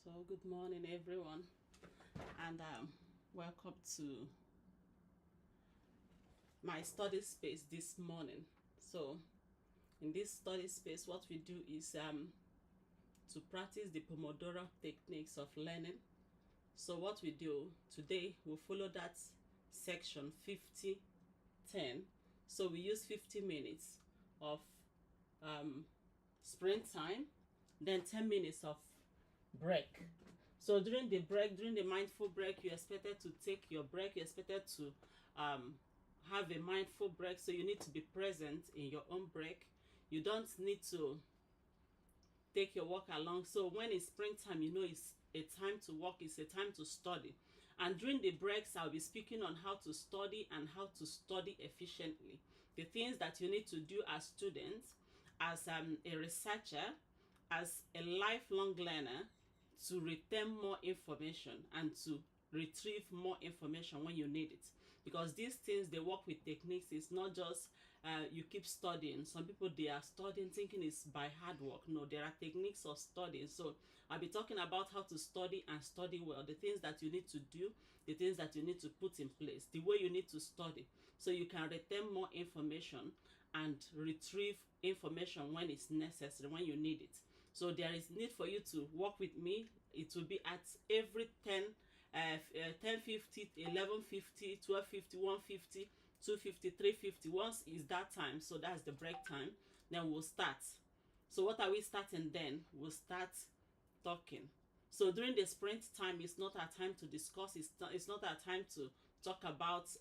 So, good morning, everyone, and welcome to my study space this morning. So, in this study space, what we do is to practice the Pomodoro techniques of learning. So, what we do today, we'll follow that section 50-10. So, we use 50 minutes of sprint time, then 10 minutes of break. So during the mindful break, you're expected to take your break. You're expected to have a mindful break. So you need to be present in your own break. You don't need to take your work along. So when it's springtime, you know it's a time to work. It's a time to study. And during the breaks, I'll be speaking on how to study and how to study efficiently. The things that you need to do as students, as a researcher, as a lifelong learner, to retain more information and to retrieve more information when you need it, because these things, they work with techniques. It's not just you keep studying. Some people, they are studying thinking it's by hard work. No, there are techniques of studying. So I'll be talking about how to study and study well, the things that you need to do, the things that you need to put in place, the way you need to study so you can retain more information and retrieve information when it's necessary, when you need it. So there is need for you to work with me. It will be at every 10:50, 11:50, 12:50, 1:50, 2:50, 3:50. Once is that time, so that's the break time, then we'll start. So what are we starting then? We'll start talking. So during the sprint time, it's not our time to discuss. It's not our time to talk about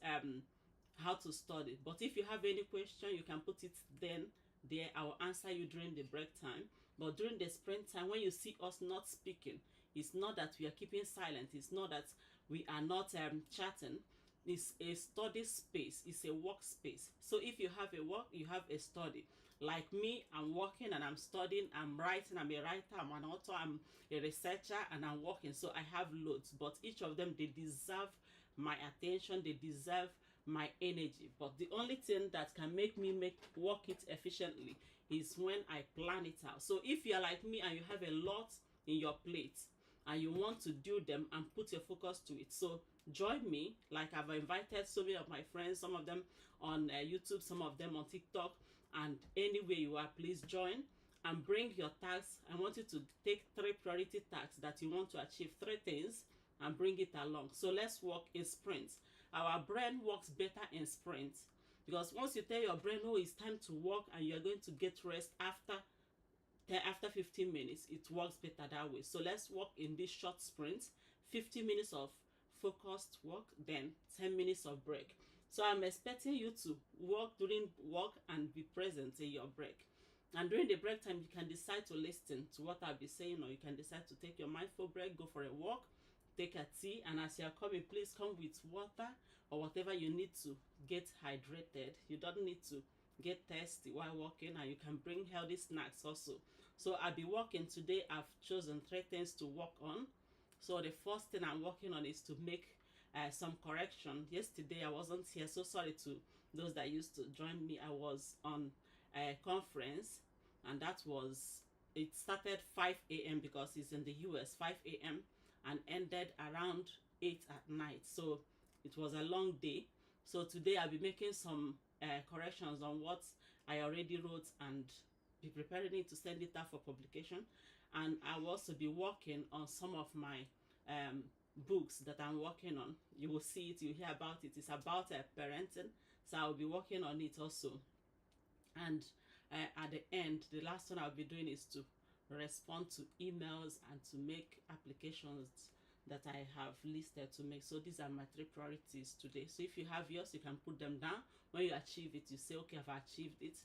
how to study. But if you have any question, you can put it then there. I will answer you during the break time. But during the sprint time, when you see us not speaking, it's not that we are keeping silent. It's not that we are not chatting. It's a study space. It's a workspace. So if you have a work, you have a study. Like me, I'm working and I'm studying. I'm writing. I'm a writer. I'm an author. I'm a researcher, and I'm working. So I have loads. But each of them, they deserve my attention. They deserve my energy. But the only thing that can make me work it efficiently is when I plan it out. So if you're like me and you have a lot in your plate and you want to do them and put your focus to it, so join me. Like, I've invited so many of my friends, some of them on YouTube, some of them on TikTok, and anywhere you are, please join and bring your tasks. I want you to take 3 priority tasks that you want to achieve, 3 things, and bring it along. So let's work in sprints. Our brain works better in sprints, because once you tell your brain, oh, it's time to work, and you're going to get rest after 15 minutes, it works better that way. So let's work in this short sprint, 50 minutes of focused work, then 10 minutes of break. So I'm expecting you to work during work and be present in your break. And during the break time, you can decide to listen to what I'll be saying, or you can decide to take your mindful break, go for a walk, take a tea, and as you're coming, please come with water or whatever you need to get hydrated. You don't need to get thirsty while walking, and you can bring healthy snacks also. So I'll be working today. I've chosen 3 things to work on. So the first thing I'm working on is to make some correction. Yesterday I wasn't here, so sorry to those that used to join me. I was on a conference, and it started 5 a.m. because it's in the US, 5 a.m. and ended around 8 at night. So it was a long day. So today I'll be making some corrections on what I already wrote and be preparing it to send it out for publication. And I will also be working on some of my books that I'm working on. You will see it, you hear about it. It's about parenting, so I'll be working on it also. And at the end, the last one I'll be doing is to respond to emails and to make applications that I have listed to make. So these are my 3 priorities today. So if you have yours, you can put them down. When you achieve it, you say, okay, I've achieved it.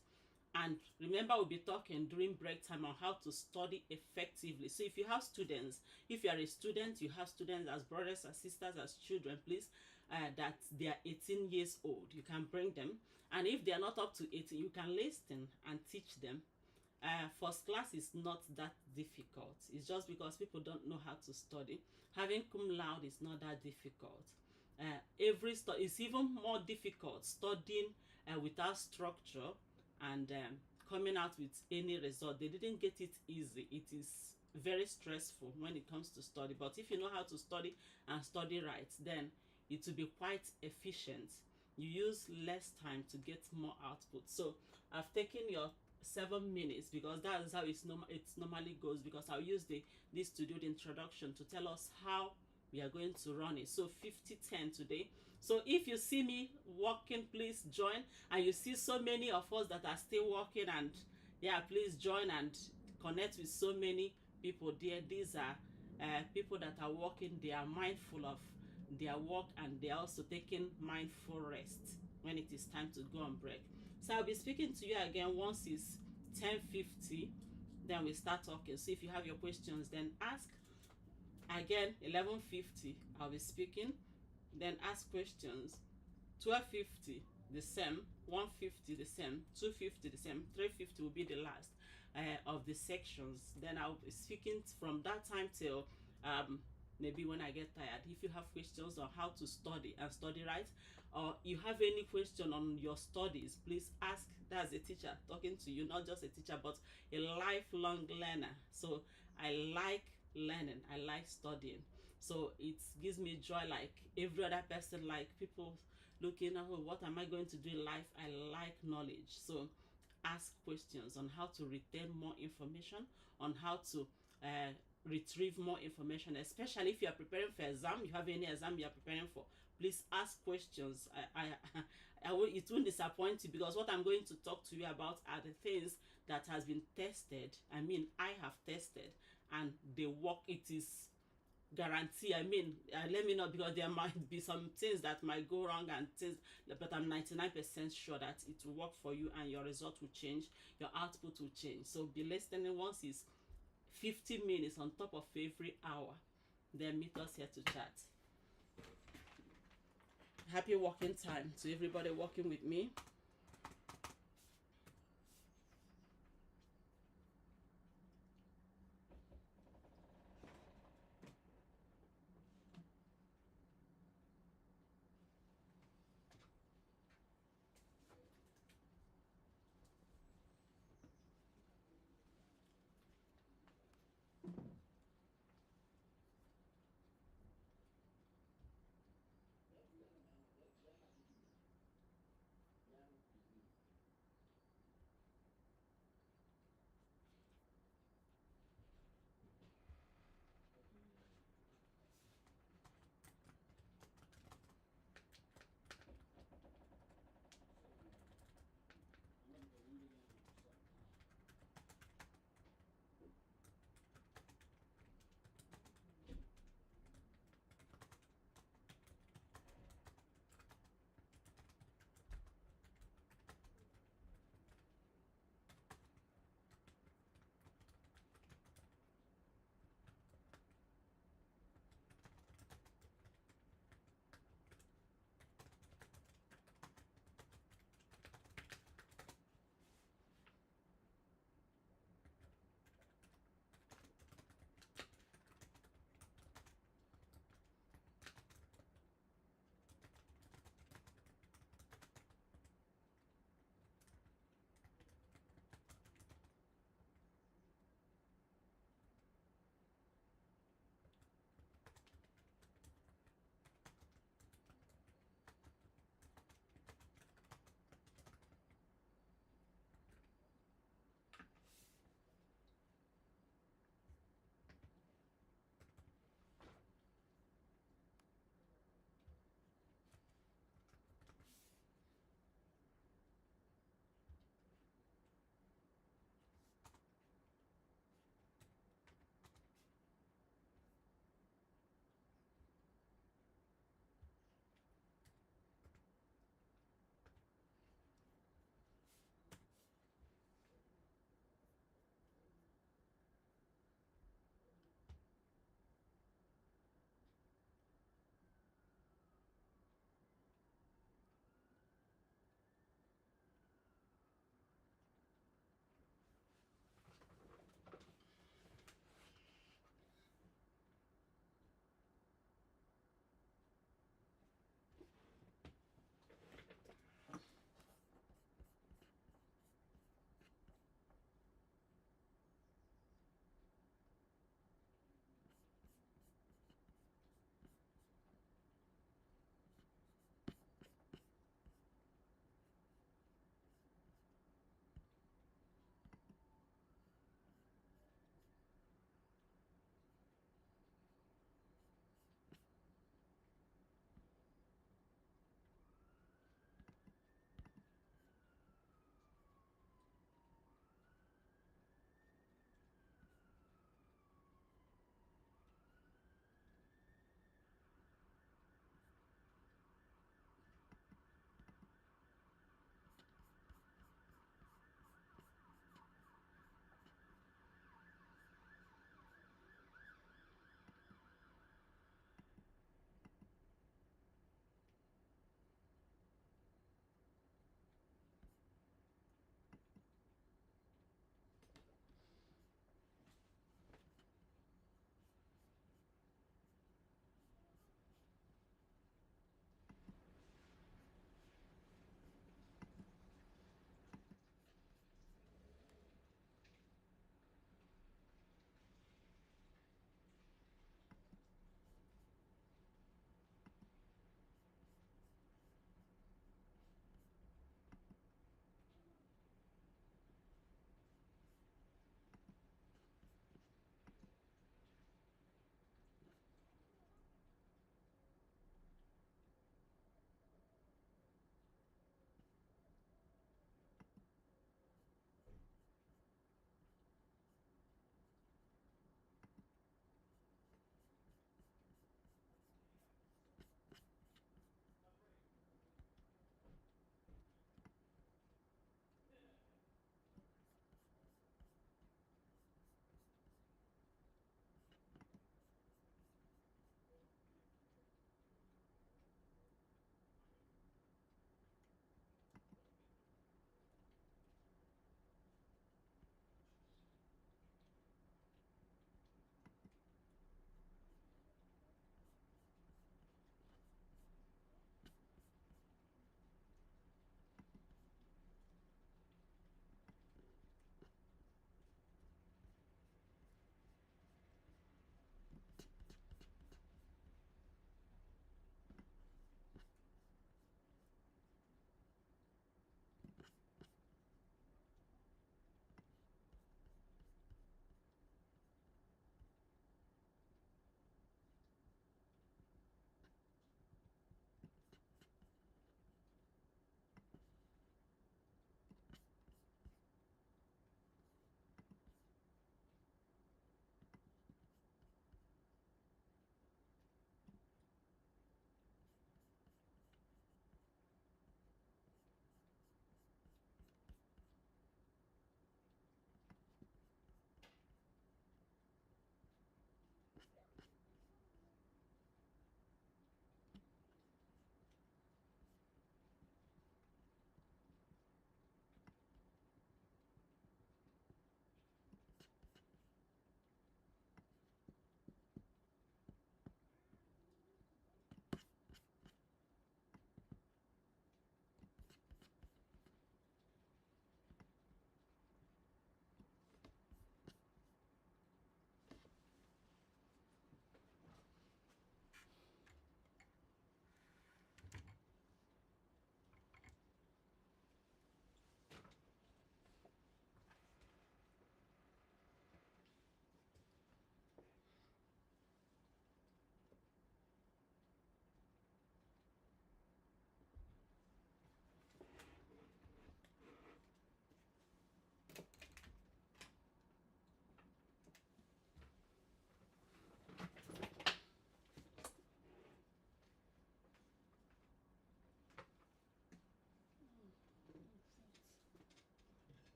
And remember, we'll be talking during break time on how to study effectively. So if you have students, if you are a student, you have students as brothers, as sisters, as children, please, that they are 18 years old, you can bring them. And if they are not up to 18, you can listen and teach them. First class is not that difficult. It's just because people don't know how to study. Having cum laude is not that difficult. It's even more difficult studying without structure and coming out with any result. They didn't get it easy. It is very stressful when it comes to study. But if you know how to study and study right, then it will be quite efficient. You use less time to get more output. So I've taken your 7 minutes because that is how it normally goes, because I'll use this to do the introduction to tell us how we are going to run it. So 50-10 today. So if you see me working, please join. And you see so many of us that are still working, and yeah, please join and connect with so many people there. These are people that are working. They are mindful of their work, and they are also taking mindful rest when it is time to go on break. So I'll be speaking to you again once it's 10:50. Then we start talking. So if you have your questions, then ask. Again, 11:50 I'll be speaking. Then ask questions. 12:50 the same, 1:50 the same, 2:50 the same, 3:50 will be the last of the sections. Then I'll be speaking from that time till maybe when I get tired. If you have questions on how to study and study right, or you have any question on your studies, please ask. That's a teacher talking to you, not just a teacher, but a lifelong learner. So I like learning, I like studying. So it gives me joy like every other person, like people looking at, oh, what am I going to do in life? I like knowledge. So ask questions on how to retain more information, on how to retrieve more information, especially if you are preparing for exam, you have any exam you are preparing for. Please ask questions. It won't disappoint you, because what I'm going to talk to you about are the things that has been tested. I mean, I have tested, and they work. It is guarantee. I mean, let me know, because there might be some things that might go wrong and things, but I'm 99% sure that it will work for you, and your result will change, your output will change. So be listening. Once it's 50 minutes on top of every hour, then meet us here to chat. Happy working time to everybody working with me.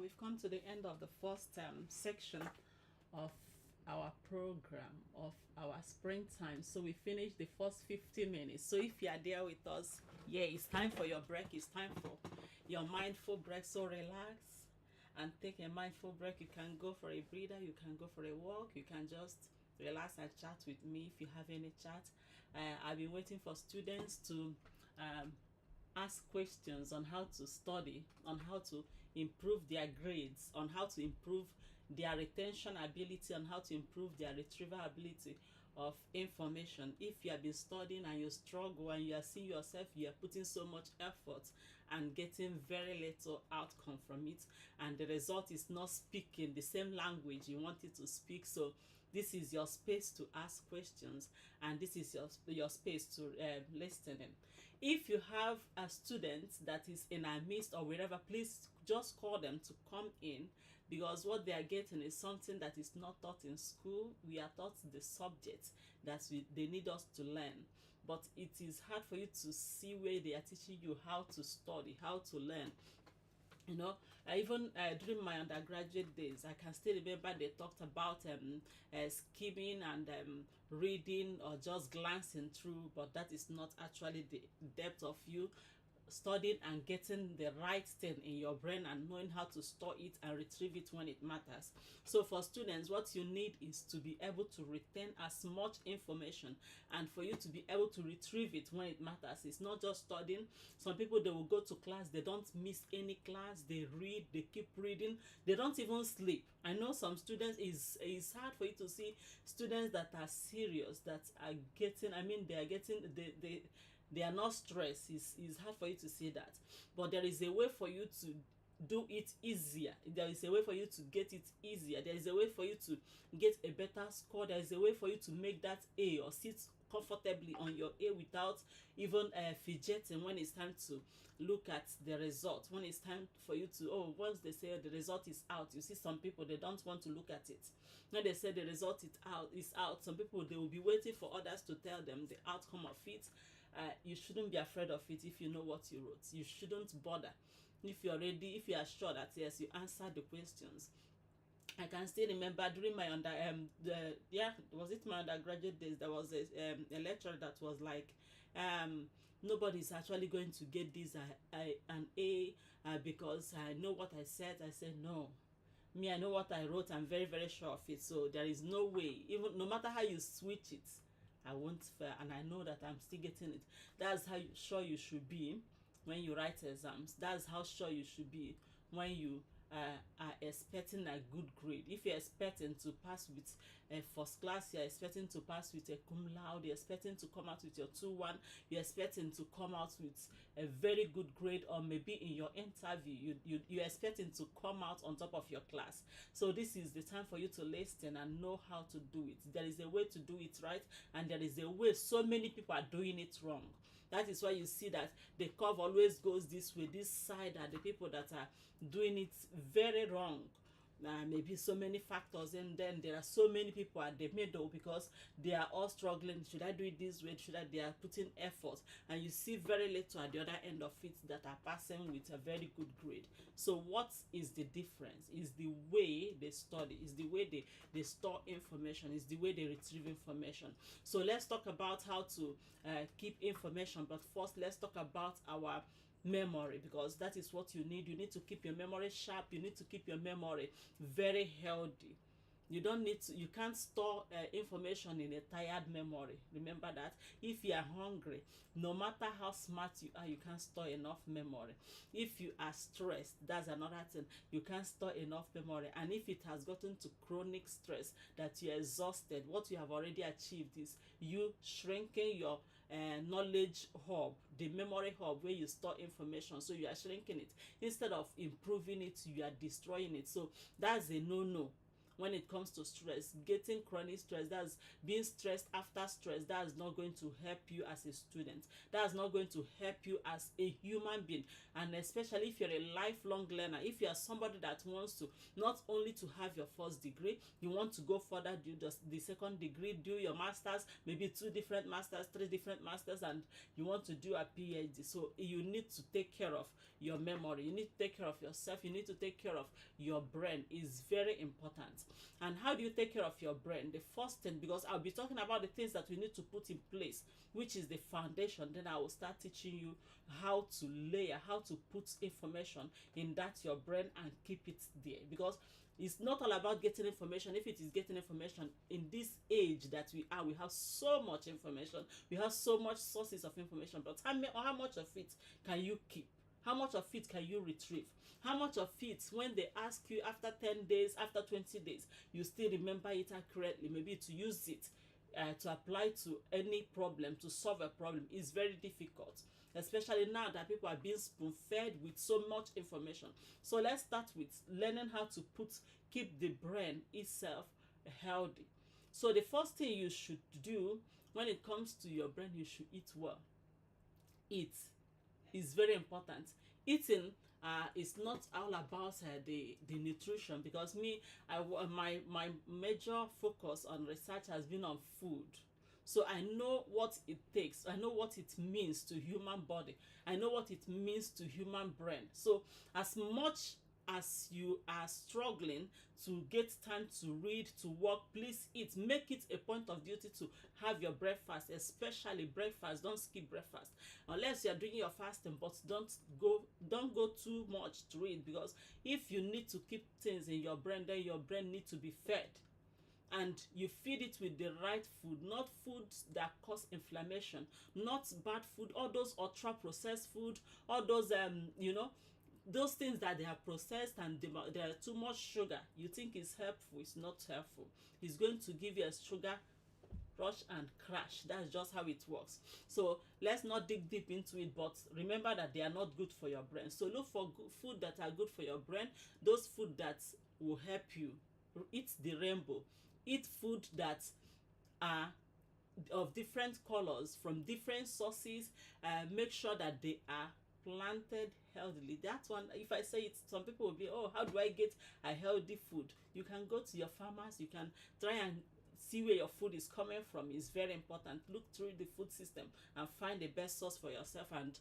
we've come to the end of the first section of our program of our springtime. So we finished the first 50 minutes. So if you are there with us, yeah, it's time for your break. It's time for your mindful break. So relax and take a mindful break. You can go for a breather, you can go for a walk, you can just relax and chat with me if you have any chat. I've been waiting for students to ask questions on how to study, on how to improve their grades, on how to improve their retention ability, on how to improve their retrieval ability of information. If you have been studying and you struggle and you are seeing yourself, you are putting so much effort and getting very little outcome from it, and the result is not speaking the same language you want it to speak, so this is your space to ask questions, and this is your space to listen in. If you have a student that is in our midst or wherever, please just call them to come in, because what they are getting is something that is not taught in school. We are taught the subject that they need us to learn, but it is hard for you to see where they are teaching you how to study, how to learn. You know, even during my undergraduate days, I can still remember they talked about skimming and reading or just glancing through, but that is not actually the depth of you studying and getting the right thing in your brain and knowing how to store it and retrieve it when it matters. So for students, what you need is to be able to retain as much information, and for you to be able to retrieve it when it matters. It's not just studying. Some people, they will go to class, they don't miss any class, they read, they keep reading, they don't even sleep. I know some students, it's hard for you to see students that are serious, that are getting, I mean, they are getting they are not stressed. It's hard for you to see that, but there is a way for you to do it easier. There is a way for you to get it easier. There is a way for you to get a better score. There is a way for you to make that A or sit comfortably on your A without even fidgeting when it's time to look at the result. When it's time for you to, once they say the result is out, you see some people, they don't want to look at it. When they say the result is out, some people, they will be waiting for others to tell them the outcome of it. You shouldn't be afraid of it. If you know what you wrote, you shouldn't bother. If you are sure that yes, you answered the questions. I can still remember during my was it my undergraduate days, there was a lecturer that was like, nobody's actually going to get this an A because I know what I said. I said no. Me, I know what I wrote. I'm very, very sure of it. So there is no way, even no matter how you switch it, I won't fail, and I know that I'm still getting it. That's how sure you should be when you write exams. That's how sure you should be when you are expecting a good grade. If you're expecting to pass with a first class, you're expecting to pass with a cum laude, you're expecting to come out with your 2-1, you're expecting to come out with a very good grade, or maybe in your interview you're expecting to come out on top of your class. So this is the time for you to listen and know how to do it. There is a way to do it right, and there is a way so many people are doing it wrong. That is why you see that the curve always goes this way. This side are the people that are doing it very wrong. Maybe so many factors, and then there are so many people at the middle because they are all struggling. Should I do it this way? They are putting effort, and you see very little at the other end of it that are passing with a very good grade. So what is the difference? Is the way they study, is the way they store information, is the way they retrieve information. So let's talk about how to keep information, but first let's talk about our memory, because that is what you need. You need to keep your memory sharp. You need to keep your memory very healthy. You can't store information in a tired memory. Remember that. If you are hungry, no matter how smart you are, you can't store enough memory. If you are stressed, that's another thing. You can't store enough memory. And if it has gotten to chronic stress, that you're exhausted, what you have already achieved is you shrinking your knowledge hub, the memory hub where you store information. So you are shrinking it. Instead of improving it, you are destroying it. So that's a no-no. when it comes to stress. Getting chronic stress, that's being stressed after stress, that is not going to help you as a student. That's not going to help you as a human being. And especially if you're a lifelong learner, if you are somebody that wants to not only to have your first degree, you want to go further, do the second degree, do your masters, maybe 2 different masters, 3 different masters, and you want to do a PhD. So you need to take care of your memory, you need to take care of yourself, you need to take care of your brain. Is very important. And how do you take care of your brain? The first thing, because I'll be talking about the things that we need to put in place, which is the foundation, then I will start teaching you how to layer, how to put information in that your brain and keep it there. Because it's not all about getting information. If it is getting information, in this age that we are, we have so much information, we have so much sources of information, but how much of it can you keep? How much of it can you retrieve? How much of it, when they ask you after 10 days, after 20 days, you still remember it accurately, maybe to use it to apply to any problem, to solve a problem, is very difficult, especially now that people are being spoon-fed with so much information. So let's start with learning how to keep the brain itself healthy. So the first thing you should do when it comes to your brain, you should eat well. Eat is very important. Eating is not all about the nutrition, because my major focus on research has been on food. So I know what it takes, I know what it means to human body, I know what it means to human brain. So as much as you are struggling to get time to read, to work, please eat. Make it a point of duty to have your breakfast, especially breakfast. Don't skip breakfast unless you are doing your fasting, but don't go too much to it, because if you need to keep things in your brain, then your brain needs to be fed. And you feed it with the right food, not foods that cause inflammation, not bad food, all those ultra processed food, all those those things that they are processed and they are too much sugar. You think it's helpful, it's not helpful. It's going to give you a sugar rush and crash. That's just how it works. So let's not dig deep into it, but remember that they are not good for your brain. So look for food that are good for your brain, those food that will help you. Eat the rainbow. Eat food that are of different colors from different sources. Make sure that they are planted healthily. That one, if I say it, some people will be, oh, how do I get a healthy food? You can go to your farmers, you can try and see where your food is coming from. It's very important. Look through the food system and find the best source for yourself. And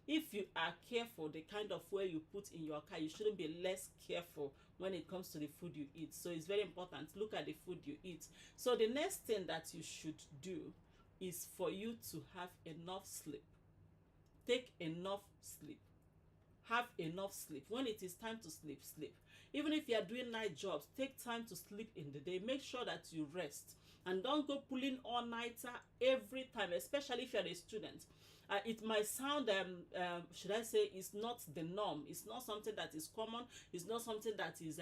if you are careful, the kind of way you put in your car, you shouldn't be less careful when it comes to the food you eat. So it's very important. Look at the food you eat. So the next thing that you should do is for you to have enough sleep. Take enough sleep. Have enough sleep. When it is time to sleep, sleep. Even if you are doing night jobs, take time to sleep in the day. Make sure that you rest. And don't go pulling all-nighter every time, especially if you're a student. It might sound, should I say, it's not the norm. It's not something that is common. It's not something that is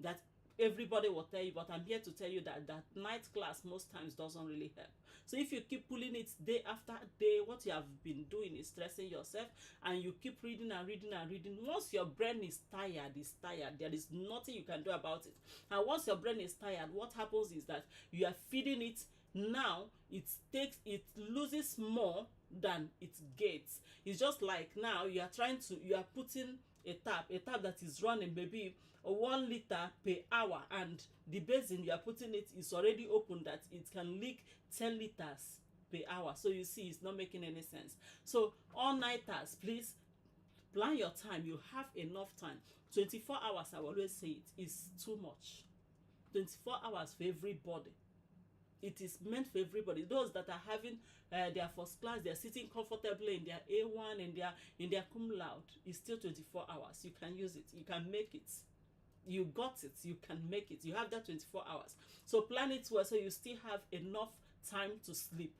that everybody will tell you, but I'm here to tell you that night class most times doesn't really help. So if you keep pulling it day after day, what you have been doing is stressing yourself, and you keep reading and reading and reading. Once your brain is tired, there is nothing you can do about it. And once your brain is tired, what happens is that you are feeding it. Now it loses more than it gets. It's just like now you are putting a tap that is running maybe 1 liter per hour, and the basin you are putting it is already open that it can leak 10 liters per hour. So you see, it's not making any sense. So all-nighters, please plan your time. You have enough time. 24 hours, I always say it is too much. 24 hours for everybody. It is meant for everybody. Those that are having their first class, they are sitting comfortably in their A1 and in their cum laude. It's still 24 hours. You can use it. You can make it. You got it. You can make it. You have that 24 hours. So plan it well so you still have enough time to sleep.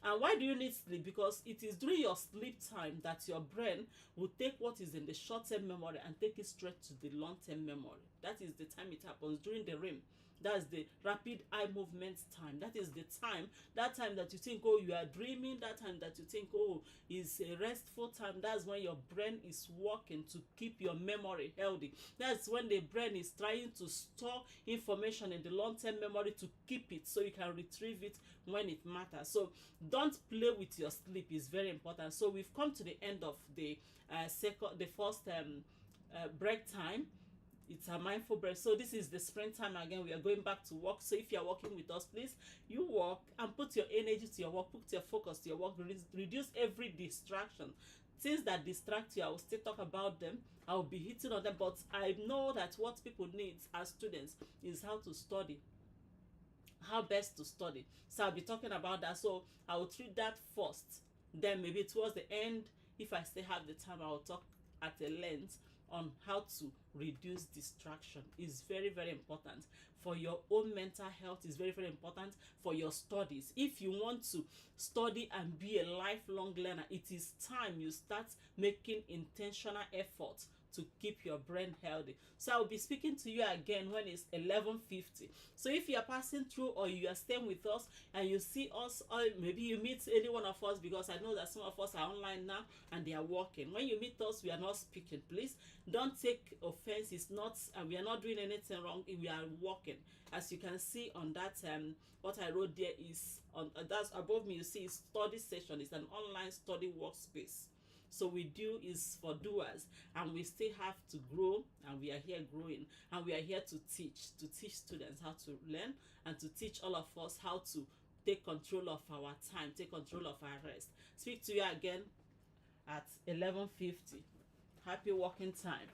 And why do you need sleep? Because it is during your sleep time that your brain will take what is in the short-term memory and take it straight to the long-term memory. That is the time it happens, during the REM. That's the rapid eye movement time. That is the time, that time that you think, oh, you are dreaming, that time that you think, oh, is a restful time. That's when your brain is working to keep your memory healthy. That's when the brain is trying to store information in the long-term memory to keep it so you can retrieve it when it matters. So don't play with your sleep. Is very important. So we've come to the end of the first break time. It's a mindful break. So this is the springtime again. We are going back to work. So if you are working with us, please, you work and put your energy to your work, put your focus to your work, reduce every distraction. Things that distract you, I will still talk about them. I will be hitting on them, but I know that what people need as students is how to study, how best to study. So I'll be talking about that. So I will treat that first. Then maybe towards the end, if I still have the time, I will talk at a length on how to reduce distraction. Is very, very important for your own mental health. Is very, very important for your studies. If you want to study and be a lifelong learner, it is time you start making intentional effort to keep your brain healthy. So I'll be speaking to you again when it's 11:50. So if you are passing through or you are staying with us and you see us, or maybe you meet any one of us, because I know that some of us are online now and they are working. When you meet us, we are not speaking. Please don't take offense. It's not, we are not doing anything wrong. We are working. As you can see on that, what I wrote there is on that's above me. You see, study session. It's an online study workspace. So we do is for doers, and we still have to grow, and we are here growing, and we are here to teach students how to learn, and to teach all of us how to take control of our time, take control of our rest. Speak to you again at 11:50. Happy working time.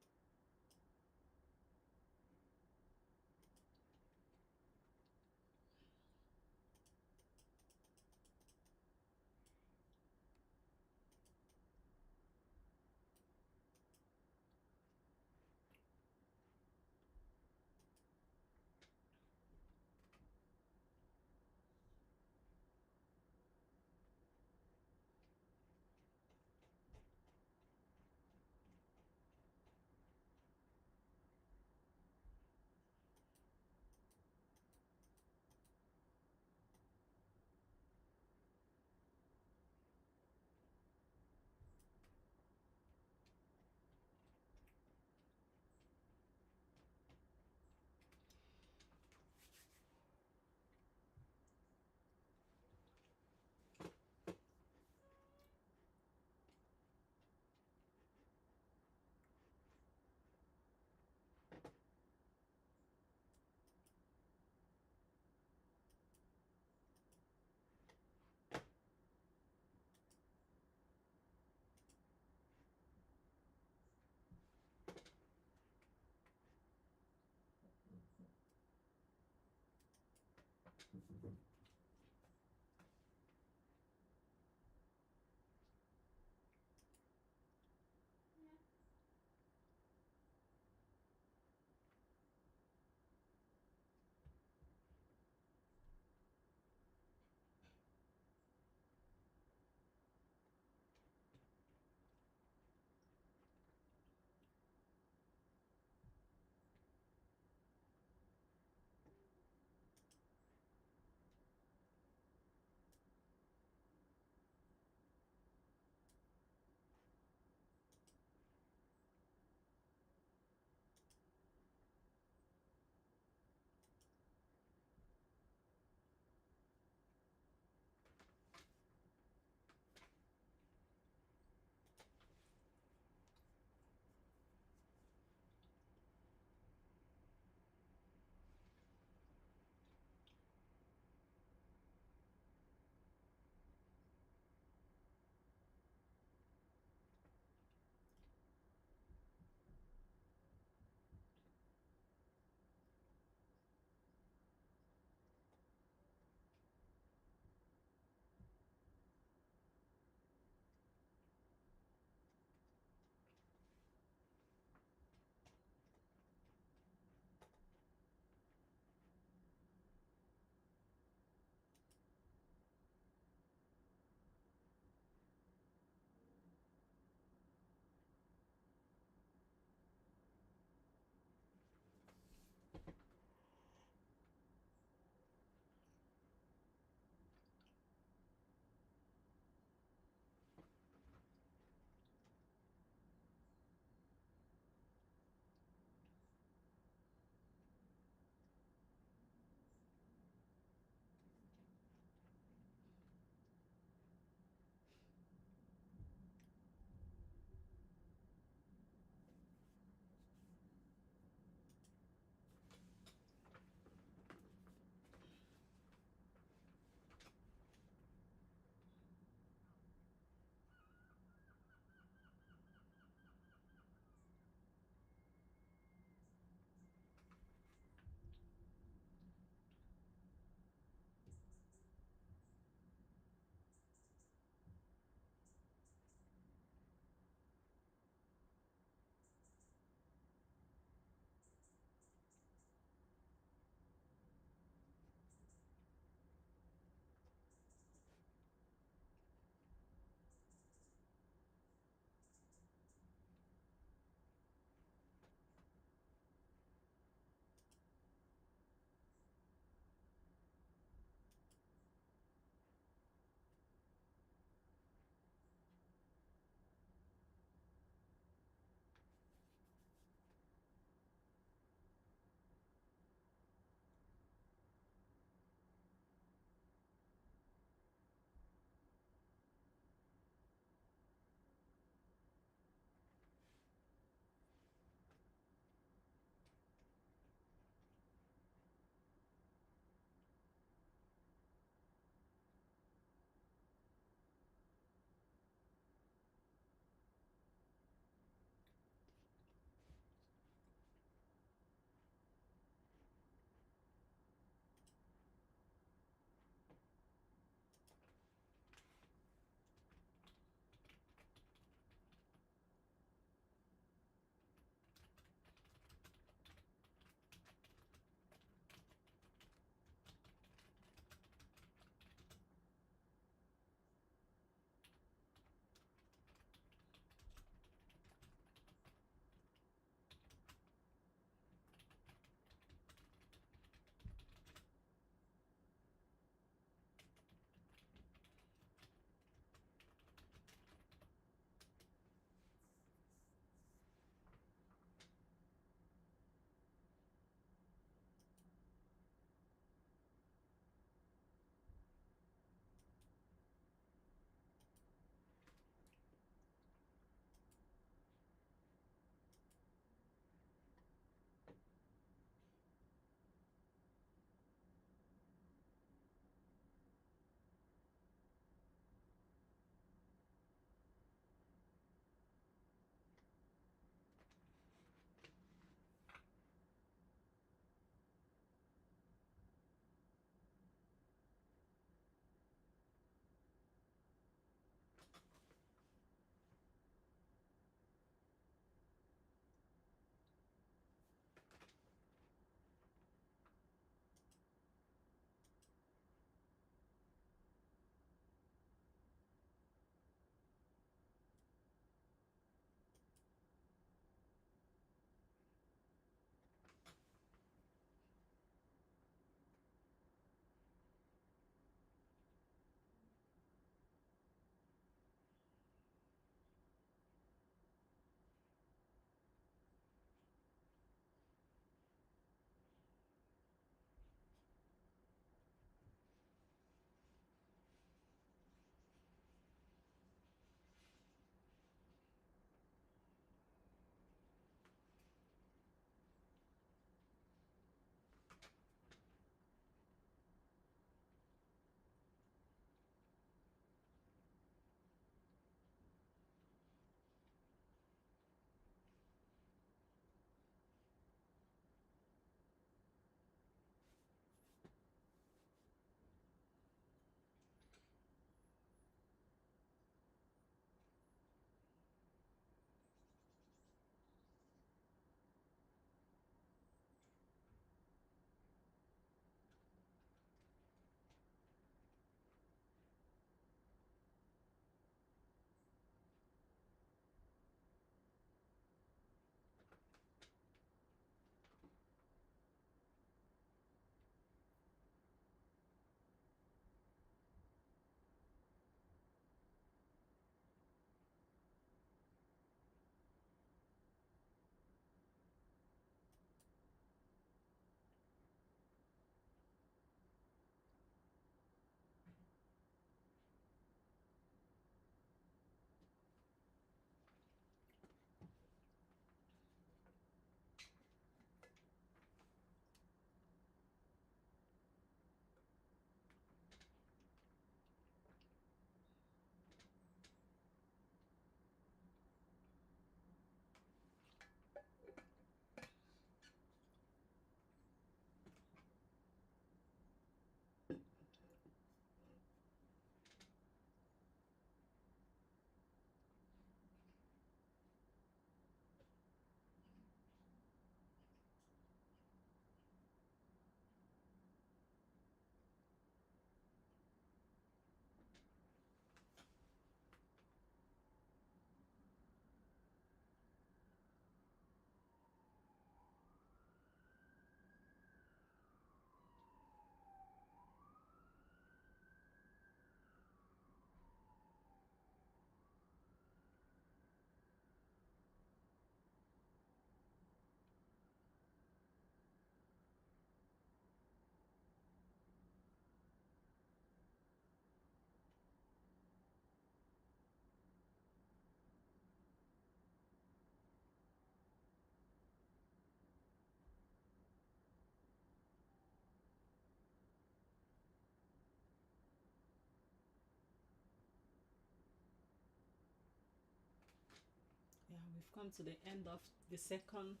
Yeah, we've come to the end of the second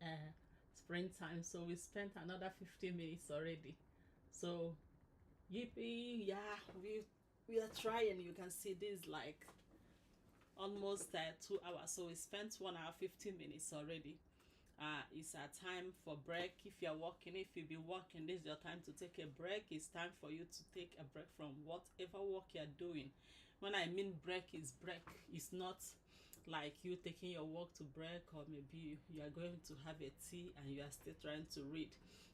uh, springtime, so we spent another 15 minutes already. So, yippee! Yeah, we are trying. You can see this like almost 2 hours. So we spent 1 hour 15 minutes already. It's a time for break. If you're working, if you've been working, this is your time to take a break. It's time for you to take a break from whatever work you're doing. When I mean break, is break. It's not like you taking your work to break, or maybe you are going to have a tea and you are still trying to read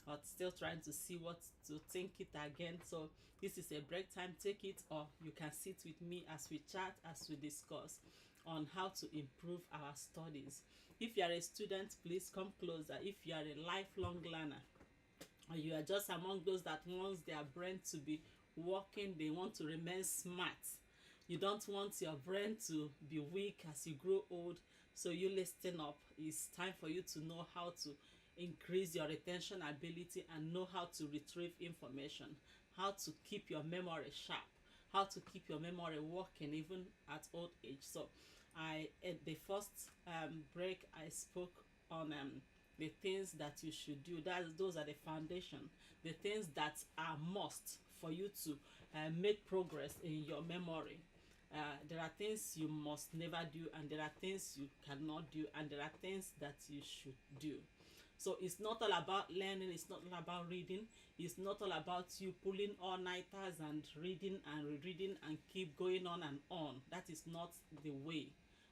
or still trying to see what to think it again. So this is a break time. Take it, or you can sit with me as we chat, as we discuss on how to improve our studies. If you are a student, please come closer. If you are a lifelong learner, or you are just among those that wants their brain to be working, they want to remain smart, you don't want your brain to be weak as you grow old, so you listen up. It's time for you to know how to increase your retention ability and know how to retrieve information, how to keep your memory sharp, how to keep your memory working even at old age. So at the first break I spoke on the things that you should do. Those are the foundation, the things that are must for you to make progress in your memory. There are things you must never do, and there are things you cannot do, and there are things that you should do. So it's not all about learning, it's not all about reading, it's not all about you pulling all-nighters and reading and reading and keep going on and on. That is not the way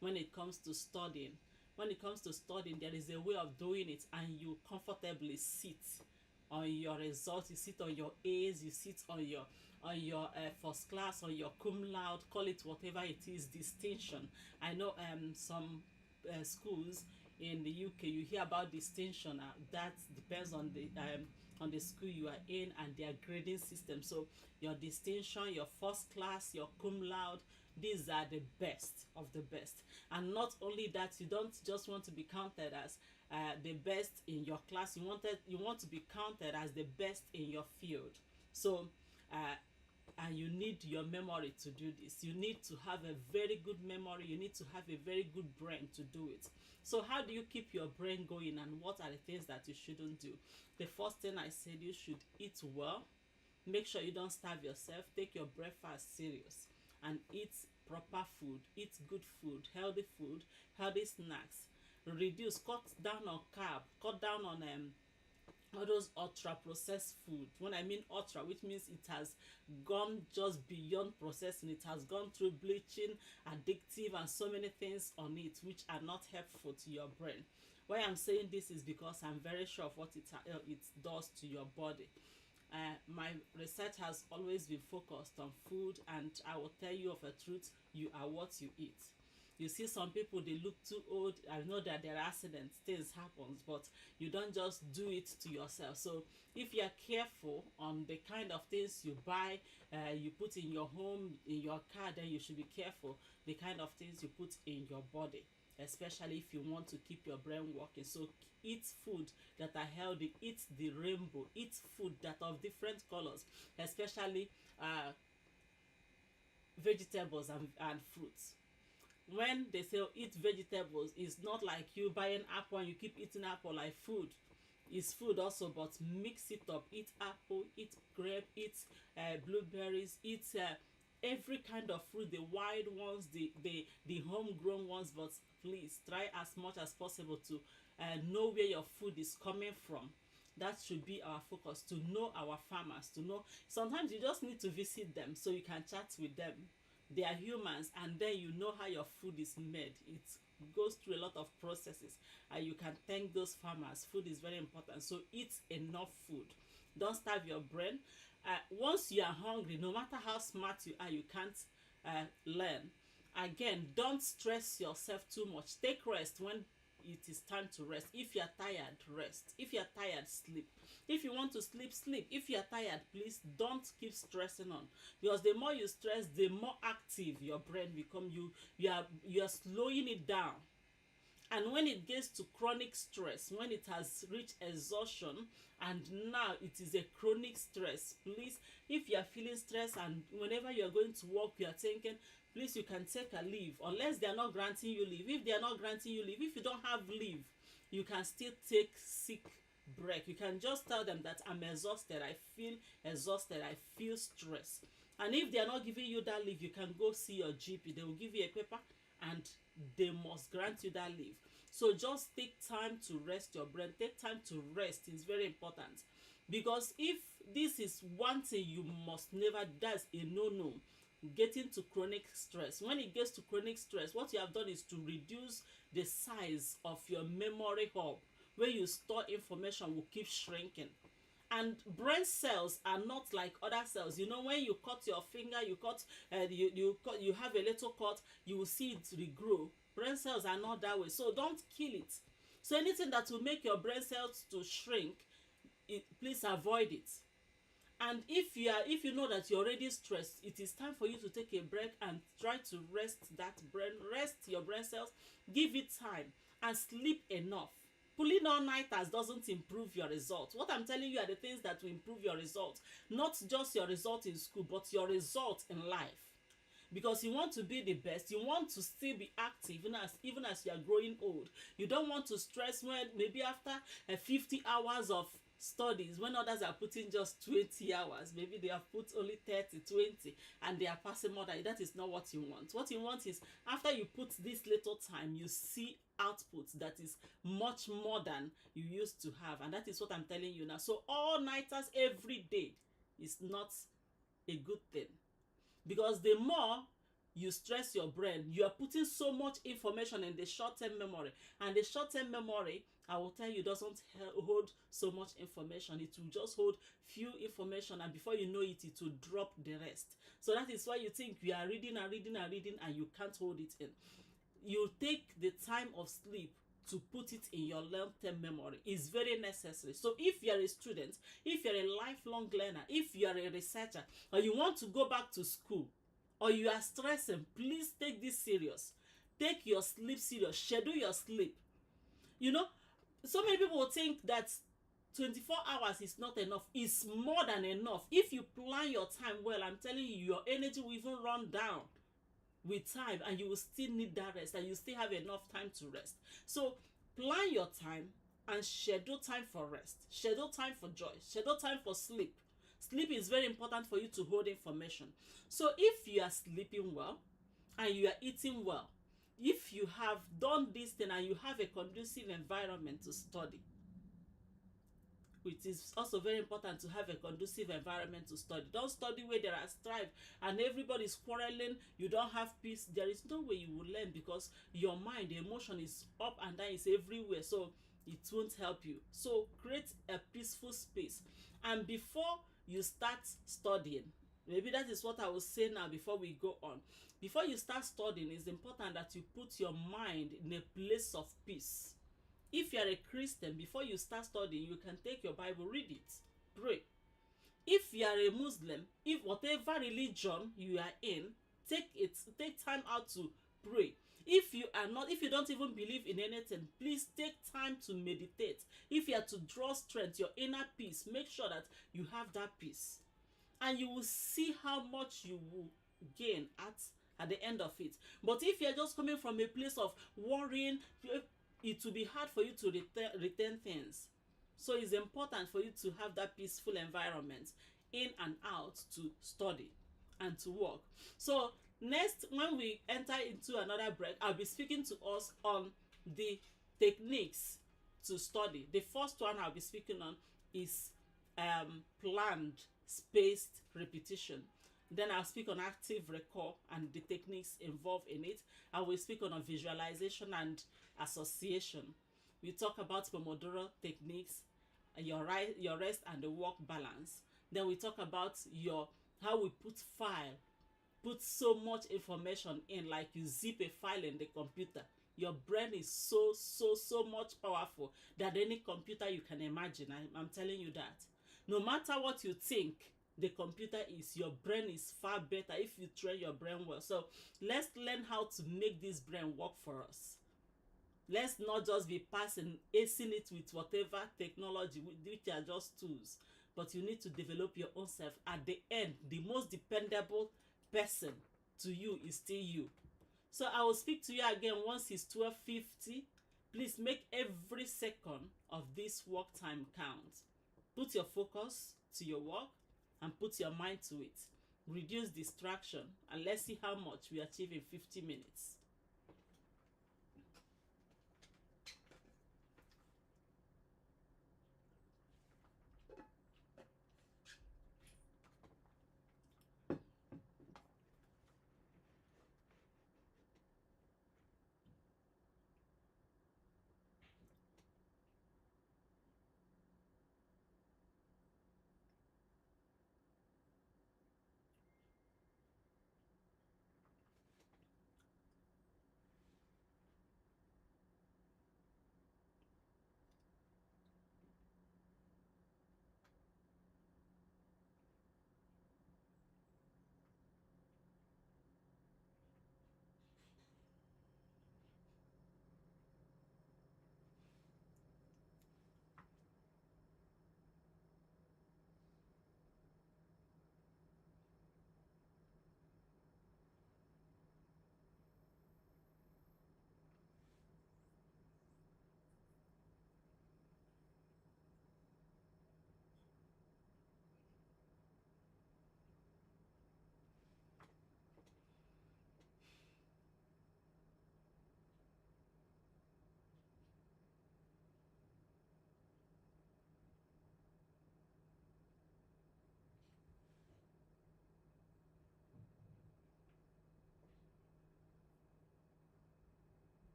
when it comes to studying. When it comes to studying, there is a way of doing it, and you comfortably sit on your results, you sit on your A's, you sit on your first class, on your cum laude, call it whatever it is, distinction. I know some schools in the UK, you hear about distinction. That depends on the school you are in and their grading system. So your distinction, your first class, your cum laude, these are the best of the best. And not only that, you don't just want to be counted as the best in your class. You want to be counted as the best in your field. So and you need your memory to do this. You need to have a very good memory. You need to have a very good brain to do it. So how do you keep your brain going, and what are the things that you shouldn't do? The first thing I said, you should eat well. Make sure you don't starve yourself. Take your breakfast serious and eat proper food. Eat good food, healthy snacks. Reduce, cut down on carb, cut down on all those ultra processed food. When I mean ultra, which means it has gone just beyond processing, it has gone through bleaching, addictive, and so many things on it which are not helpful to your brain. Why I'm saying this is because I'm very sure of what it does to your body. My research has always been focused on food, and I will tell you of a truth: you are what you eat. You see some people, they look too old. I know that there are accidents, things happens, but you don't just do it to yourself. So if you are careful on the kind of things you buy, you put in your home, in your car, then you should be careful the kind of things you put in your body, especially if you want to keep your brain working. So eat food that are healthy, eat the rainbow, eat food that are of different colors, especially vegetables and fruits. When they say eat vegetables, it's not like you buying apple and you keep eating apple like food. It's food also, but mix it up. Eat apple, eat grape, eat blueberries, eat every kind of fruit, the wild ones, the homegrown ones. But please try as much as possible to know where your food is coming from. That should be our focus, to know our farmers, to know. Sometimes you just need to visit them so you can chat with them. They are humans, and then you know how your food is made. It goes through a lot of processes, and you can thank those farmers. Food is very important, so eat enough food. Don't starve your brain. Once you are hungry, no matter how smart you are, you can't learn. Again, don't stress yourself too much. Take rest when it is time to rest. If you are tired, rest. If you are tired, sleep. If you want to sleep, sleep. If you are tired, please don't keep stressing on, because the more you stress, the more active your brain become. You are slowing it down, And when it gets to chronic stress, when it has reached exhaustion and now it is a chronic stress, please, if you are feeling stressed and whenever you are going to work you are thinking, please, you can take a leave unless they are not granting you leave. If they are not granting you leave, if you don't have leave, you can still take sick break. You can just tell them that I'm exhausted, I feel exhausted, I feel stressed. And if they are not giving you that leave, you can go see your GP. They will give you a paper and they must grant you that leave. So just take time to rest your brain. Take time to rest. It's very important, because if this is one thing you must never, that's a no getting to chronic stress. When it gets to chronic stress, what you have done is to reduce the size of your memory hub where you store information will keep shrinking. And brain cells are not like other cells. You know, when you cut your finger, you have a little cut, you will see it regrow. Brain cells are not that way, so don't kill it. So anything that will make your brain cells to shrink, please avoid it. And if you know that you're already stressed, it is time for you to take a break and try to rest your brain cells. Give it time and sleep enough. Pulling all-nighters doesn't improve your results. What I'm telling you are the things that will improve your results. Not just your result in school, but your result in life. Because you want to be the best. You want to still be active even as you are growing old. You don't want to stress when maybe after 50 hours of studies, when others are putting just 20 hours, maybe they have put only 30, 20, and they are passing more than. That is not what you want. What you want is after you put this little time, you see output that is much more than you used to have, and that is what I'm telling you now. So all-nighters every day is not a good thing, because the more you stress your brain, you are putting so much information in the short-term memory, and the short-term memory, I will tell you, doesn't hold so much information. It will just hold few information, and before you know it, it will drop the rest. So that is why you think you are reading and reading and reading and you can't hold it in. You take the time of sleep to put it in your long-term memory. It's very necessary. So if you are a student, if you are a lifelong learner, if you are a researcher, or you want to go back to school, or you are stressing, please take this serious. Take your sleep serious. Schedule your sleep. You know, so many people will think that 24 hours is not enough. It's more than enough. If you plan your time well, I'm telling you, your energy will even run down with time, and you will still need that rest, and you still have enough time to rest. So plan your time and schedule time for rest, schedule time for joy, schedule time for sleep. Sleep is very important for you to hold information. So if you are sleeping well and you are eating well, if you have done this thing and you have a conducive environment to study, it is also very important to have a conducive environment to study. Don't study where there are strife and everybody's quarreling. You don't have peace. There is no way you will learn, because your mind, the emotion is up and down, is everywhere. So it won't help you. So create a peaceful space. And before you start studying, maybe that is what I will say now before we go on. Before you start studying, it's important that you put your mind in a place of peace. If you are a Christian, before you start studying, you can take your Bible, read it, pray. If you are a Muslim, if whatever religion you are in, take time out to pray. If you don't even believe in anything, please take time to meditate. If you are to draw strength, your inner peace, make sure that you have that peace. And you will see how much you will gain at the end of it. But if you are just coming from a place of worrying, it will be hard for you to retain things. So it's important for you to have that peaceful environment in and out to study and to work. So next, when we enter into another break, I'll be speaking to us on the techniques to study. The first one I'll be speaking on is planned spaced repetition. Then I'll speak on active recall and the techniques involved in it. I will speak on visualization and association. We talk about Pomodoro techniques, your rest and the work balance. Then we talk about how we put so much information in, like you zip a file in the computer. Your brain is so much powerful than any computer you can imagine. I'm telling you that. No matter what you think the computer is, your brain is far better if you train your brain well. So let's learn how to make this brain work for us. Let's not just be passing, acing it with whatever technology, which are just tools, but you need to develop your own self. At the end, the most dependable person to you is still you. So I will speak to you again once it's 12:50. Please make every second of this work time count. Put your focus to your work and put your mind to it. Reduce distraction, and let's see how much we achieve in 50 minutes.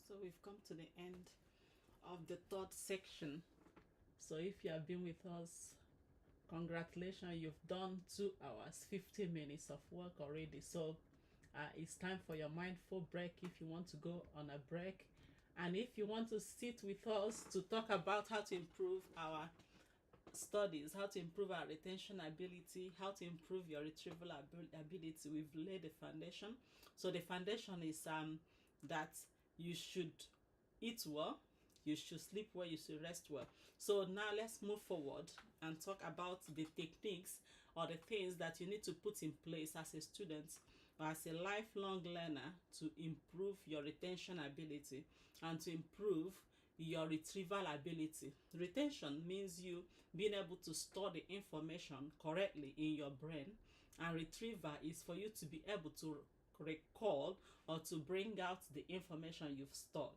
So we've come to the end of the third section. So if you have been with us, congratulations, you've done 2 hours 50 minutes of work already. So it's time for your mindful break if you want to go on a break, and if you want to sit with us to talk about how to improve our studies, how to improve our retention ability, how to improve your retrieval ability, we've laid the foundation. So the foundation is that you should eat well, you should sleep well, you should rest well. So now let's move forward and talk about the techniques or the things that you need to put in place as a student or as a lifelong learner to improve your retention ability and to improve your retrieval ability. Retention means you being able to store the information correctly in your brain, and retrieval is for you to be able to recall or to bring out the information you've stored.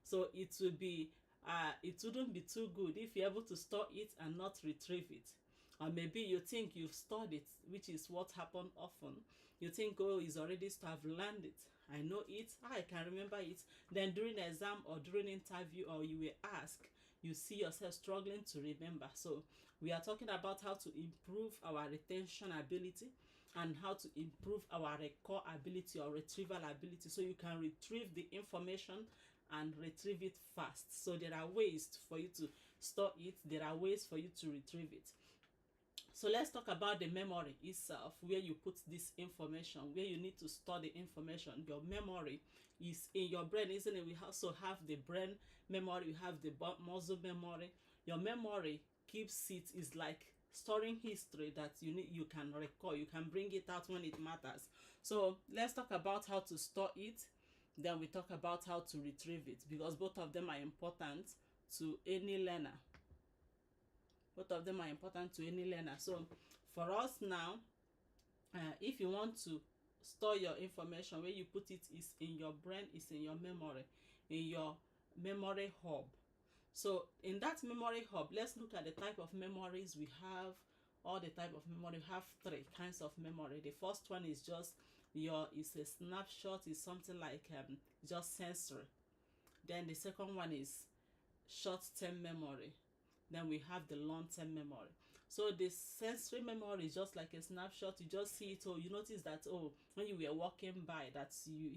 So it wouldn't be too good if you're able to store it and not retrieve it. Or maybe you think you've stored it, which is what happens often. You think, oh, it's already I've learned it, I know it, I can remember it. Then during exam or during interview or you will ask, you see yourself struggling to remember. So we are talking about how to improve our retention ability and how to improve our recall ability or retrieval ability, so you can retrieve the information and retrieve it fast. So there are ways for you to store it, there are ways for you to retrieve it. So let's talk about the memory itself, where you put this information, where you need to store the information. Your memory is in your brain, isn't it? We also have the brain memory, we have the muscle memory. Your memory keeps it, is like storing history that you can recall, you can bring it out when it matters. So let's talk about how to store it, then we talk about how to retrieve it, because both of them are important to any learner. Both of them are important to any learner. So for us now, if you want to store your information, where you put it is in your brain, is in your memory, in your memory hub. So in that memory hub, let's look at the type of memories we have. All the type of memory, we have 3 kinds of memory. The first one is just is a snapshot, is something like just sensory. Then the second one is short-term memory. Then we have the long-term memory. So the sensory memory is just like a snapshot. You just see it, or you notice that, oh, when you were walking by, that you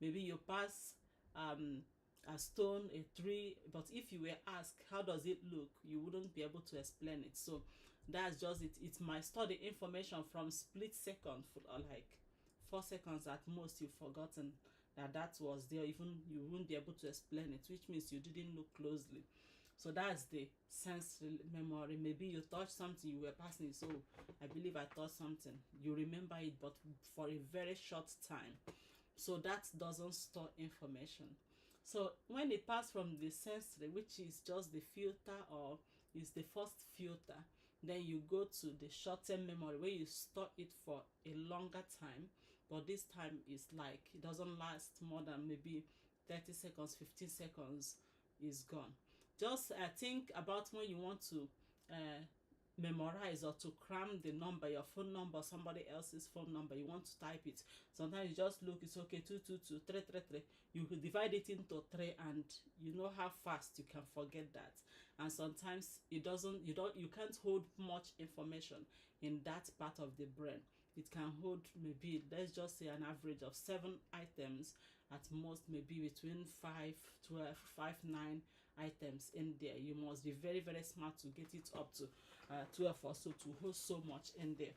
maybe you pass a stone, a tree, but if you were asked how does it look, you wouldn't be able to explain it. So that's just it. It might store the information from split second, or like 4 seconds at most. You've forgotten that was there. Even you wouldn't be able to explain it, which means you didn't look closely. So that's the sensory memory. Maybe you touched something, you were passing, so I believe I touched something. You remember it, but for a very short time. So that doesn't store information. So when it passes from the sensory, which is just the filter or is the first filter, then you go to the short-term memory, where you store it for a longer time, but this time is like it doesn't last more than maybe 30 seconds, 15 seconds, is gone. Just think about when you want to memorize or to cram the number, your phone number, somebody else's phone number, you want to type it. Sometimes you just look, it's okay, 222 333. You could divide it into 3, and you know how fast you can forget that. And sometimes you can't hold much information in that part of the brain. It can hold maybe, let's just say, an average of 7 items at most, maybe between 5, 12, 5, 9 items in there. You must be very, very smart to get it up to 12 or so, to hold so much in there.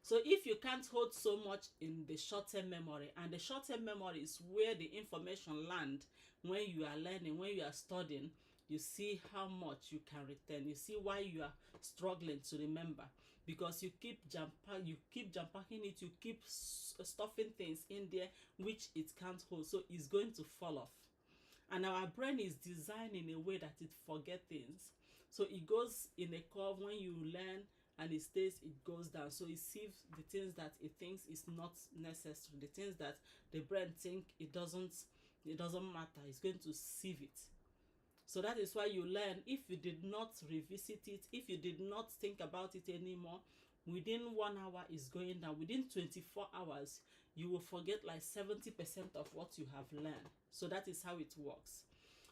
So if you can't hold so much in the short-term memory, and the short-term memory is where the information land when you are learning, when you are studying, you see how much you can retain. You see why you are struggling to remember, because you keep jam-packing it, you keep stuffing things in there which it can't hold, so it's going to fall off. And our brain is designed in a way that it forgets things. So it goes in a curve. When you learn and it stays, it goes down. So it sieves the things that it thinks is not necessary, the things that the brain think it doesn't matter. It's going to sieve it. So that is why you learn. If you did not revisit it, if you did not think about it anymore, within 1 hour is going down. Within 24 hours, you will forget like 70% of what you have learned. So that is how it works.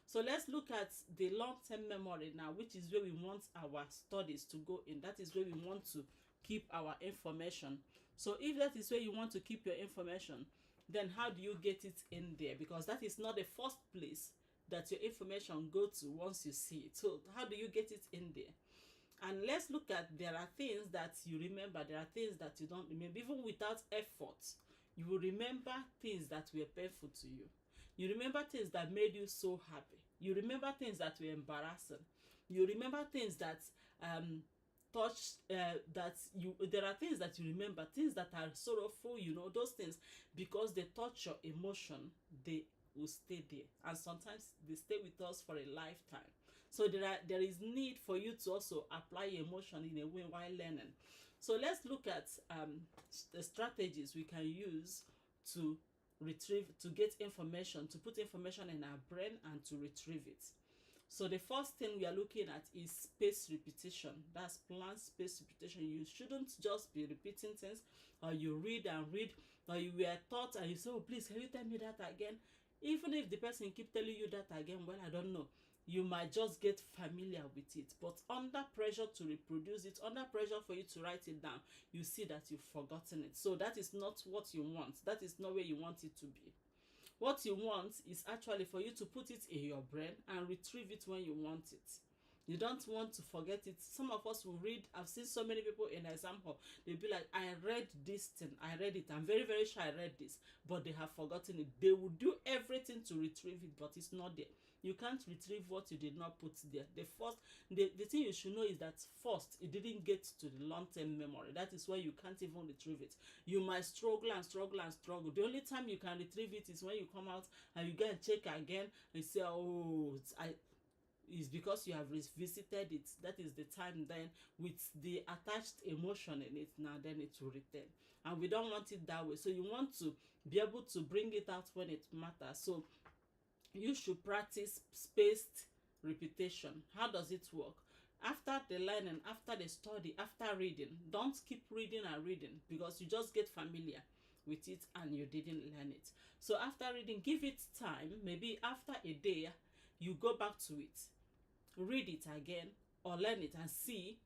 So let's look at the long-term memory now, which is where we want our studies to go in. That is where we want to keep our information. So if that is where you want to keep your information, then how do you get it in there? Because that is not the first place that your information go to once you see it. So how do you get it in there? And let's look at, there are things that you remember, there are things that you don't remember. Even without effort, you will remember things that were painful to you. You remember things that made you so happy. You remember things that were embarrassing. You remember things that touch that you, there are things that you remember, things that are sorrowful, you know, those things, because they touch your emotion, they will stay there, and sometimes they stay with us for a lifetime. So there is need for you to also apply emotion in a way while learning. So let's look at the strategies we can use to retrieve, to get information, to put information in our brain and to retrieve it. So the first thing we are looking at is space repetition. That's planned space repetition. You shouldn't just be repeating things, or you read and read, or you were taught and you say, oh, please, can you tell me that again? Even if the person keep telling you that again, well, I don't know, you might just get familiar with it. But under pressure to reproduce it, under pressure for you to write it down, you see that you've forgotten it. So that is not what you want. That is not where you want it to be. What you want is actually for you to put it in your brain and retrieve it when you want it. You don't want to forget it. Some of us will read, I've seen so many people in exam hall, they'll be like, I read this thing, I read it, I'm very, very sure I read this, but they have forgotten it. They will do everything to retrieve it, but it's not there. You can't retrieve what you did not put there. The thing you should know is that first, it didn't get to the long-term memory. That is why you can't even retrieve it. You might struggle and struggle and struggle. The only time you can retrieve it is when you come out and you go and check again and say, oh, it's because you have revisited it. That is the time then, with the attached emotion in it, now then it will return. And we don't want it that way. So you want to be able to bring it out when it matters. So you should practice spaced repetition. How does it work? After the learning, after the study, after reading, don't keep reading and reading, because you just get familiar with it and you didn't learn it. So after reading, give it time. Maybe after a day, you go back to it, read it again, or learn it and see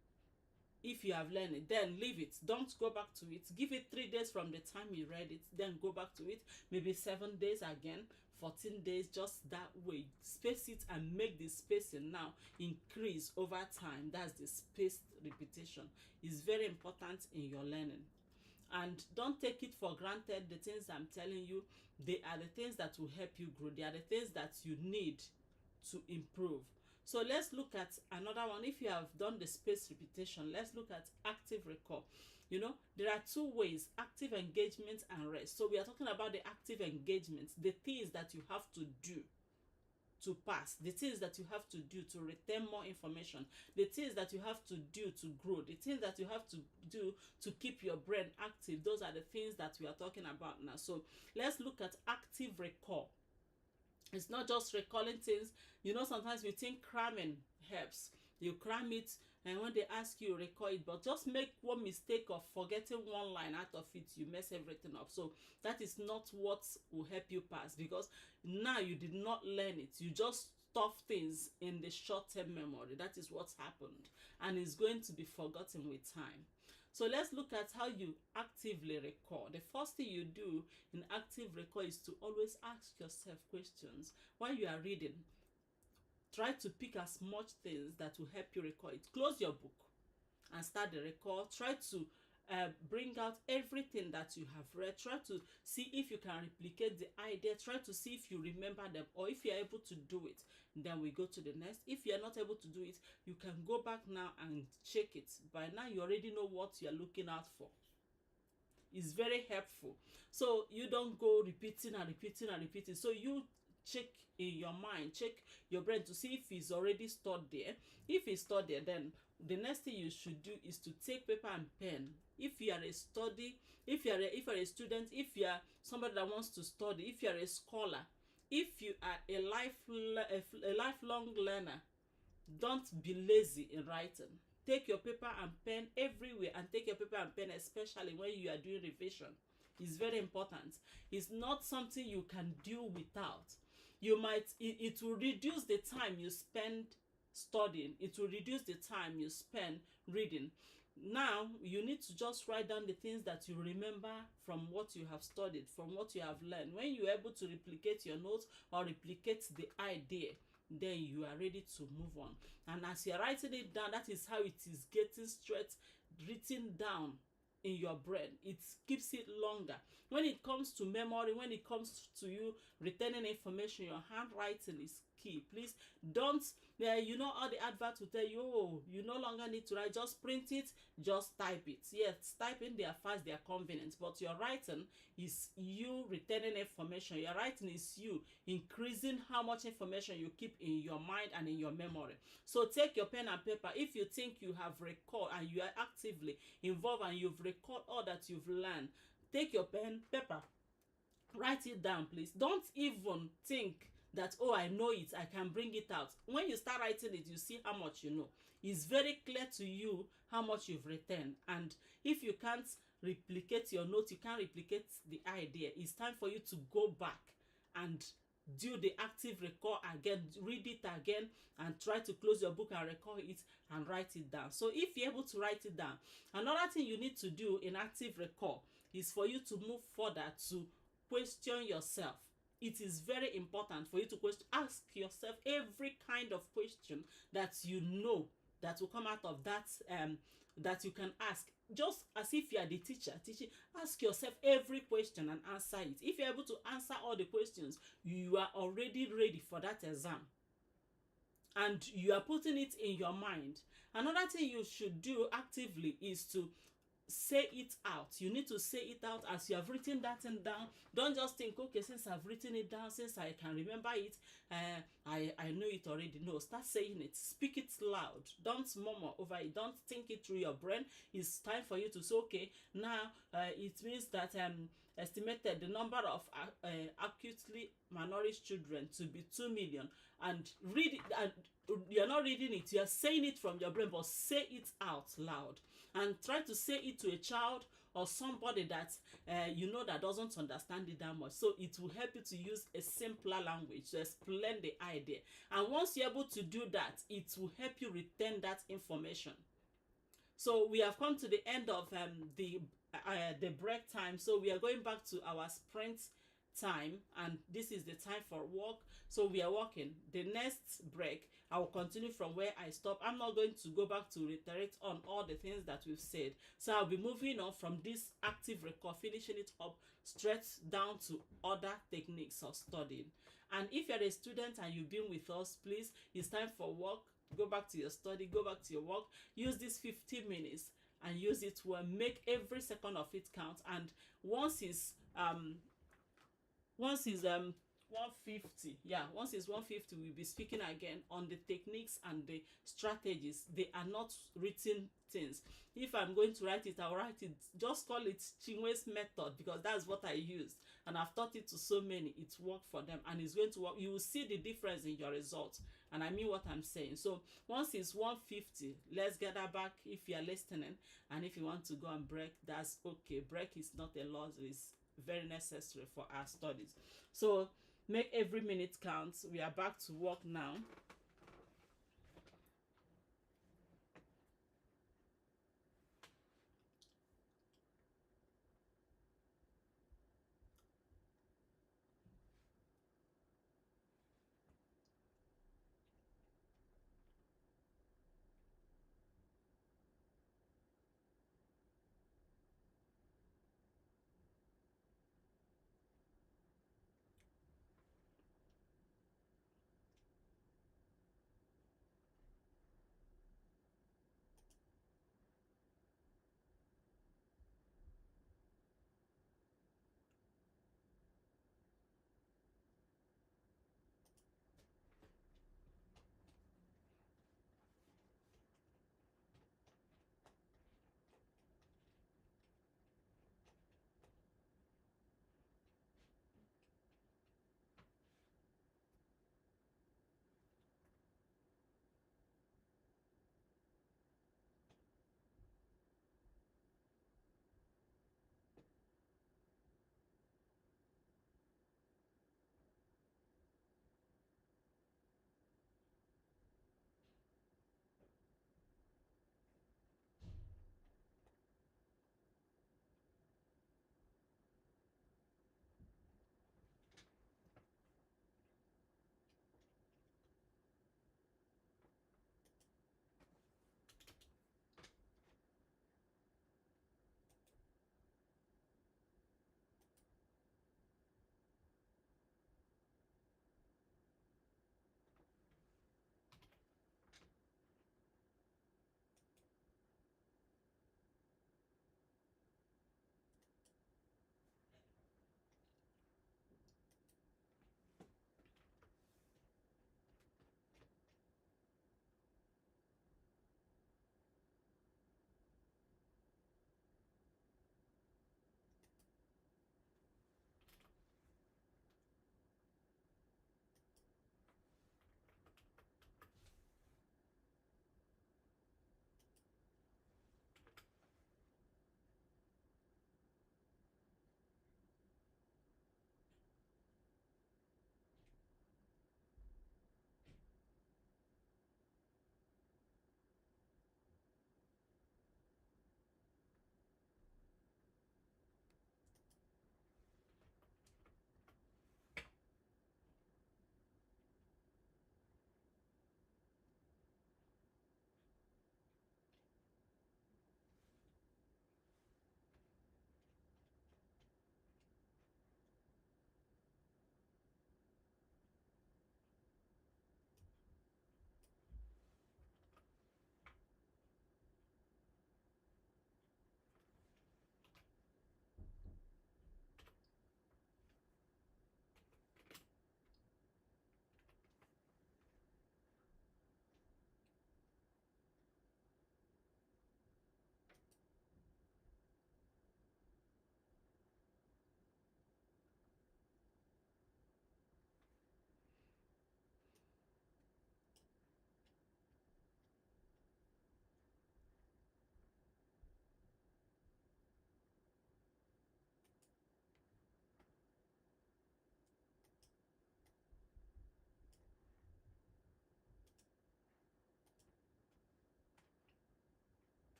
if you have learned it. Then leave it. Don't go back to it. Give it 3 days from the time you read it, then go back to it. Maybe 7 days again, 14 days, just that way. Space it and make the spacing now increase over time. That's the spaced repetition. It's very important in your learning. And don't take it for granted. The things I'm telling you, they are the things that will help you grow. They are the things that you need to improve. So let's look at another one. If you have done the spaced repetition, let's look at active recall. You know, there are two ways: active engagement and rest. So we are talking about the active engagement, the things that you have to do to pass, the things that you have to do to retain more information, the things that you have to do to grow, the things that you have to do to keep your brain active. Those are the things that we are talking about now. So let's look at active recall. It's not just recalling things. You know, sometimes we think cramming helps. You cram it, and when they ask you, recall it. But just make one mistake of forgetting one line out of it, you mess everything up. So that is not what will help you pass, because now you did not learn it. You just stuff things in the short-term memory. That is what's happened, and it's going to be forgotten with time. So let's look at how you actively recall. The first thing you do in active recall is to always ask yourself questions while you are reading. Try to pick as much things that will help you recall it. Close your book and start the recall. Try to bring out everything that you have read. Try to see if you can replicate the idea. Try to see if you remember them, or if you're able to do it. Then we go to the next. If you're not able to do it, you can go back now and check it. By now you already know what you're looking out for. It's very helpful. So you don't go repeating and repeating and repeating. So you check in your mind, check your brain to see if it's already stored there. If it's stored there, then the next thing you should do is to take paper and pen. If you are a student, if you are somebody that wants to study, if you are a scholar, if you are a lifelong learner, don't be lazy in writing. Take your paper and pen everywhere, and take your paper and pen especially when you are doing revision. It's very important. It's not something you can do without. You might, it will reduce the time you spend studying. It will reduce the time you spend reading. Now you need to just write down the things that you remember from what you have studied, from what you have learned. When you're able to replicate your notes or replicate the idea, then you are ready to move on. And as you're writing it down, that is how it is getting straight written down in your brain. It keeps it longer. When it comes to memory, when it comes to you retaining information, your handwriting is key. Please don't, you know, all the adverts will tell you, oh, you no longer need to write, just print it, just type it. Yes, typing, they are fast, they are convenient, but your writing is you retaining information. Your writing is you increasing how much information you keep in your mind and in your memory. So take your pen and paper. If you think you have recalled and you are actively involved and you've recalled all that you've learned, take your pen, paper, write it down, please. Don't even think that, oh, I know it, I can bring it out. When you start writing it, you see how much you know. It's very clear to you how much you've retained. And if you can't replicate your notes, you can't replicate the idea, it's time for you to go back and do the active recall again, read it again, and try to close your book and recall it and write it down. So if you're able to write it down, another thing you need to do in active recall is for you to move further to question yourself. It is very important for you to ask yourself every kind of question that you know that will come out of that, that you can ask. Just as if you are the teacher teaching, ask yourself every question and answer it. If you're able to answer all the questions, you are already ready for that exam, and you are putting it in your mind. Another thing you should do actively is to say it out. You need to say it out as you have written that thing down. Don't just think, okay, since I've written it down, since I can remember it, I know it already. No, start saying it. Speak it loud. Don't murmur over it. Don't think it through your brain. It's time for you to say, okay, now it means that estimated the number of acutely malnourished children to be 2 million, and read it, and you're not reading it, you're saying it from your brain, but say it out loud. And try to say it to a child or somebody that you know that doesn't understand it that much. So it will help you to use a simpler language to explain the idea. And once you're able to do that, it will help you retain that information. So we have come to the end of the break time. So we are going back to our sprint time, and this is the time for work. So we are working. The next break, I will continue from where I stopped. I'm not going to go back to reiterate on all the things that we've said. So I'll be moving on from this active record, finishing it up straight down to other techniques of studying. And if you're a student and you've been with us, please, it's time for work. Go back to your study, go back to your work. Use this 15 minutes and use it well. Make every second of it count. And once it's 150, once it's 150, we'll be speaking again on the techniques and the strategies. They are not written things. If I'm going to write it, I'll write it, just call it Chinwe's method, because that's what I used, and I've taught it to so many. It's worked for them, and it's going to work. You will see the difference in your results, and I mean what I'm saying. So once it's 150, let's gather back if you are listening, and if you want to go and break, that's okay. Break is not a loss, it's very necessary for our studies. So make every minute count. We are back to work now.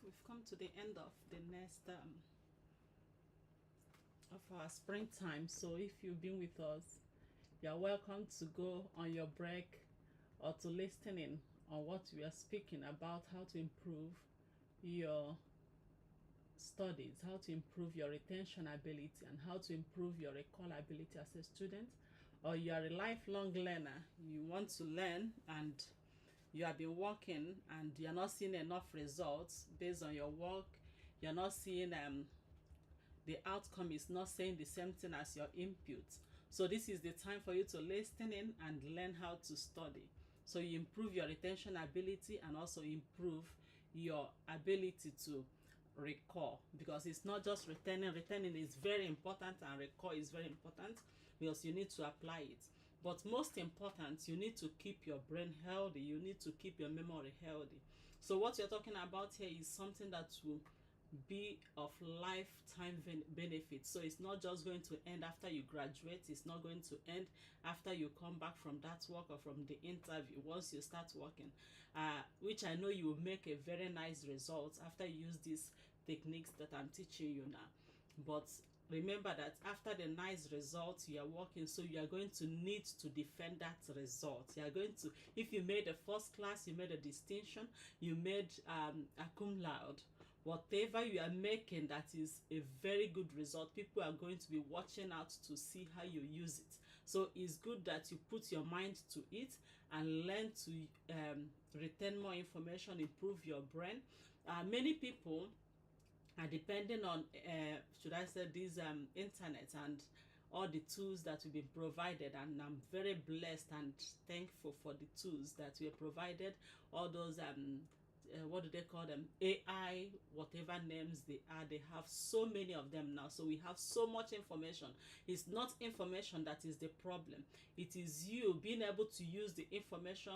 we've come to the end of the next of our springtime. So if you've been with us, you're welcome to go on your break or to listen in on what we are speaking about, how to improve your studies, how to improve your retention ability, and how to improve your recall ability as a student. Or you are a lifelong learner, you want to learn and you have been working and you're not seeing enough results based on your work, you're not seeing the outcome is not saying the same thing as your input. So this is the time for you to listen in and learn how to study, so you improve your retention ability and also improve your ability to recall, because it's not just retaining is very important and recall is very important because you need to apply it. But most important, you need to keep your brain healthy, you need to keep your memory healthy. So what you're talking about here is something that will be of lifetime benefit. So it's not just going to end after you graduate, it's not going to end after you come back from that work or from the interview. Once you start working, which I know you will make a very nice result after you use these techniques that I'm teaching you now. But remember that after the nice results you are working, so you are going to need to defend that result. You are going to, if you made a first class, you made a distinction, you made a cum laude, whatever you are making that is a very good result, people are going to be watching out to see how you use it. So it's good that you put your mind to it and learn to retain more information, improve your brain. Many people are depending on should I say this internet and all the tools that will be provided, and I'm very blessed and thankful for the tools that were provided. All those what do they call them, AI, whatever names they are, they have so many of them now. So we have so much information. It's not information that is the problem, it is you being able to use the information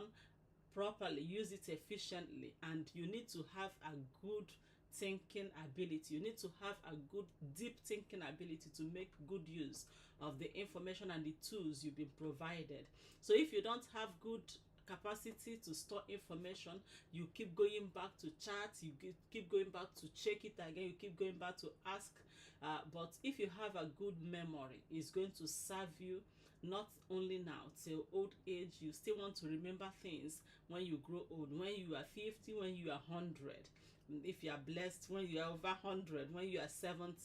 properly, use it efficiently. And you need to have a good thinking ability, you need to have a good deep thinking ability to make good use of the information and the tools you've been provided. So if you don't have good capacity to store information, you keep going back to chat, you keep going back to check it again, you keep going back to ask. But if you have a good memory, it's going to serve you not only now till old age. You still want to remember things when you grow old, when you are 50, when you are 100, if you are blessed, when you are over 100, when you are 70.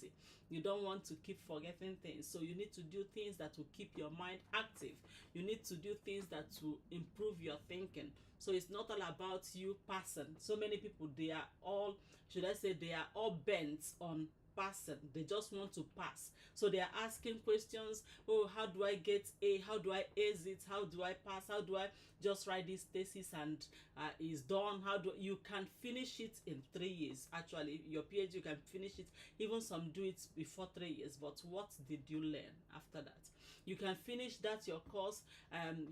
You don't want to keep forgetting things, so you need to do things that will keep your mind active. You need to do things that will improve your thinking. So it's not all about you passing. So many people, they are all, should I say, they are all bent on passing. They just want to pass. So they are asking questions. Oh, how do I get A? How do I ace it? How do I pass? How do I just write this thesis and is done? How do you can finish it in 3 years? Actually, your PhD, you can finish it. Even some do it before 3 years. But what did you learn after that? You can finish that your course,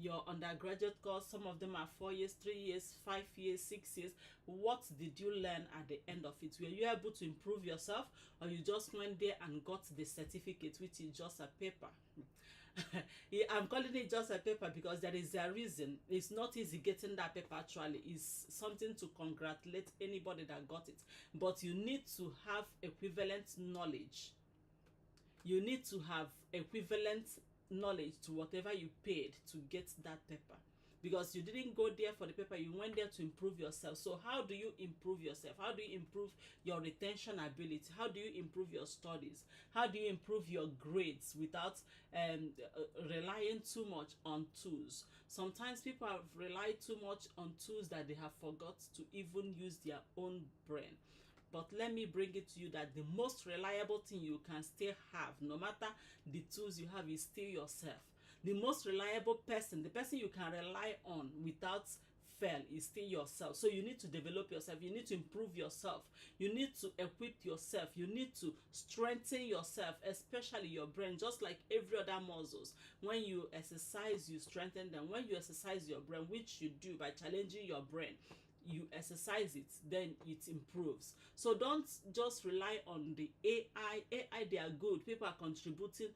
your undergraduate course. Some of them are 4 years, 3 years, 5 years, 6 years. What did you learn at the end of it? Were you able to improve yourself, or you just went there and got the certificate, which is just a paper? Yeah, I'm calling it just a paper because there is a reason. It's not easy getting that paper. Actually, it's something to congratulate anybody that got it. But you need to have equivalent knowledge. You need to have equivalent knowledge to whatever you paid to get that paper, because you didn't go there for the paper, you went there to improve yourself. So how do you improve yourself? How do you improve your retention ability? How do you improve your studies? How do you improve your grades without relying too much on tools? Sometimes people have relied too much on tools that they have forgot to even use their own brain. But let me bring it to you that the most reliable thing you can still have, no matter the tools you have, is still yourself. The most reliable person, the person you can rely on without fail, is still yourself. So you need to develop yourself. You need to improve yourself. You need to equip yourself. You need to strengthen yourself, especially your brain, just like every other muscles. When you exercise, you strengthen them. When you exercise your brain, which you do by challenging your brain, you exercise it, then it improves. So don't just rely on the AI. They are good. People are contributing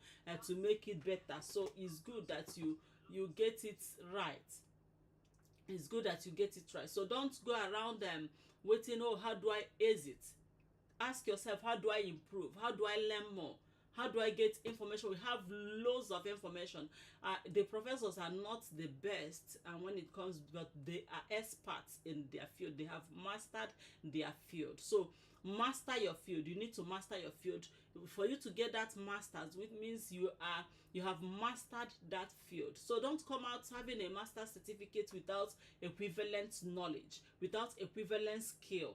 to make it better. So it's good that you get it right. it's good that you get it right. So don't go around waiting, oh, how do I ace it? Ask yourself, how do I improve? How do I learn more? How do I get information? We have loads of information. The professors are not the best, and when it comes, but they are experts in their field. They have mastered their field. So master your field. You need to master your field. For you to get that masters, which means you have mastered that field. So don't come out having a master certificate without equivalent knowledge, without equivalent skill.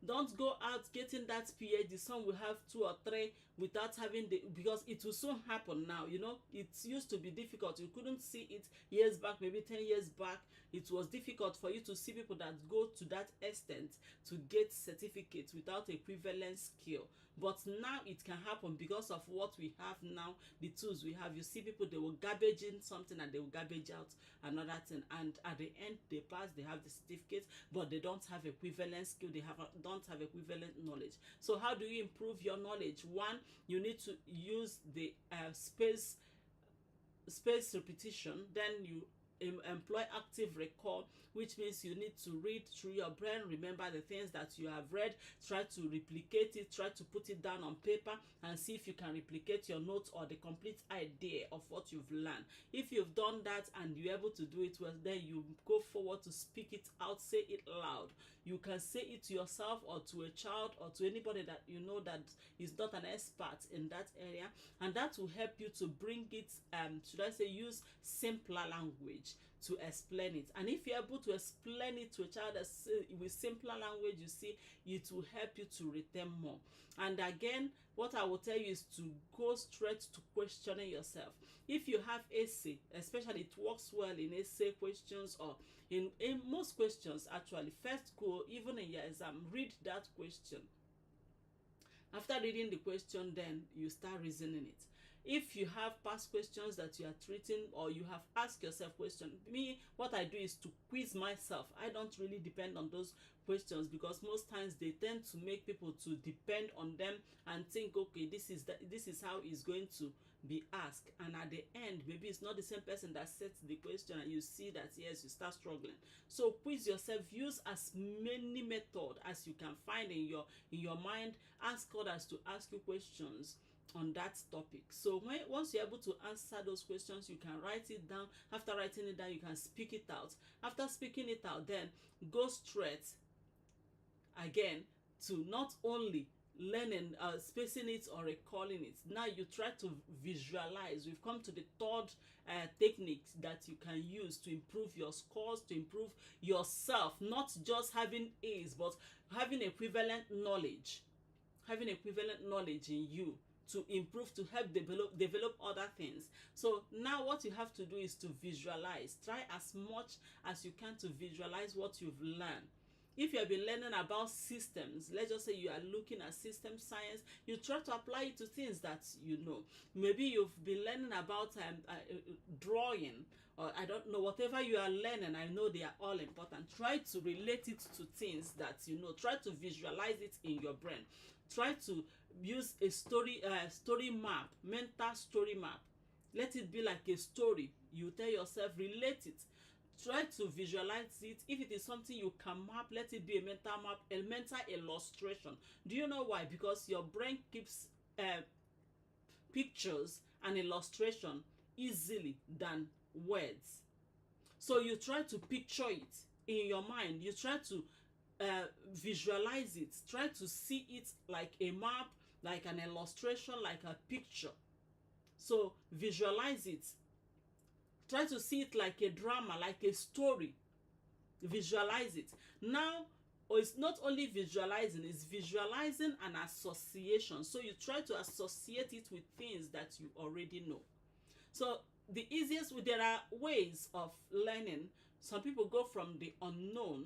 Don't go out getting that PhD. Some will have 2 or 3 without having the, because it will soon happen now. You know, it used to be difficult. You couldn't see it years back, maybe 10 years back. It was difficult for you to see people that go to that extent to get certificates without equivalent skill. But now it can happen because of what we have now, the tools we have. You see people, they will garbage in something and they will garbage out another thing, and at the end they pass, they have the certificate, but they don't have equivalent skill, don't have equivalent knowledge. So how do you improve your knowledge? One, you need to use the space repetition. Then you employ active recall, which means you need to read through your brain, remember the things that you have read, try to replicate it, try to put it down on paper and see if you can replicate your notes or the complete idea of what you've learned. If you've done that and you're able to do it well, then you go forward to speak it out, say it loud. You can say it to yourself or to a child or to anybody that you know that is not an expert in that area, and that will help you to bring it, should I say, use simpler language to explain it. And if you're able to explain it to a child with simpler language, you see, it will help you to retain more. And again, what I will tell you is to go straight to questioning yourself. If you have essay, especially, it works well in essay questions or in most questions actually. First go, even in your exam, read that question. After reading the question, then you start reasoning it. If you have past questions that you are treating, or you have asked yourself questions, me, what I do is to quiz myself. I don't really depend on those questions, because most times they tend to make people to depend on them and think, okay, this is how it's going to be asked, and at the end maybe it's not the same person that sets the question, and you see that, yes, you start struggling. So quiz yourself. Use as many methods as you can find in your mind. Ask others to ask you questions on that topic. So once you're able to answer those questions, you can write it down. After writing it down, you can speak it out. After speaking it out, then go straight again to not only learning, spacing it or recalling it. Now you try to visualize. We've come to the third technique that you can use to improve your scores, to improve yourself, not just having A's, but having equivalent knowledge, in you, to improve, to help develop other things. So now what you have to do is to visualize. Try as much as you can to visualize what you've learned. If you have been learning about systems, let's just say you are looking at system science, you try to apply it to things that you know. Maybe you've been learning about drawing, or I don't know, whatever you are learning, I know they are all important. Try to relate it to things that you know. Try to visualize it in your brain. Try to use a story map, mental story map. Let it be like a story. You tell yourself, relate it. Try to visualize it. If it is something you can map, let it be a mental map, a mental illustration. Do you know why? Because your brain keeps pictures and illustration easily than words. So you try to picture it in your mind. You try to visualize it. Try to see it like a map, like an illustration, like a picture. So visualize it. Try to see it like a drama, like a story. Visualize it. Now, it's not only visualizing, it's visualizing an association. So you try to associate it with things that you already know. So the easiest way, there are ways of learning. Some people go from the unknown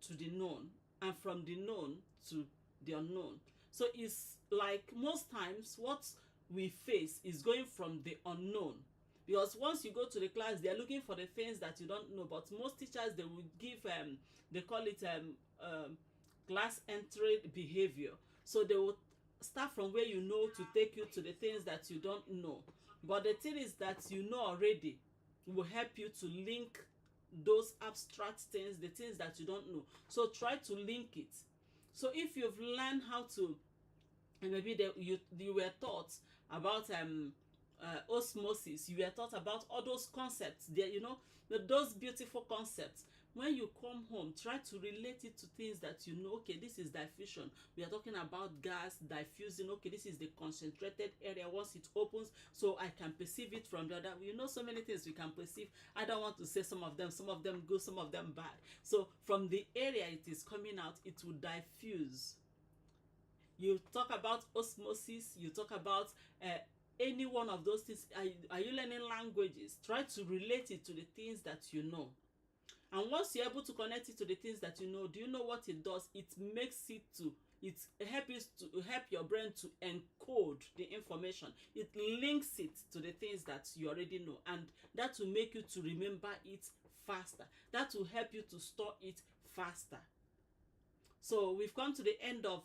to the known, and from the known to the unknown. So it's like most times what we face is going from the unknown. Because once you go to the class, they are looking for the things that you don't know. But most teachers, they will give, they call it class entry behavior. So they will start from where you know to take you to the things that you don't know. But the thing is that you know already will help you to link those abstract things, the things that you don't know. So try to link it. So if you've learned how to, and maybe you were taught about osmosis, you were taught about all those concepts there, you know, those beautiful concepts. When you come home, try to relate it to things that you know. Okay, this is diffusion, we are talking about gas diffusing. Okay, this is the concentrated area. Once it opens, so I can perceive it from the other. You know, so many things we can perceive. I don't want to say some of them good, some of them bad. So from the area it is coming out, it will diffuse. You talk about osmosis, you talk about any one of those things. Are you learning languages? Try to relate it to the things that you know. And once you're able to connect it to the things that you know, do you know what it does? It makes it to, it helps to help your brain to encode the information. It links it to the things that you already know, and that will make you to remember it faster. That will help you to store it faster. So we've come to the end of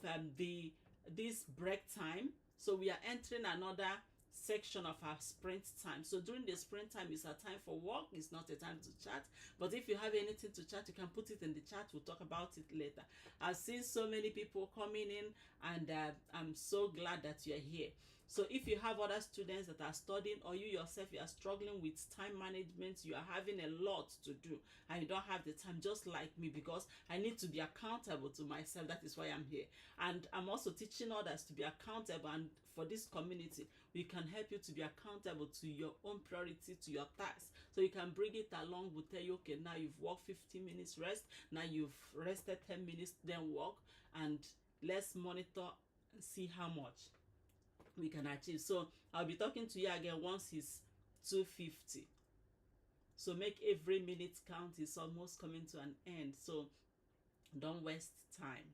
this break time. So we are entering another section of our sprint time. So during the sprint time is a time for work, it's not a time to chat. But if you have anything to chat, you can put it in the chat. We'll talk about it later. I've seen so many people coming in, and I'm so glad that you're here. So if you have other students that are studying, or you yourself, you are struggling with time management, you are having a lot to do and you don't have the time, just like me, because I need to be accountable to myself. That is why I'm here. And I'm also teaching others to be accountable, and for this community, we can help you to be accountable to your own priority, to your tasks. So you can bring it along. We'll tell you, okay, now you've worked 15 minutes rest, now you've rested 10 minutes, then work, and let's monitor and see how much we can achieve. So I'll be talking to you again once it's 2:50. So make every minute count. It's almost coming to an end, so don't waste time.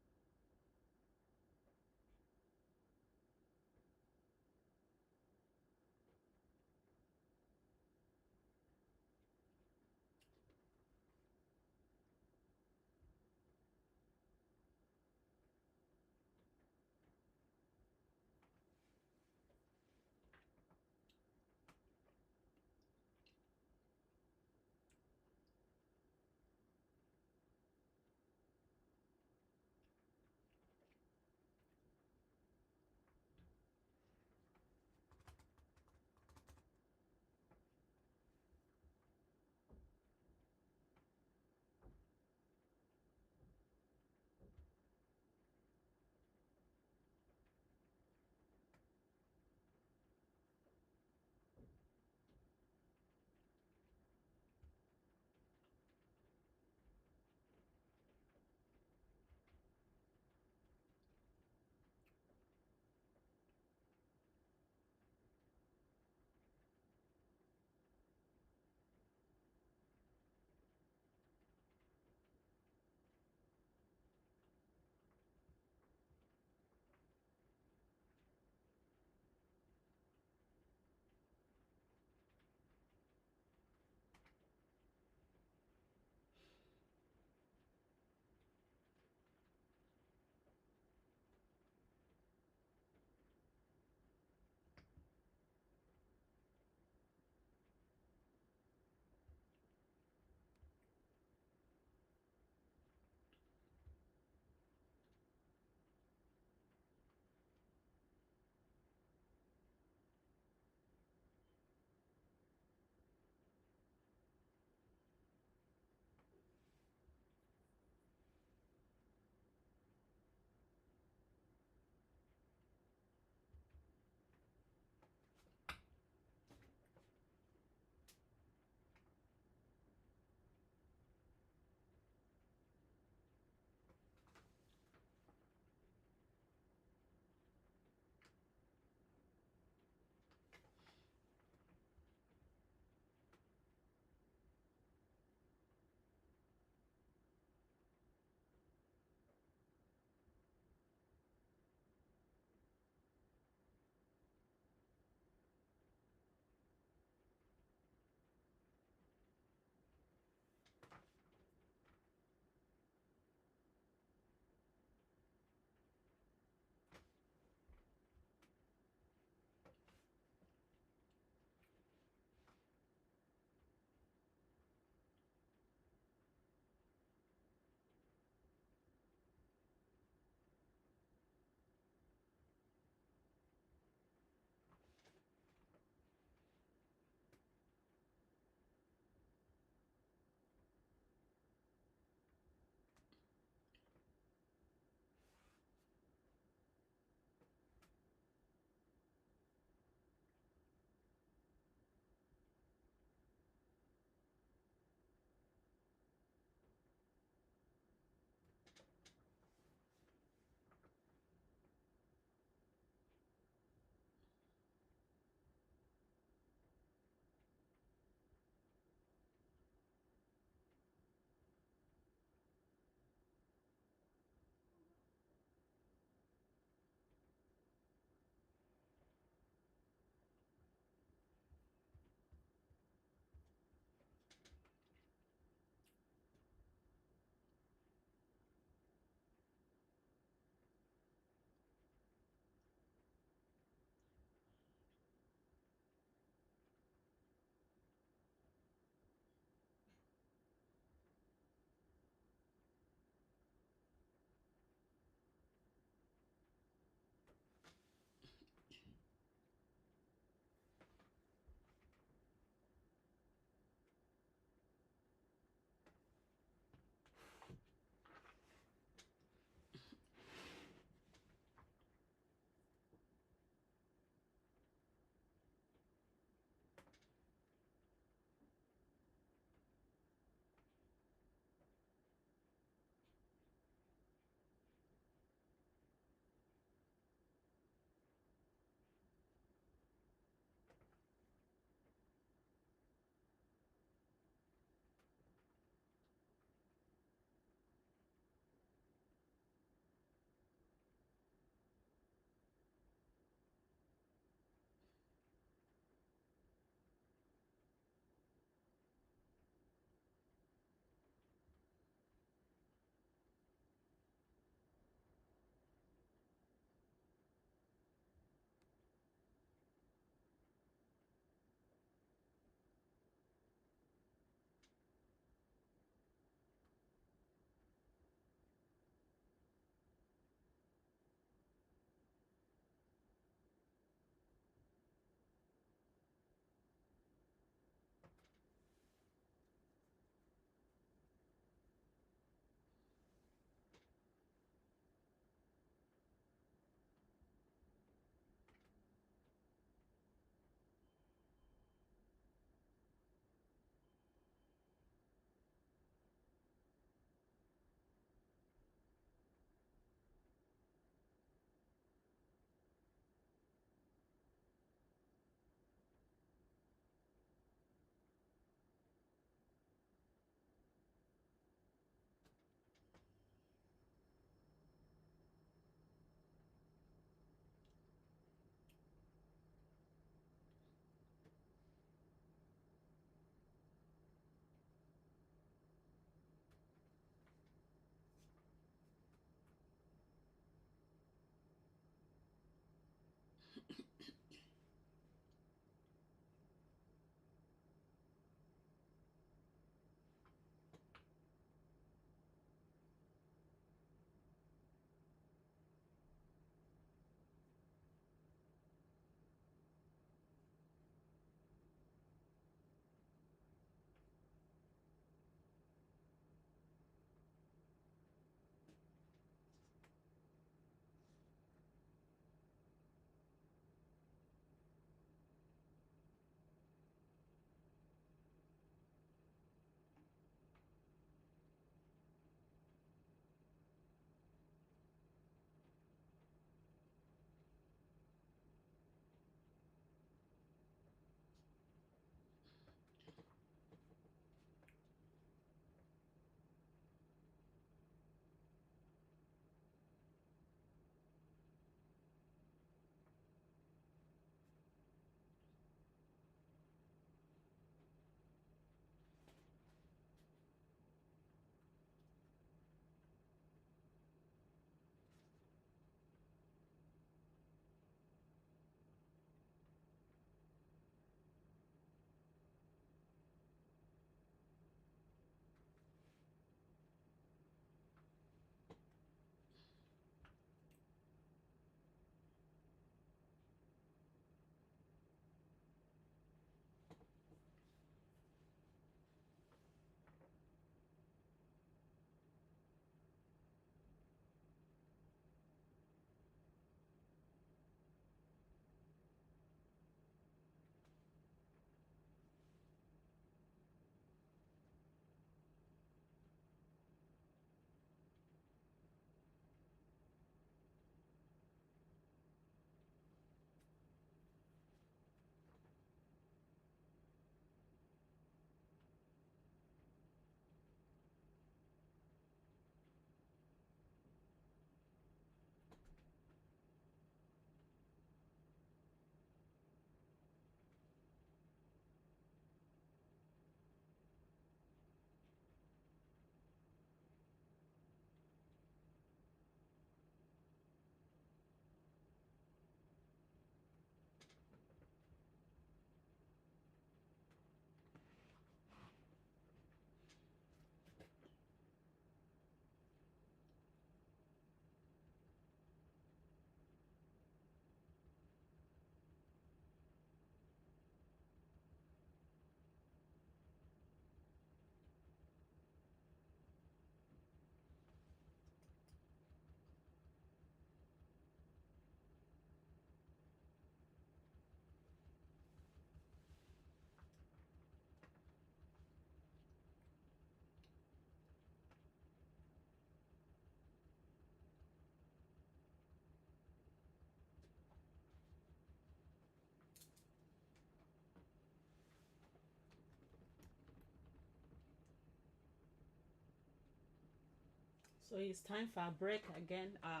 So it's time for a break again. A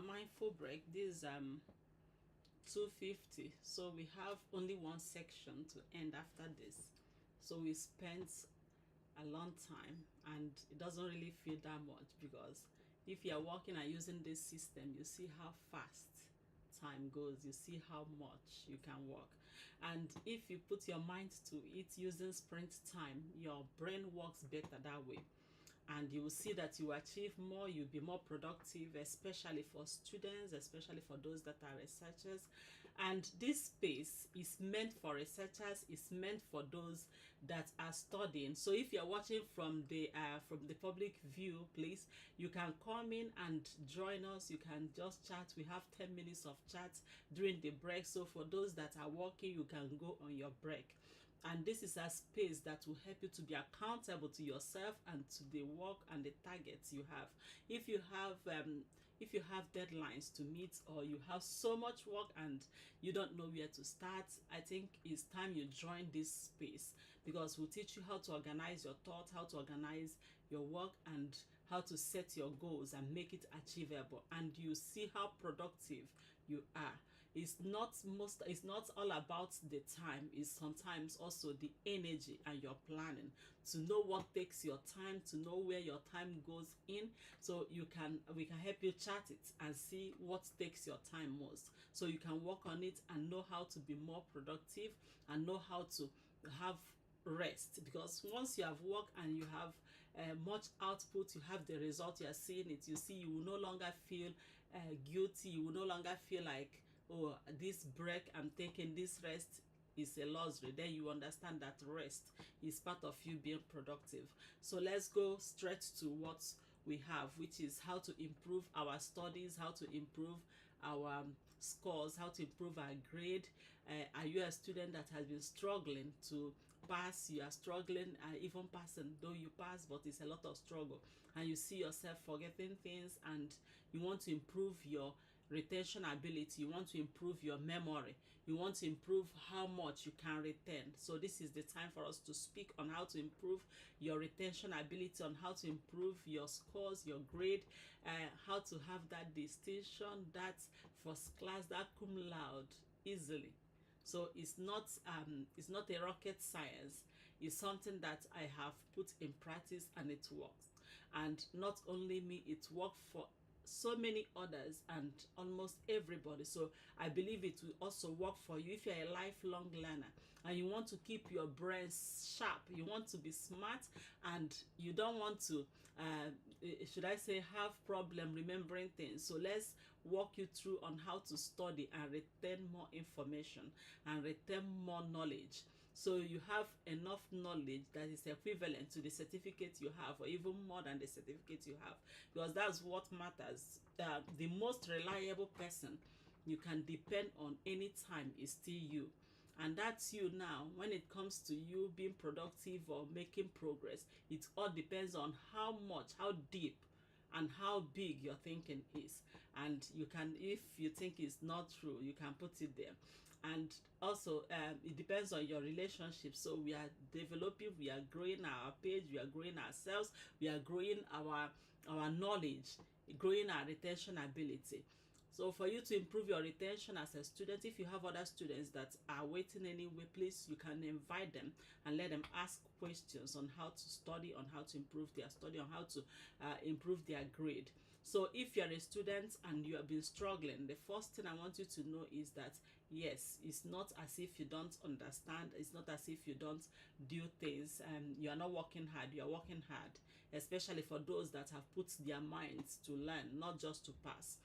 mindful break. This 250. So we have only one section to end after this. So we spent a long time, and it doesn't really feel that much, because if you're working and using this system, you see how fast time goes, you see how much you can work. And if you put your mind to it using sprint time, your brain works better that way, and you will see that you achieve more, you'll be more productive, especially for students, especially for those that are researchers. And this space is meant for researchers, it's meant for those that are studying. So if you're watching from the public view, please, you can come in and join us. You can just chat. We have 10 minutes of chat during the break. So for those that are working, you can go on your break. And this is a space that will help you to be accountable to yourself and to the work and the targets you have. If you have deadlines to meet, or you have so much work and you don't know where to start, I think it's time you join this space, because we'll teach you how to organize your thoughts, how to organize your work, and how to set your goals and make it achievable, and you see how productive you are. It's not all about the time. It's sometimes also the energy and your planning, to know what takes your time, to know where your time goes in, so we can help you chart it and see what takes your time most, so you can work on it and know how to be more productive and know how to have rest. Because once you have worked and you have much output, you have the result, you are seeing it, you see, you will no longer feel guilty, you will no longer feel like, oh, this break I'm taking, this rest is a luxury. Then you understand that rest is part of you being productive. So let's go straight to what we have, which is how to improve our studies, how to improve our scores, how to improve our grade. Are you a student that has been struggling to pass? You are struggling, even passing, though you pass, but it's a lot of struggle, and you see yourself forgetting things, and you want to improve your retention ability, you want to improve your memory, you want to improve how much you can retain. So this is the time for us to speak on how to improve your retention ability, on how to improve your scores, your grade, how to have that distinction, that first class, that cum laude easily. So it's not a rocket science. It's something that I have put in practice, and it works. And not only me, it worked for so many others and almost everybody. So I believe it will also work for you if you're a lifelong learner and you want to keep your brain sharp, you want to be smart, and you don't want to should I say have problem remembering things. So let's walk you through on how to study and retain more information and retain more knowledge, so you have enough knowledge that is equivalent to the certificate you have, or even more than the certificate you have, because that's what matters. The most reliable person you can depend on anytime is still you. And that's you now. When it comes to you being productive or making progress, it all depends on how much, how deep, and how big your thinking is. And you can, if you think it's not true, you can put it there. And also it depends on your relationship. So we are developing, we are growing our page, we are growing ourselves, we are growing our knowledge, growing our retention ability. So for you to improve your retention as a student, if you have other students that are waiting anyway, please, you can invite them and let them ask questions on how to study, on how to improve their study, on how to improve their grade. So if you're a student and you have been struggling, the first thing I want you to know is that, yes, it's not as if you don't understand. It's not as if you don't do things. You are not working hard. You are working hard, especially for those that have put their minds to learn, not just to pass.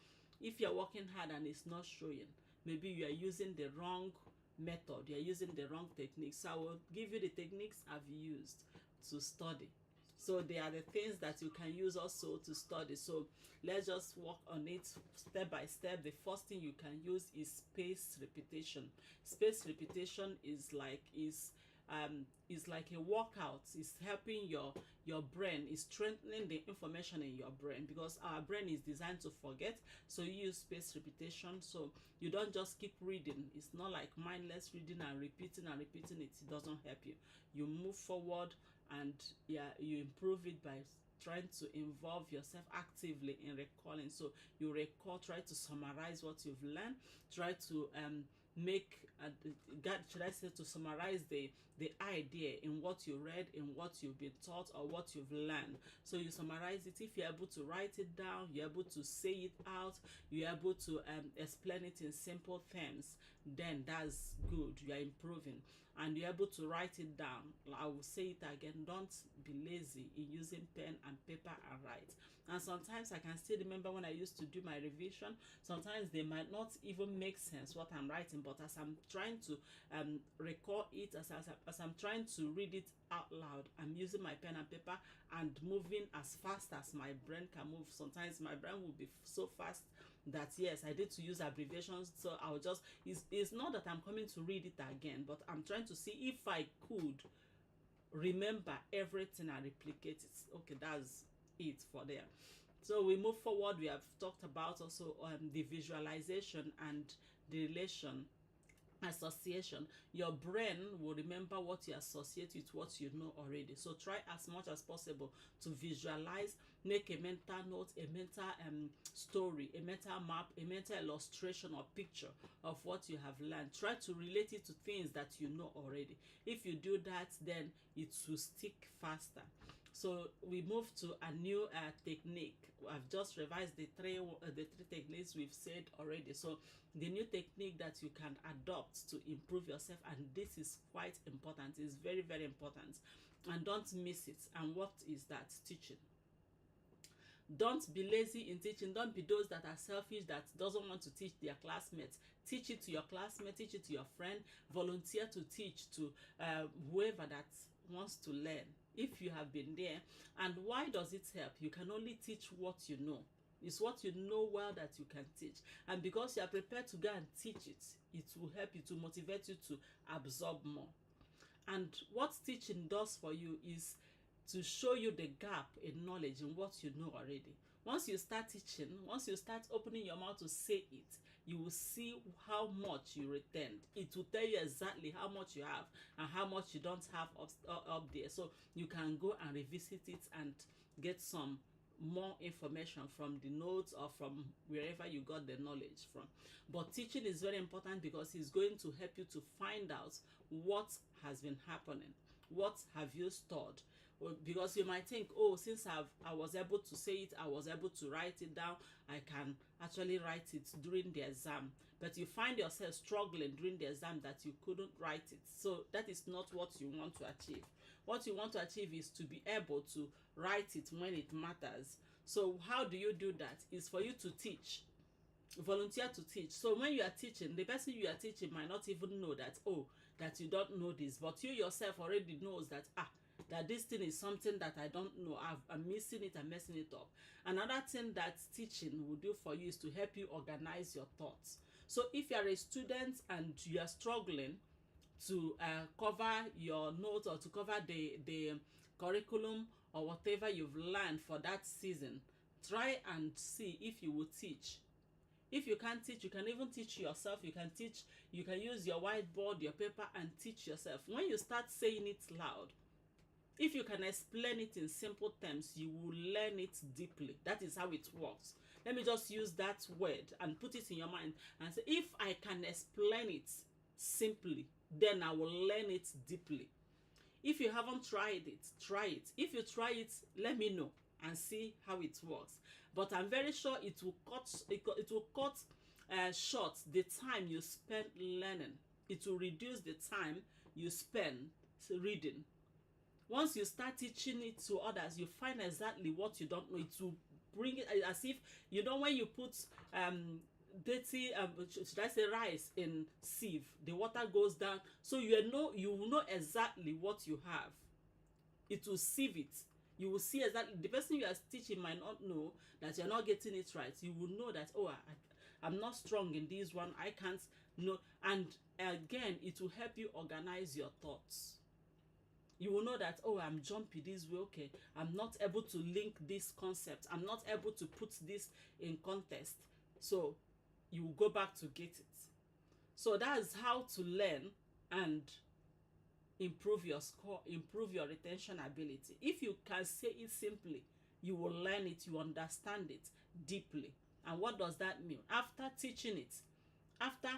If you're working hard and it's not showing, maybe you are using the wrong method, you are using the wrong techniques. So I will give you the techniques I've used to study. So they are the things that you can use also to study. So let's just work on it step by step. The first thing you can use is spaced repetition. Spaced repetition is like a workout. It's helping your brain, is strengthening the information in your brain, because our brain is designed to forget. So you use spaced repetition. So you don't just keep reading. It's not like mindless reading and repeating and repeating it. It doesn't help you. You move forward, and yeah, you improve it by trying to involve yourself actively in recalling. So you recall, try to summarize what you've learned, try to make should I say, to summarize the idea in what you read, in what you've been taught, or what you've learned. So you summarize it. If you're able to write it down, you're able to say it out, you're able to explain it in simple terms, then that's good. You are improving. And you're able to write it down. I will say it again, don't be lazy in using pen and paper and write. And sometimes I can still remember when I used to do my revision, sometimes they might not even make sense what I'm writing, but as I'm trying to record it, as I'm trying to read it out loud, I'm using my pen and paper and moving as fast as my brain can move. Sometimes my brain will be so fast that yes, I need to use abbreviations, so I'll just, it's not that I'm coming to read it again, but I'm trying to see if I could remember everything and replicate it. Okay, that's it for there. So we move forward. We have talked about also the visualization and the relation association. Your brain will remember what you associate with what you know already. So try as much as possible to visualize, make a mental note, a mental story, a mental map, a mental illustration or picture of what you have learned. Try to relate it to things that you know already. If you do that, then it will stick faster. So we move to a new technique. I've just revised the three techniques we've said already. So the new technique that you can adopt to improve yourself, and this is quite important, is very, very important, and don't miss it. And what is that? Teaching. Don't be lazy in teaching. Don't be those that are selfish, that doesn't want to teach their classmates. Teach it to your classmates, teach it to your friend, volunteer to teach to whoever that wants to learn, if you have been there. And why does it help? You can only teach what you know. It's what you know well that you can teach. And because you are prepared to go and teach it, it will help you, to motivate you to absorb more. And what teaching does for you is to show you the gap in knowledge in what you know already. Once you start teaching, once you start opening your mouth to say it, you will see how much you retained. It will tell you exactly how much you have and how much you don't have up there. So you can go and revisit it and get some more information from the notes or from wherever you got the knowledge from. But teaching is very important because it's going to help you to find out what has been happening. What have you stored? Well, because you might think, oh, since I was able to say it, I was able to write it down, I can actually write it during the exam. But you find yourself struggling during the exam that you couldn't write it. So that is not what you want to achieve. What you want to achieve is to be able to write it when it matters. So how do you do that? Is for you to teach. Volunteer to teach. So when you are teaching, the person you are teaching might not even know that, oh, that you don't know this, but you yourself already knows that, that this thing is something that I don't know. I'm missing it, I'm messing it up. Another thing that teaching will do for you is to help you organize your thoughts. So if you are a student and you are struggling to cover your notes or to cover the curriculum or whatever you've learned for that season, try and see if you will teach. If you can't teach, you can even teach yourself. You can teach, you can use your whiteboard, your paper, and teach yourself. When you start saying it loud, if you can explain it in simple terms, you will learn it deeply. That is how it works. Let me just use that word and put it in your mind and say, if I can explain it simply, then I will learn it deeply. If you haven't tried it, try it. If you try it, let me know and see how it works. But I'm very sure it will cut short the time you spend learning. It will reduce the time you spend reading. Once you start teaching it to others, you find exactly what you don't know. It will bring it as if, you know, when you put dirty should I say rice in sieve, the water goes down, so you will know exactly what you have. It will sieve it. You will see exactly, the person you are teaching might not know that you're not getting it right. You will know that, oh, I'm not strong in this one, I can't know. And again, it will help you organize your thoughts. You will know that, oh, I'm jumpy this way, okay, I'm not able to link this concept, I'm not able to put this in context. So you will go back to get it. So that's how to learn and improve your score, improve your retention ability. If you can say it simply, you will learn it, you understand it deeply. And what does that mean? After teaching it, after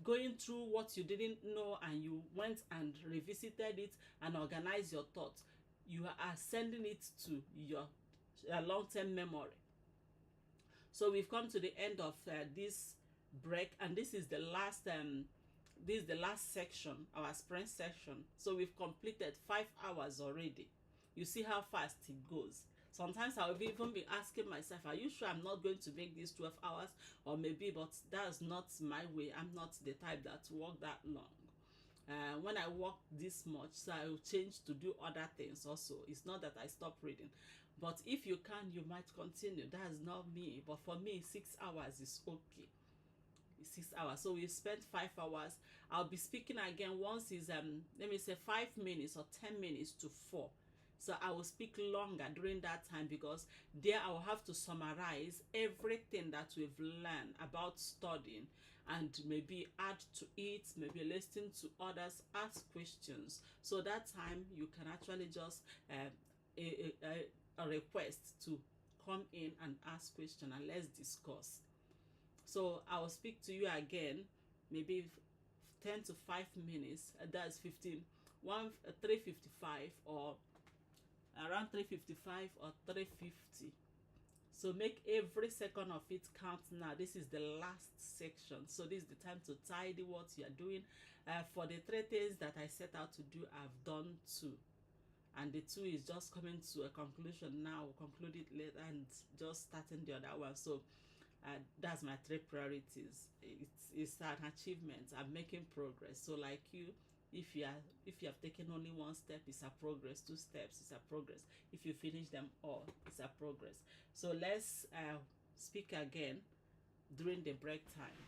going through what you didn't know, and you went and revisited it and organized your thoughts, you are sending it to your long-term memory. So we've come to the end of this break, and this is the last section, our sprint section. So we've completed 5 hours already. You see how fast it goes. Sometimes I'll even be asking myself, are you sure I'm not going to make this 12 hours? Or maybe, but that's not my way. I'm not the type that work that long. When I work this much, so I will change to do other things also. It's not that I stop reading. But if you can, you might continue. That's not me. But for me, 6 hours is okay. 6 hours. So we spent 5 hours. I'll be speaking again once is let me say 5 minutes or 10 minutes to 4. So I will speak longer during that time, because there I will have to summarize everything that we've learned about studying, and maybe add to it, maybe listen to others, ask questions. So that time you can actually just a request to come in and ask question, and let's discuss. So I will speak to you again, maybe 10 to 5 minutes. That's 15, 3:55, or around 3:55 or 3:50. So make every second of it count now. This is the last section. So this is the time to tidy what you are doing. For the 3 things that I set out to do, I've done 2. And the 2 is just coming to a conclusion now. We'll conclude it later, and just starting the other one. So that's my 3 priorities. It's an achievement. I'm making progress. So like you, if you have taken only 1 step, it's a progress. 2 steps, it's a progress. If you finish them all, it's a progress. So let's speak again during the break time.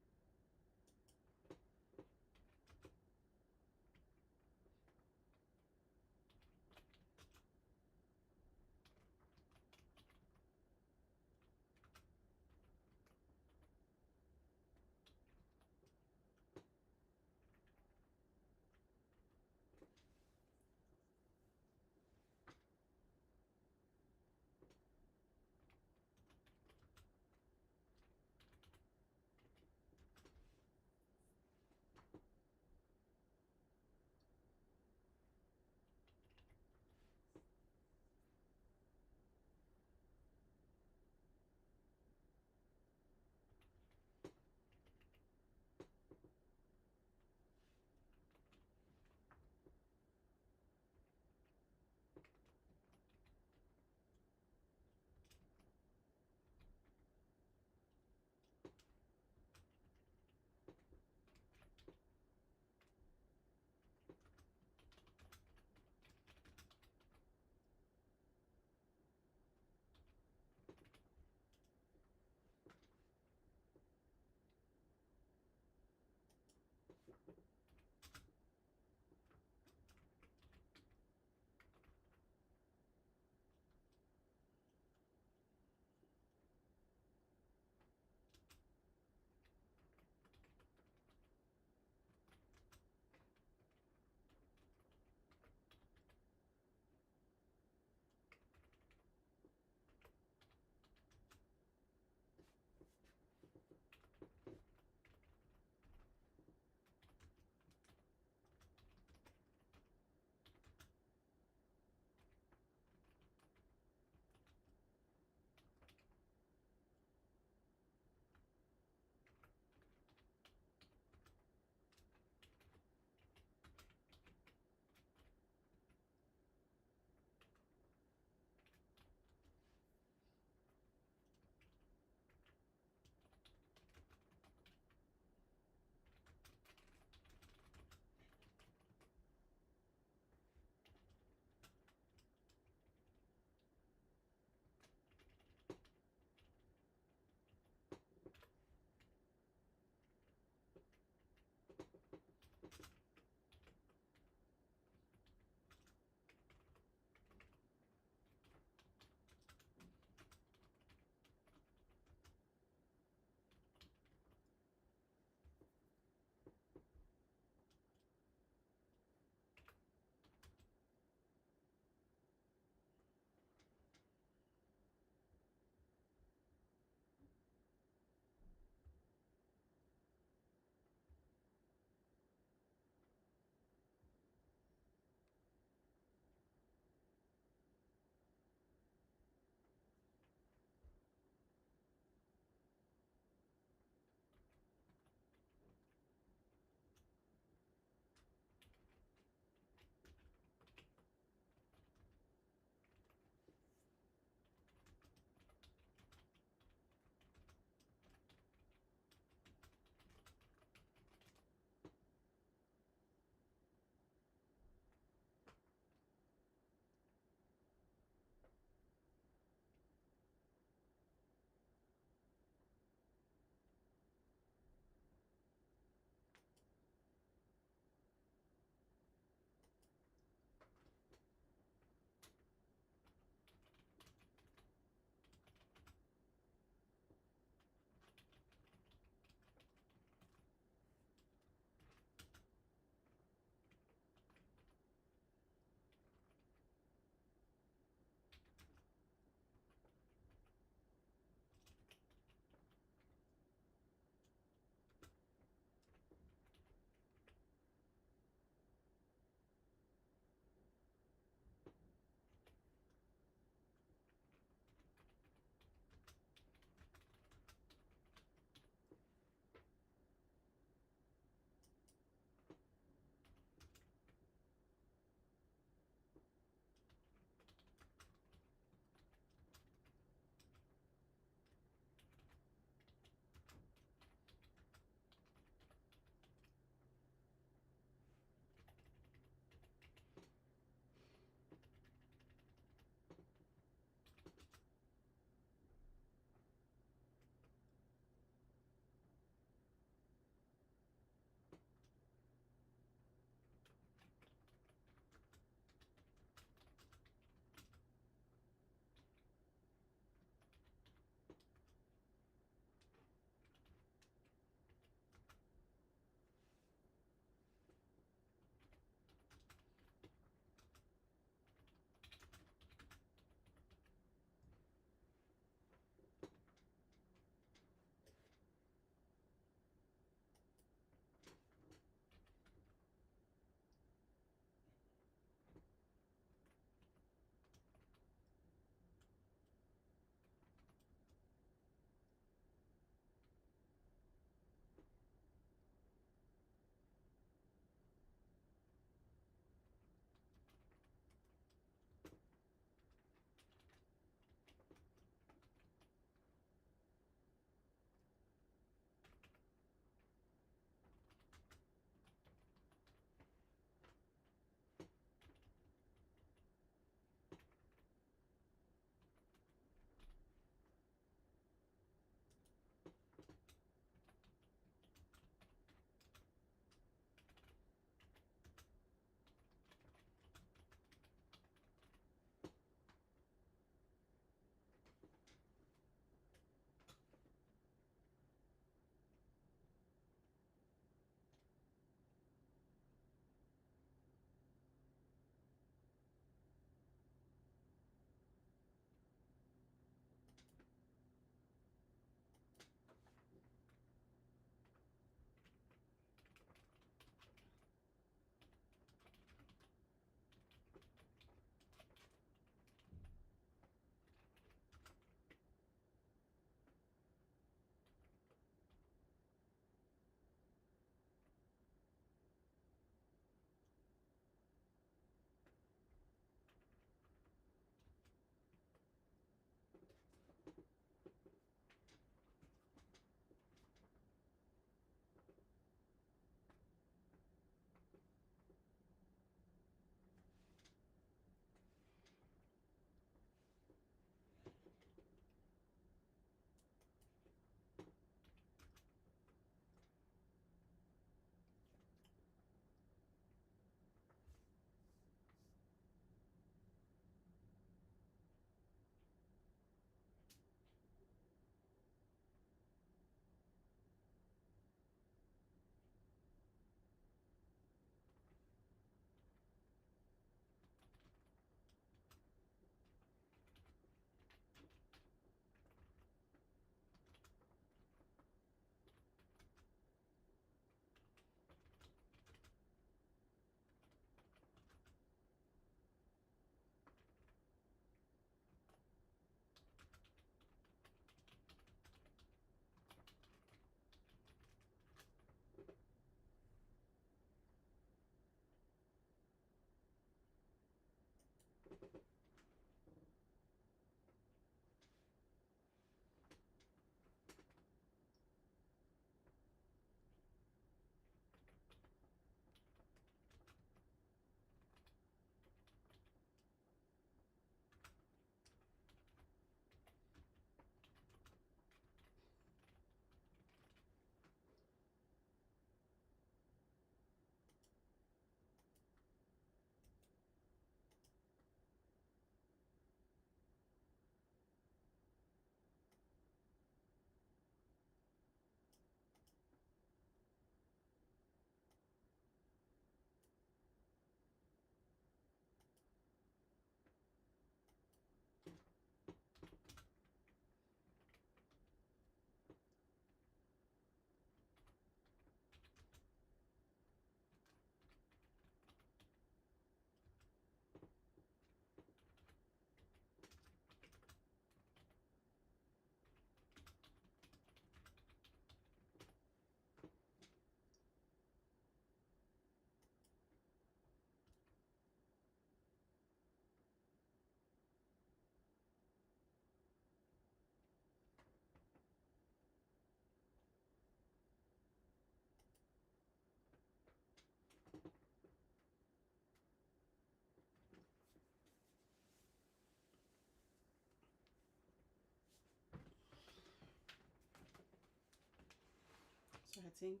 So I think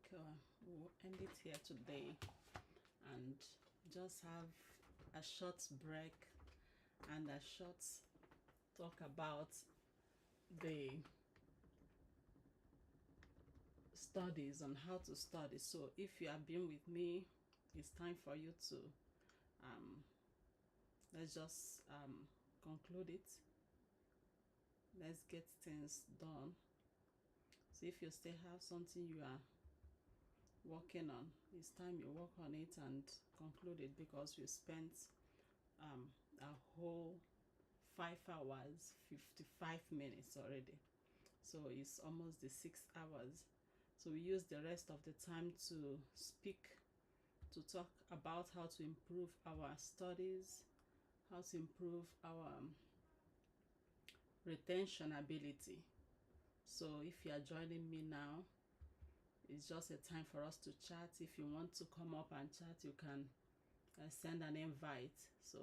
we'll end it here today and just have a short break and a short talk about the studies on how to study. So if you have been with me, it's time for you to let's just conclude it. Let's get things done. So if you still have something you are working on, it's time you work on it and conclude it, because we spent a whole 5 hours 55 minutes already. So it's almost the 6 hours. So we use the rest of the time to speak, to talk about how to improve our studies, how to improve our retention ability. So if you are joining me now, it's just a time for us to chat. If you want to come up and chat, you can send an invite. So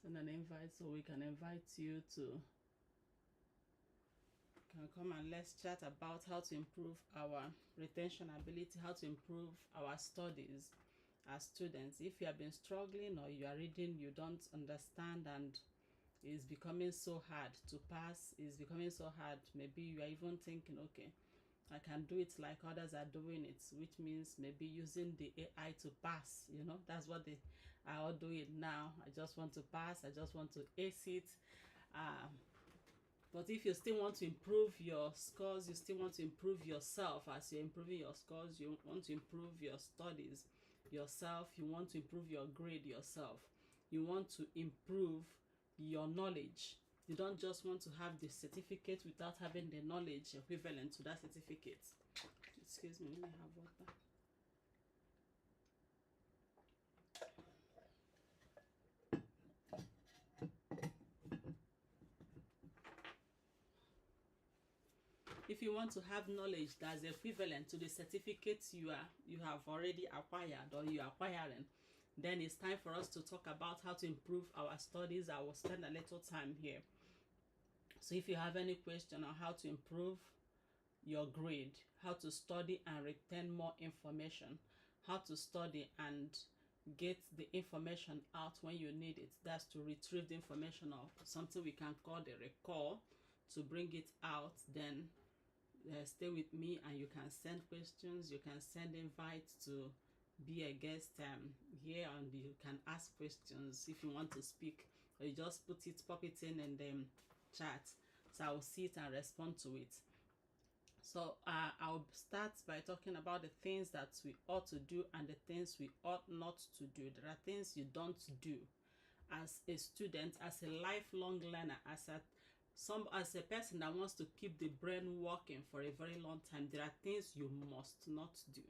send an invite so we can invite you to come and let's chat about how to improve our retention ability, how to improve our studies as students. If you have been struggling or you are reading, you don't understand, and it's becoming so hard to pass, it's becoming so hard, maybe you are even thinking, okay, I can do it like others are doing it, which means maybe using the AI to pass. That's what they are all doing now. I just want to pass, I just want to ace it. But if you still want to improve your scores, you still want to improve yourself. As you're improving your scores, you want to improve your studies yourself, you want to improve your grade yourself, you want to improve your knowledge. You don't just want to have the certificate without having the knowledge equivalent to that certificate. Excuse me, let me have water. If you want to have knowledge that's equivalent to the certificates you have already acquired or you are acquiring, then it's time for us to talk about how to improve our studies. I will spend a little time here. So if you have any question on how to improve your grade, how to study and retain more information, how to study and get the information out when you need it, that's to retrieve the information, or something we can call the recall, to bring it out, then stay with me and you can send questions, you can send invites to be a guest here, and you can ask questions if you want to speak, or you just pop it in the chat, so I'll see it and respond to it. So I'll start by talking about the things that we ought to do and the things we ought not to do. There are things you don't do as a student, as a lifelong learner, as a person that wants to keep the brain working for a very long time. There are things you must not do,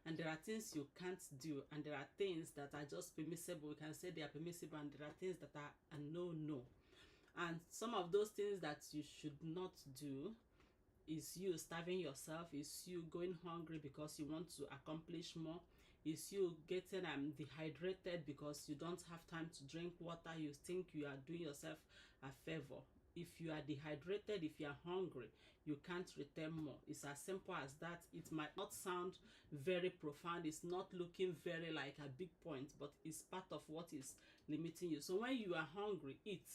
and there are things you can't do, and there are things that are just permissible. We can say they are permissible, and there are things that are a no. And some of those things that you should not do is you starving yourself, is you going hungry because you want to accomplish more, is you getting dehydrated because you don't have time to drink water. You think you are doing yourself a favor. If you are dehydrated, if you are hungry, you can't retain more. It's as simple as that. It might not sound very profound, it's not looking very like a big point, but it's part of what is limiting you. So when you are hungry, eat,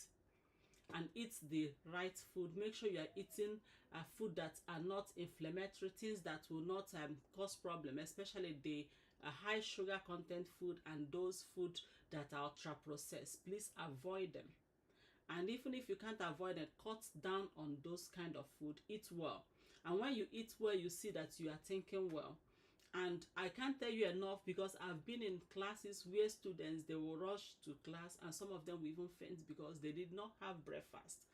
and eat the right food. Make sure you are eating food that are not inflammatory, things that will not cause problem, especially the high sugar content food and those food that are ultra processed. Please avoid them. And even if you can't avoid it, cut down on those kind of food. Eat well, and when you eat well, you see that you are thinking well. And I can't tell you enough, because I've been in classes where students, they will rush to class, and some of them will even faint because they did not have breakfast,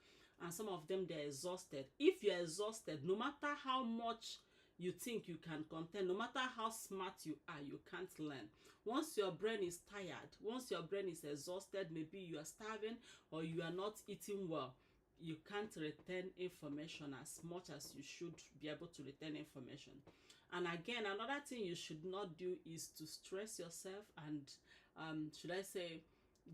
and some of them, they're exhausted. If you're exhausted, no matter how much you think you can contain, no matter how smart you are, you can't learn. Once your brain is tired, once your brain is exhausted, maybe you are starving or you are not eating well, you can't retain information as much as you should be able to retain information. And again, another thing you should not do is to stress yourself and should I say,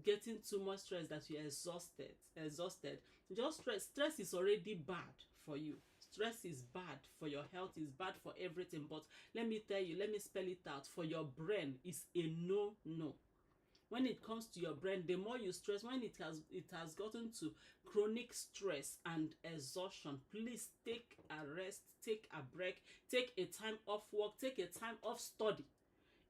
getting too much stress that you're exhausted. Just stress is already bad for you. stress is bad for your health, is bad for everything. But let me tell you, let me spell it out. For your brain, is a no. When it comes to your brain, the more you stress, when it has gotten to chronic stress and exhaustion, please take a rest, take a break, take a time off work, take a time off study.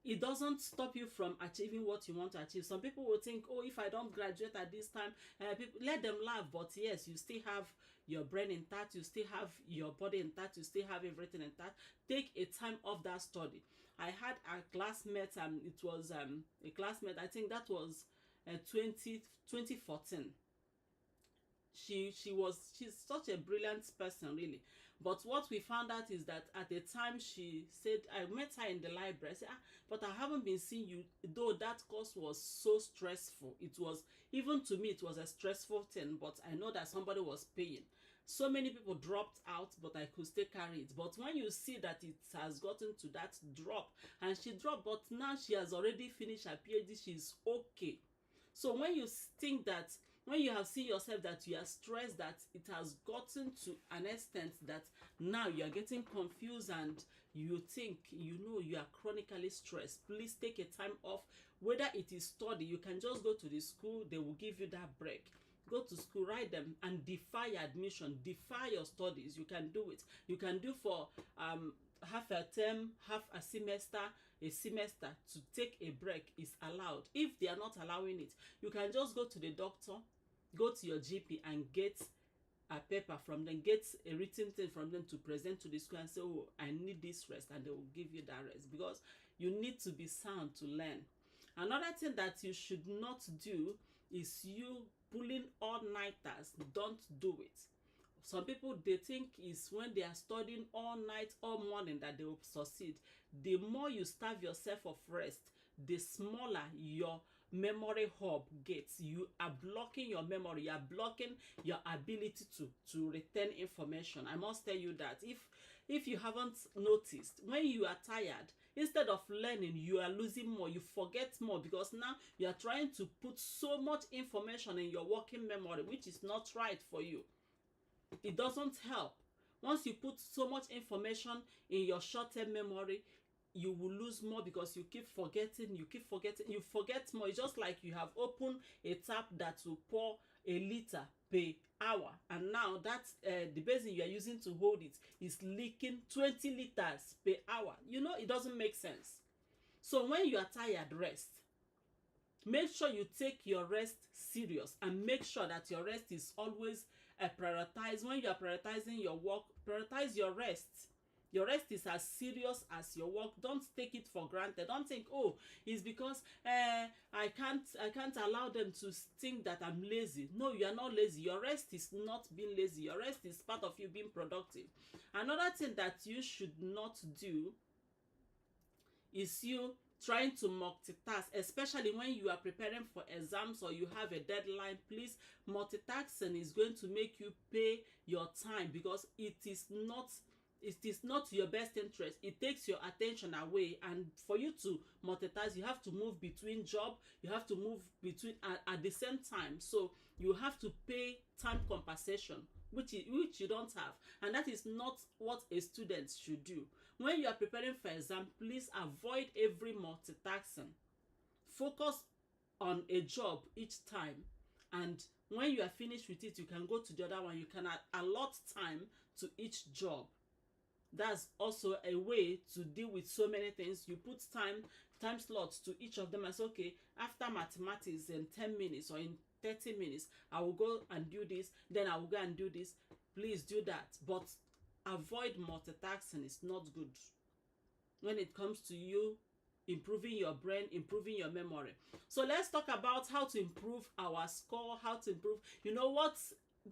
It doesn't stop you from achieving what you want to achieve. Some people will think, oh, if I don't graduate at this time, people, let them laugh. But yes, you still have your brain intact, you still have your body intact, you still have everything intact. Take a time off that study. I had a classmate, it was a classmate, I think that was 2014. She's such a brilliant person, really. But what we found out is that at the time, she said, I met her in the library. I said, but I haven't been seeing you, though that course was so stressful. It was, even to me, it was a stressful thing, but I know that somebody was paying. So many people dropped out, but I could still carry it. But when you see that it has gotten to that drop, and she dropped, but now she has already finished her PhD, she's okay. So when you think that, when you have seen yourself that you are stressed, that it has gotten to an extent that now you are getting confused and you think, you are chronically stressed, please take a time off. Whether it is study, you can just go to the school, they will give you that break. Go to school, write them, and defy admission, defy your studies. You can do it. You can do for half a term, half a semester to take a break is allowed. If they are not allowing it, you can just go to the doctor, go to your GP and get a paper from them, get a written thing from them to present to the school and say, oh, I need this rest, and they will give you that rest, because you need to be sound to learn. Another thing that you should not do is you pulling all-nighters. Don't do it. Some people, they think is when they are studying all night, all morning, that they will succeed. The more you starve yourself of rest, the smaller your memory hub gets. You are blocking your memory, you are blocking your ability to retain information. I must tell you that if you haven't noticed, when you are tired, instead of learning, you are losing more, you forget more, because now you are trying to put so much information in your working memory, which is not right for you. It doesn't help. Once you put so much information in your short-term memory, you will lose more, because you keep forgetting, you forget more. It's just like you have opened a tap that will pour a liter per hour, and now that's the basin you are using to hold it is leaking 20 liters per hour. It doesn't make sense. So when you are tired, rest. Make sure you take your rest serious, and make sure that your rest is always prioritized. When you are prioritizing your work, prioritize your rest. Your rest is as serious as your work. Don't take it for granted. Don't think, oh, it's because I can't allow them to think that I'm lazy. No, you are not lazy. Your rest is not being lazy. Your rest is part of you being productive. Another thing that you should not do is you trying to multitask, especially when you are preparing for exams or you have a deadline. Please, multitasking is going to make you pay your time, because it is not your best interest. It takes your attention away, and for you to multitask, you have to move between job, you have to move between at the same time. So you have to pay time compensation, which you don't have, and that is not what a student should do. When you are preparing for exam, please avoid every multitasking. Focus on a job each time, and when you are finished with it, you can go to the other one. You can allot time to each job. That's also a way to deal with so many things. You put time slots to each of them, and say, okay, after mathematics in 10 minutes or in 30 minutes, I will go and do this, then I will go and do this. Please do that, but avoid multitasking. It's not good when it comes to you improving your brain, improving your memory. So let's talk about how to improve our score, how to improve. What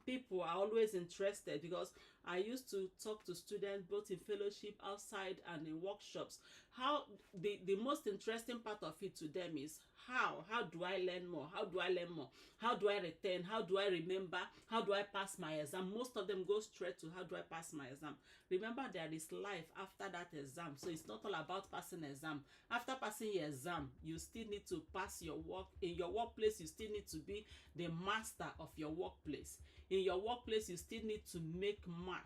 people are always interested, because I used to talk to students both in fellowship, outside, and in workshops. How the most interesting part of it to them is how do I learn more? How do I learn more? How do I retain? How do I remember? How do I pass my exam? Most of them go straight to how do I pass my exam. Remember, there is life after that exam. So it's not all about passing exam. After passing your exam, you still need to pass your work. In your workplace, you still need to be the master of your workplace. In your workplace, you still need to make mark.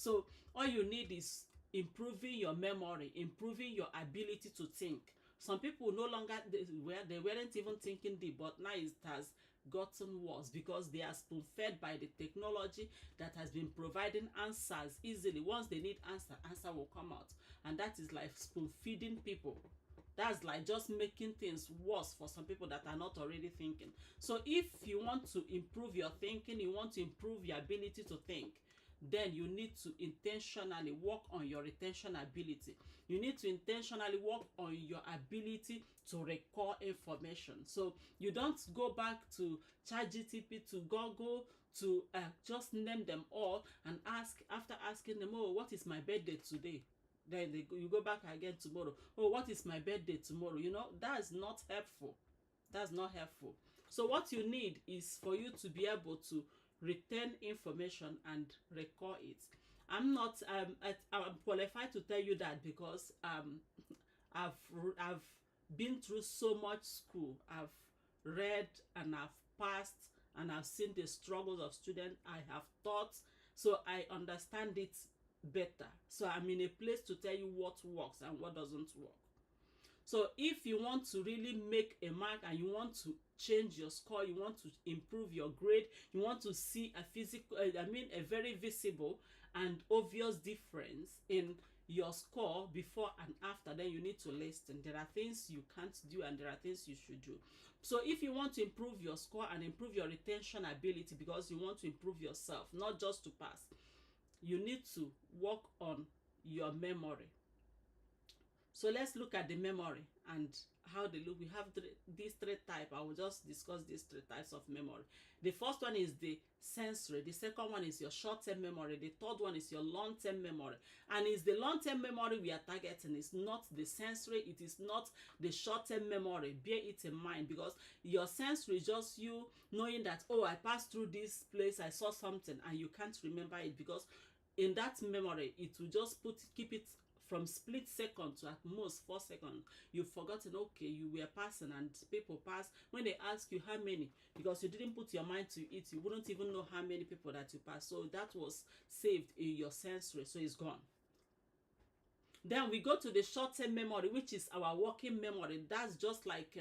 So all you need is improving your memory, improving your ability to think. Some people no longer, they weren't even thinking deep, but now it has gotten worse because they are spoon fed by the technology that has been providing answers easily. Once they need answer will come out, and that is like spoon feeding people. That's like just making things worse for some people that are not already thinking. So if you want to improve your thinking, you want to improve your ability to think, then you need to intentionally work on your retention ability. You need to intentionally work on your ability to recall information. So you don't go back to ChatGPT, to Google, to just name them all and ask, after asking them, oh, what is my birthday today? Then you go back again tomorrow. Oh, what is my birthday tomorrow? You know, that is not helpful. That's not helpful. So what you need is for you to be able to retain information and recall it. I'm qualified to tell you that because I've been through so much school. I've read and I've passed and I've seen the struggles of students. I have taught, so I understand it better. So I'm in a place to tell you what works and what doesn't work. So if you want to really make a mark and you want to change your score, you want to improve your grade, you want to see a physical, a very visible and obvious difference in your score before and after, then you need to listen. There are things you can't do and there are things you should do. So if you want to improve your score and improve your retention ability, because you want to improve yourself, not just to pass, you need to work on your memory. So let's look at the memory and how they look. We have these three types. I will just discuss these three types of memory. The first one is the sensory. The second one is your short-term memory. The third one is your long-term memory. And it's the long-term memory we are targeting. It's not the sensory. It is not the short-term memory. Bear it in mind, because your sensory is just you knowing that, oh, I passed through this place, I saw something, and you can't remember it, because in that memory, it will just keep it from split second to at most 4 seconds. You've forgotten, okay, you were passing and people pass. When they ask you how many, because you didn't put your mind to it, you wouldn't even know how many people that you passed. So that was saved in your sensory, so it's gone. Then we go to the short-term memory, which is our working memory. That's just like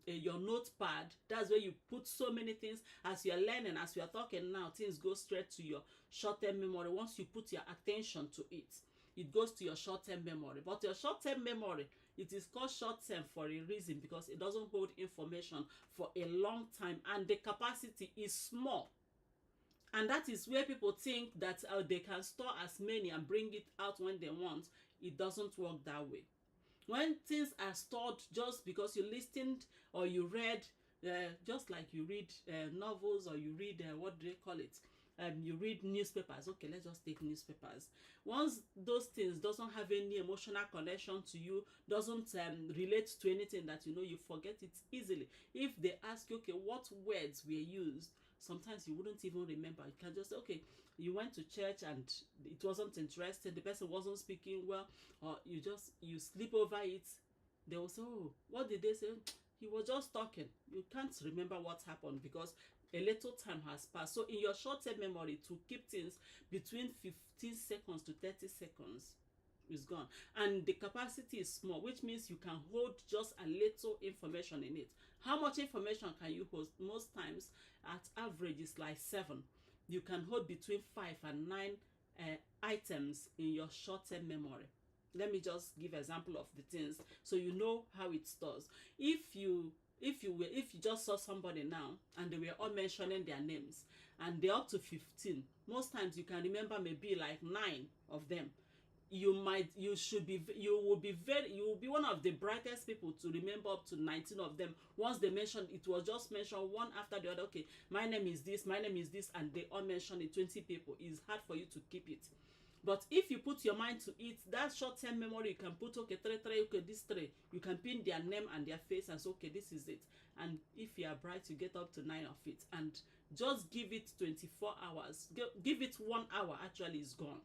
your notepad. That's where you put so many things. As you're learning, as we are talking now, things go straight to your short-term memory. Once you put your attention to it, it goes to your short-term memory. But your short-term memory, it is called short-term for a reason, because it doesn't hold information for a long time and the capacity is small. And that is where people think that they can store as many and bring it out when they want. It doesn't work that way. When things are stored just because you listened or you read, just like you read novels, or you read, what do they call it? You read newspapers. Okay, let's just take newspapers. Once those things doesn't have any emotional connection to you, doesn't relate to anything that you know, you forget it easily. If they ask you, okay, what words were used, sometimes you wouldn't even remember. You can just say, okay, you went to church and it wasn't interesting, the person wasn't speaking well, or you sleep over it. They will say, oh, what did they say? He was just talking. You can't remember what happened because a little time has passed. So in your short-term memory, to keep things between 15 seconds to 30 seconds is gone. And the capacity is small, which means you can hold just a little information in it. How much information can you hold? Most times, at average, is like 7. You can hold between 5 and 9 items in your short-term memory. Let me just give example of the things so you know how it stores. If you just saw somebody now and they were all mentioning their names and they're up to 15, most times you can remember maybe like 9 of them. You will be one of the brightest people to remember up to 19 of them. Once they mentioned, it was just mentioned one after the other. Okay, my name is this, and they all mentioned it. 20 people. It's hard for you to keep it. But if you put your mind to it, that short-term memory, you can put, okay, 3, okay, this 3. You can pin their name and their face and say, okay, this is it. And if you are bright, you get up to 9 of it. And just give it 24 hours. Give it 1 hour, actually, it's gone.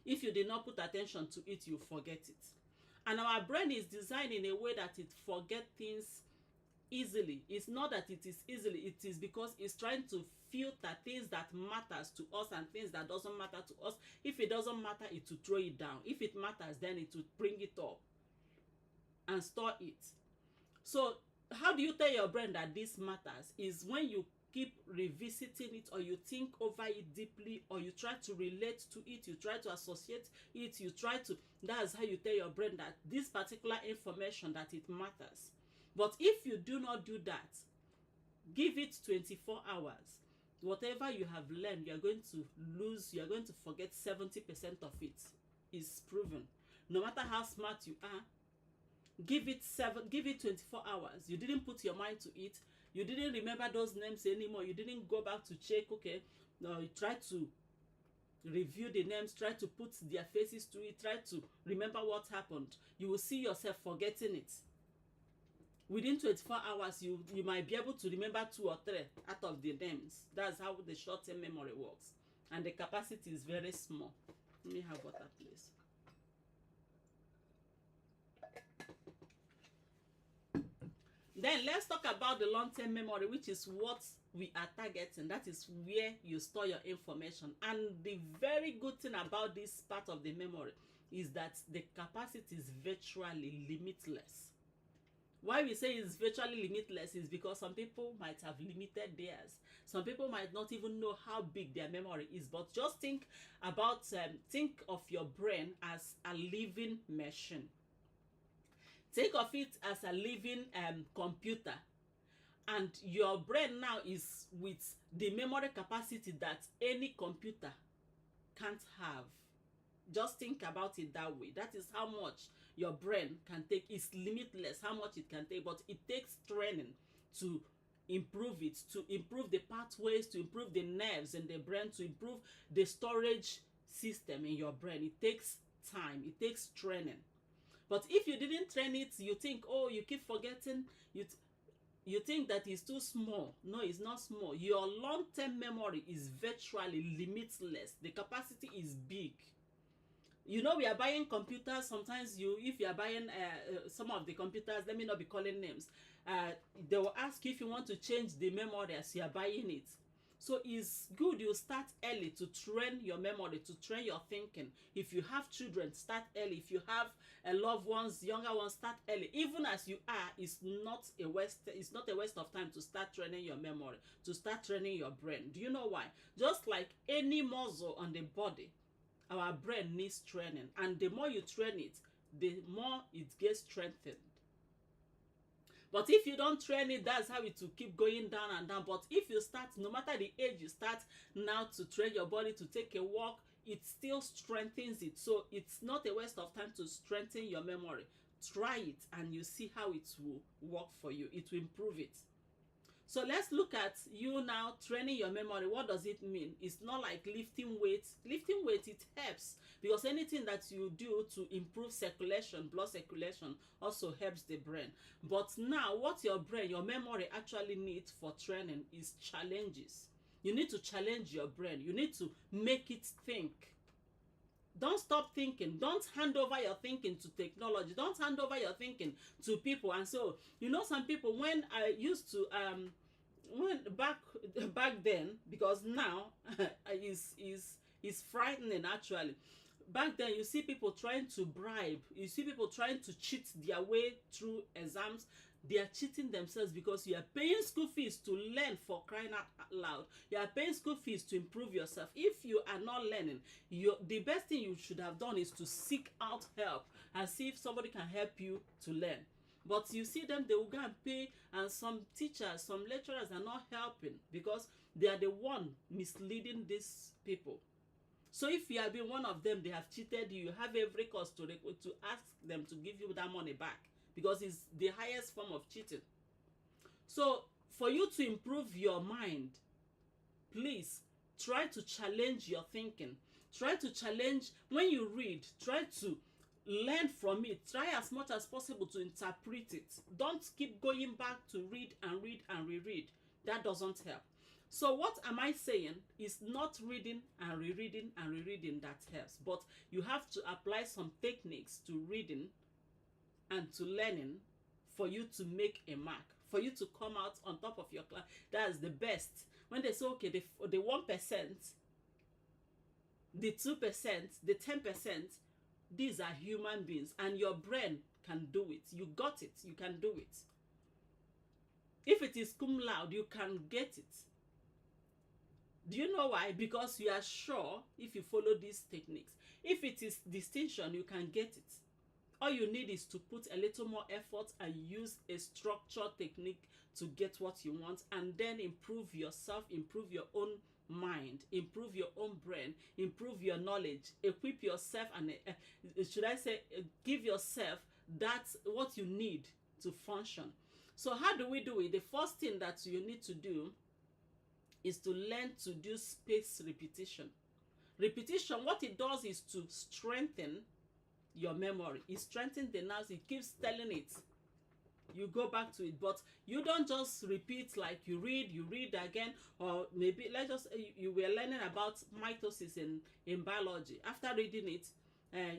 If you did not put attention to it, you forget it. And our brain is designed in a way that it forgets things easily. It's not that it is easily, it is because it's trying to filter things that matters to us and things that doesn't matter to us. If it doesn't matter, it will throw it down. If it matters, then it will bring it up and store it. So how do you tell your brain that this matters? Is when you keep revisiting it, or you think over it deeply, or you try to relate to it, you try to associate it, you try to, that's how you tell your brain that this particular information, that it matters. But if you do not do that, give it 24 hours. Whatever you have learned, you're going to lose, you're going to forget 70% of it. Is proven. No matter how smart you are, give it 24 hours. You didn't put your mind to it. You didn't remember those names anymore. You didn't go back to check, okay, no, you try to review the names, try to put their faces to it, try to remember what happened. You will see yourself forgetting it. Within 24 hours, you might be able to remember 2 or 3 out of the names. That's how the short-term memory works. And the capacity is very small. Let me have water, please. Then let's talk about the long-term memory, which is what we are targeting. That is where you store your information. And the very good thing about this part of the memory is that the capacity is virtually limitless. Why we say it's virtually limitless is because some people might have limited theirs. Some people might not even know how big their memory is. But just think about, think of your brain as a living machine. Think of it as a living computer, and your brain now is with the memory capacity that any computer can't have. Just think about it that way. That is how much your brain can take. It's limitless how much it can take, but it takes training to improve it, to improve the pathways, to improve the nerves in the brain, to improve the storage system in your brain. It takes time, it takes training. But if you didn't train it, you think, oh, you keep forgetting, you think that it's too small. No, it's not small. Your long-term memory is virtually limitless. The capacity is big. You know, we are buying computers. Sometimes if you are buying some of the computers, let me not be calling names, they will ask you if you want to change the memory as you are buying it. So it's good you start early to train your memory, to train your thinking. If you have children, start early. If you have loved ones, younger ones, start early. Even as you are, it's not a waste of time to start training your memory, to start training your brain. Do you know why? Just like any muscle on the body, our brain needs training. And the more you train it, the more it gets strengthened. But if you don't train it, that's how it will keep going down and down. But if you start, no matter the age you start now to train your body to take a walk, it still strengthens it. So it's not a waste of time to strengthen your memory. Try it and you see how it will work for you. It will improve it. So let's look at you now training your memory. What does it mean? It's not like lifting weights. Lifting weights, it helps because anything that you do to improve circulation, blood circulation, also helps the brain. But now what your brain, your memory actually needs for training is challenges. You need to challenge your brain. You need to make it think. Don't stop thinking. Don't hand over your thinking to technology. Don't hand over your thinking to people. And so, you know, some people, when I used to when back then, because now is frightening actually. Back then, you see people trying to bribe. You see people trying to cheat their way through exams. They are cheating themselves because you are paying school fees to learn, for crying out loud. You are paying school fees to improve yourself. If you are not learning, the best thing you should have done is to seek out help and see if somebody can help you to learn. But you see them, they will go and pay, and some teachers, some lecturers are not helping because they are the one misleading these people. So if you have been one of them, they have cheated you, you have every cause to ask them to give you that money back, because it's the highest form of cheating. So for you to improve your mind, please try to challenge your thinking. Try to challenge, when you read, try to learn from it. Try as much as possible to interpret it. Don't keep going back to read and read and reread. That doesn't help. So what am I saying? Is not reading and rereading and rereading that helps, but you have to apply some techniques to reading and to learning for you to make a mark, for you to come out on top of your class. That's the best. When they say, okay, the 1%, the 2%, the 10%, these are human beings, and your brain can do it. You got it. You can do it. If it is cum laude, you can get it. Do you know why? Because you are sure if you follow these techniques. If it is distinction, you can get it. All you need is to put a little more effort and use a structured technique to get what you want, and then improve yourself, improve your own mind, improve your own brain, improve your knowledge, equip yourself, and should I say, give yourself that's what you need to function. So how do we do it? The first thing that you need to do is to learn to do spaced repetition. Repetition, what it does is to strengthen your memory. It strengthens the nerves. It keeps telling it. You go back to it, but you don't just repeat like you read again, or maybe let's just you were learning about mitosis in biology. After reading it,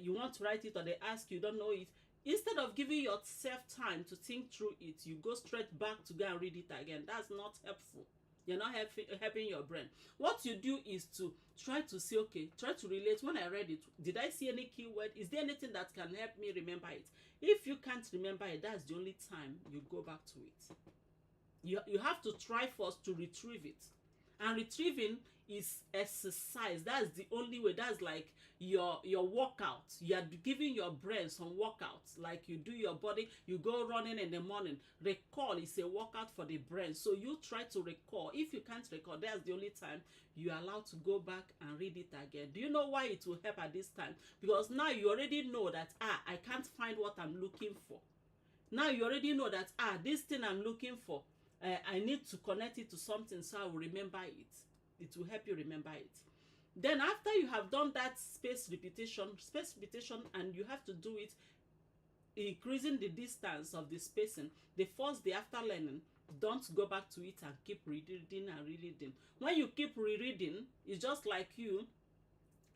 you want to write it, or they ask you don't know it. Instead of giving yourself time to think through it, you go straight back to go and read it again. That's not helpful. You're not helping your brain. What you do is to try to see, okay, try to relate. When I read it, did I see any keyword? Is there anything that can help me remember it? If you can't remember it, that's the only time you go back to it. You have to try first to retrieve it. And retrieving is exercise. That's the only way. That's like your workout. You are giving your brain some workouts. Like you do your body, you go running in the morning. Recall is a workout for the brain. So you try to recall. If you can't recall, that's the only time you are allowed to go back and read it again. Do you know why it will help at this time? Because now you already know that, I can't find what I'm looking for. Now you already know that, this thing I'm looking for, I need to connect it to something, so I will remember it. It will help you remember it. Then after you have done that spaced repetition, and you have to do it increasing the distance of the spacing. The first day after learning, don't go back to it and keep rereading and rereading. When you keep rereading, it's just like you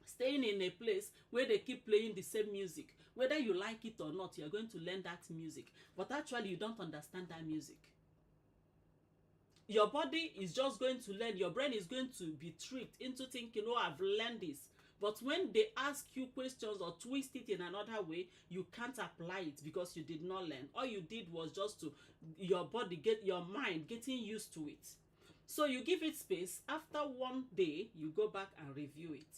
staying in a place where they keep playing the same music. Whether you like it or not, you're going to learn that music. But actually, you don't understand that music. Your body is just going to learn. Your brain is going to be tricked into thinking, oh, I've learned this. But when they ask you questions or twist it in another way, you can't apply it because you did not learn. All you did was just to your mind getting used to it. So you give it space. After one day, you go back and review it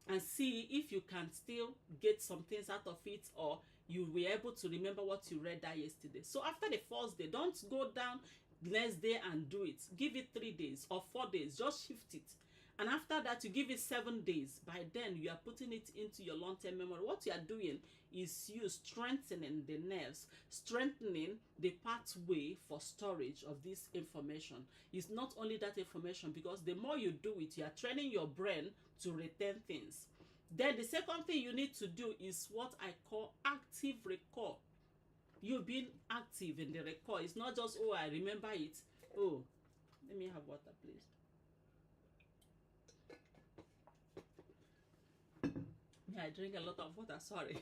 and see if you can still get some things out of it, or you were able to remember what you read that yesterday. So after the first day, don't go down next day and do it. Give it 3 days or 4 days. Just shift it. And after that, you give it 7 days. By then, you are putting it into your long-term memory. What you are doing is you strengthening the nerves, strengthening the pathway for storage of this information. It's not only that information, because the more you do it, you are training your brain to retain things. Then the second thing you need to do is what I call active recall. You being active in the recall. It's not just, oh, I remember it. Oh, let me have water, please. Yeah, I drink a lot of water, sorry,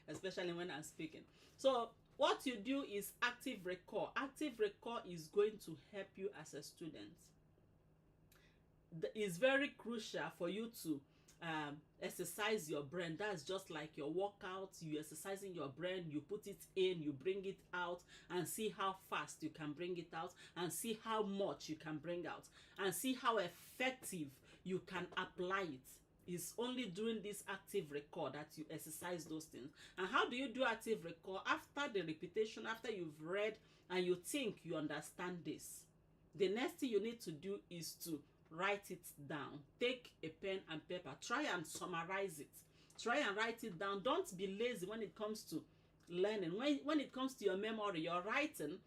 especially when I'm speaking. So what you do is active recall. Active recall is going to help you as a student. It's very crucial for you to exercise your brain. That's just like your workout. You exercising your brain, you put it in, you bring it out, and see how fast you can bring it out, and see how much you can bring out, and see how effective you can apply it. It's only during this active recall that you exercise those things. And how do you do active recall? After the repetition, after you've read and you think you understand this, the next thing you need to do is to write it down. Take a pen and paper. Try and summarize it. Try and write it down. Don't be lazy when it comes to learning. When it comes to your memory, your writing,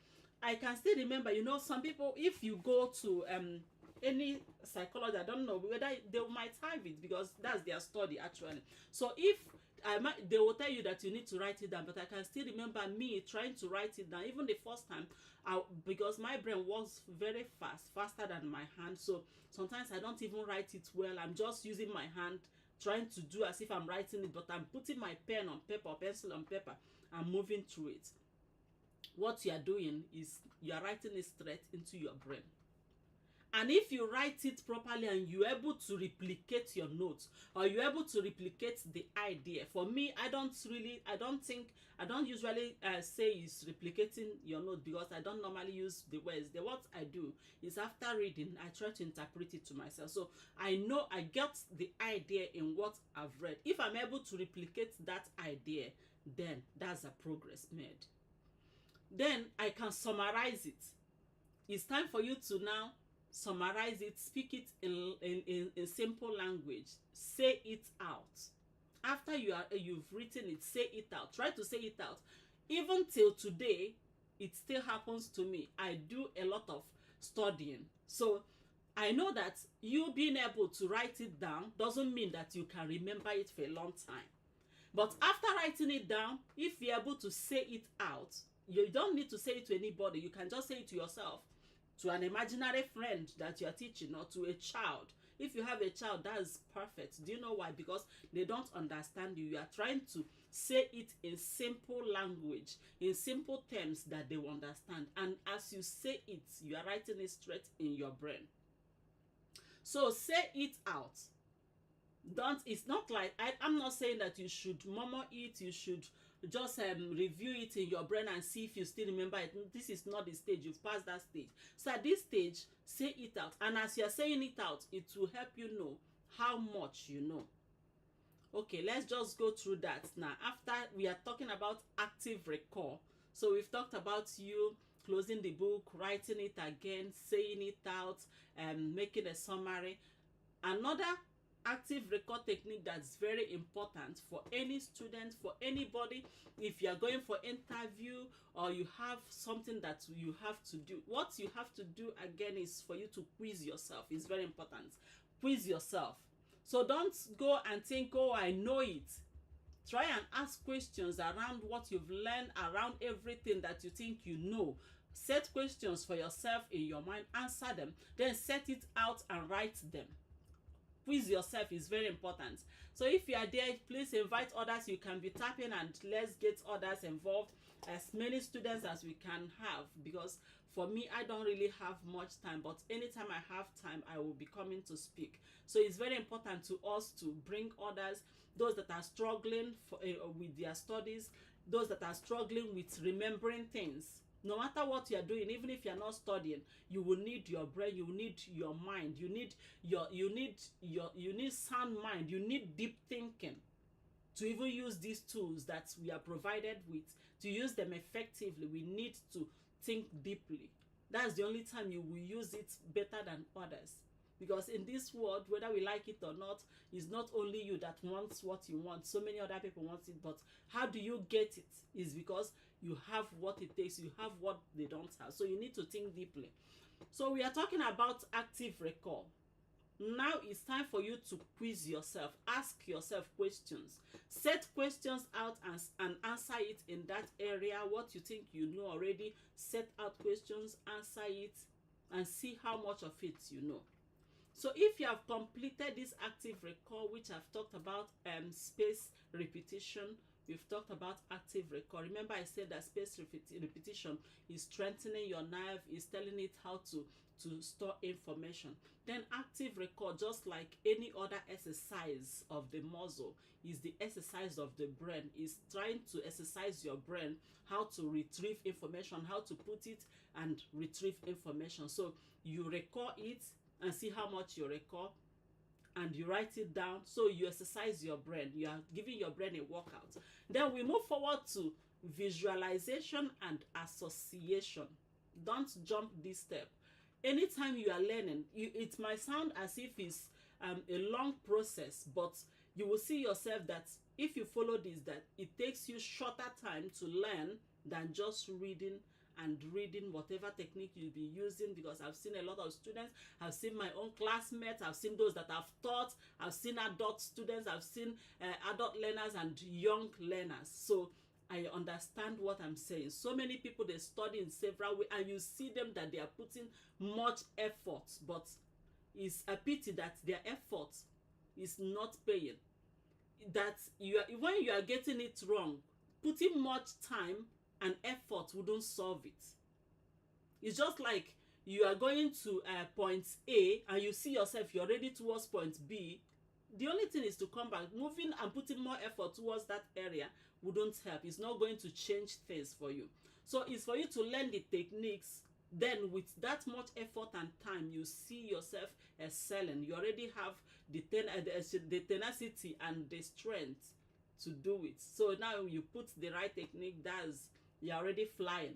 I can still remember, some people, if you go to any psychology, I don't know whether they might have it, because that's their study actually. So if they will tell you that you need to write it down, but I can still remember me trying to write it down even the first time, because my brain works very faster than my hand. So sometimes I don't even write it well. I'm just using my hand, trying to do as if I'm writing it, but I'm putting my pen on paper, pencil on paper, and moving through it. what you are doing is you are writing it straight into your brain. And if you write it properly and you're able to replicate your notes, or you're able to replicate the idea, for me, I don't usually say it's replicating your note, because I don't normally use the words. What I do is, after reading, I try to interpret it to myself. So I know I get the idea in what I've read. If I'm able to replicate that idea, then that's a progress made. Then I can summarize it. It's time for you to now summarize it, speak it in simple language, say it out. After you've written it, say it out. Try to say it out. Even till today, it still happens to me. I do a lot of studying, so I know that you being able to write it down doesn't mean that you can remember it for a long time. But after writing it down, if you're able to say it out, you don't need to say it to anybody. You can just say it to yourself, to an imaginary friend that you are teaching, or to a child. If you have a child, that is perfect. Do you know why? Because they don't understand you. You are trying to say it in simple language, in simple terms that they will understand. And as you say it, you are writing it straight in your brain. So say it out. It's not like, I'm not saying that you should murmur it. You should just review it in your brain and see if you still remember it. This is not the stage. You've passed that stage. So at this stage, say it out. And as you're saying it out, it will help you know how much you know. Okay, let's just go through that now. After we are talking about active recall. So we've talked about you closing the book, writing it again, saying it out, making a summary. Another active record technique that's very important for any student, for anybody. If you are going for interview, or you have something that you have to do, what you have to do again is for you to quiz yourself. It's very important. Quiz yourself. So don't go and think, oh, I know it. Try and ask questions around what you've learned, around everything that you think you know. Set questions for yourself in your mind, answer them, then set it out and write them. Quiz yourself is very important. So if you are there, please invite others. You can be tapping, and let's get others involved, as many students as we can have, because for me, I don't really have much time, but anytime I have time, I will be coming to speak. So it's very important to us to bring others, those that are struggling with their studies, those that are struggling with remembering things. No matter what you are doing, even if you are not studying, you will need your brain, you need your mind, you need sound mind, you need deep thinking to even use these tools that we are provided with. To use them effectively, we need to think deeply. That's the only time you will use it better than others. Because in this world, whether we like it or not, it's not only you that wants what you want. So many other people want it, but how do you get it? Is because you have what it takes. You have what they don't have. So you need to think deeply. So we are talking about active recall. Now it's time for you to quiz yourself. Ask yourself questions. Set questions out and answer it in that area. What you think you know already, set out questions, answer it, and see how much of it you know. So if you have completed this active recall, which I've talked about, space repetition, we've talked about active recall. Remember, I said that space repetition is strengthening your nerve, is telling it how to store information. Then active recall, just like any other exercise of the muscle, is the exercise of the brain. Is trying to exercise your brain how to retrieve information, how to put it and retrieve information. So you recall it and see how much you recall, and you write it down. So you exercise your brain. You are giving your brain a workout. Then we move forward to visualization and association. Don't jump this step. Anytime you are learning, it might sound as if it's a long process, but you will see yourself that if you follow this, that it takes you shorter time to learn than just reading and reading whatever technique you'll be using. Because I've seen a lot of students, I've seen my own classmates, I've seen those that I've taught, I've seen adult students, I've seen adult learners and young learners. So I understand what I'm saying. So many people, they study in several ways, and you see them that they are putting much effort, but it's a pity that their effort is not paying. That when you are getting it wrong, putting much time and effort wouldn't solve it. It's just like you are going to point A and you see yourself, you're ready towards point B. The only thing is to come back. Moving and putting more effort towards that area wouldn't help. It's not going to change things for you. So it's for you to learn the techniques. Then with that much effort and time, you see yourself excelling. You already have the tenacity and the strength to do it. So now you put the right technique, that's, you're already flying.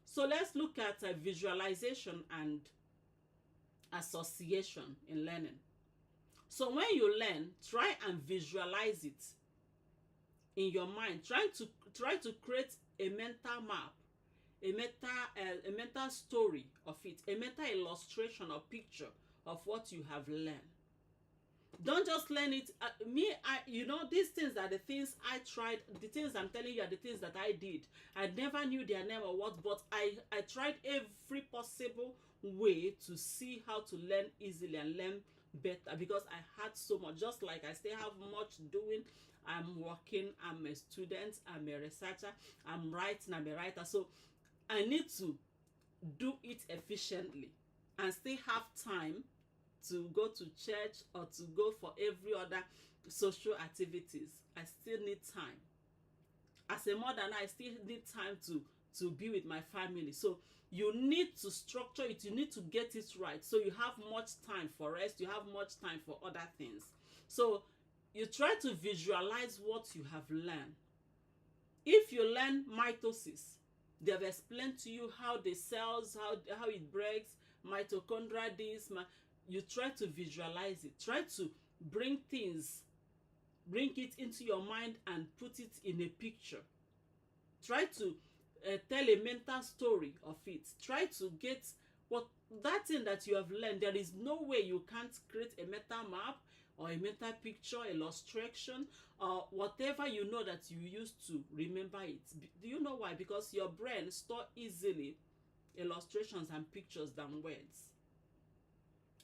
So let's look at visualization and association in learning. So when you learn, try and visualize it in your mind. Try to create a mental map, a mental story of it, a mental illustration or picture of what you have learned. Don't just learn it. These things are the things I tried. The things I'm telling you are the things that I did. I never knew their name or what, but I tried every possible way to see how to learn easily and learn better, because I had so much. Just like I still have much doing. I'm working, I'm a student, I'm a researcher, I'm writing, I'm a writer. So I need to do it efficiently and still have time to go to church or to go for every other social activities. I still need time. As a mother now, I still need time to be with my family. So you need to structure it. You need to get it right. So you have much time for rest. You have much time for other things. So you try to visualize what you have learned. If you learn mitosis, they have explained to you how the cells, how it breaks, mitochondria, you try to visualize it. Try to bring it into your mind and put it in a picture. Try to tell a mental story of it. Try to get what that thing that you have learned. There is no way you can't create a mental map or a mental picture, illustration, or whatever you know that you used to remember it. Do you know why? Because your brain stores easily illustrations and pictures than words.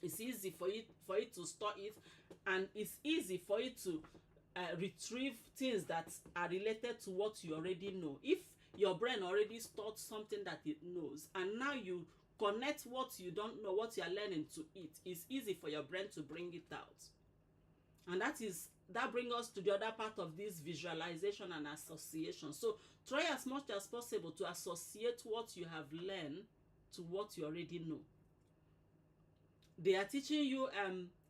It's easy for it to store it, and it's easy for it to retrieve things that are related to what you already know. If your brain already stored something that it knows, and now you connect what you don't know, what you are learning, to it, it's easy for your brain to bring it out. And that brings us to the other part of this visualization and association. So try as much as possible to associate what you have learned to what you already know. They are teaching you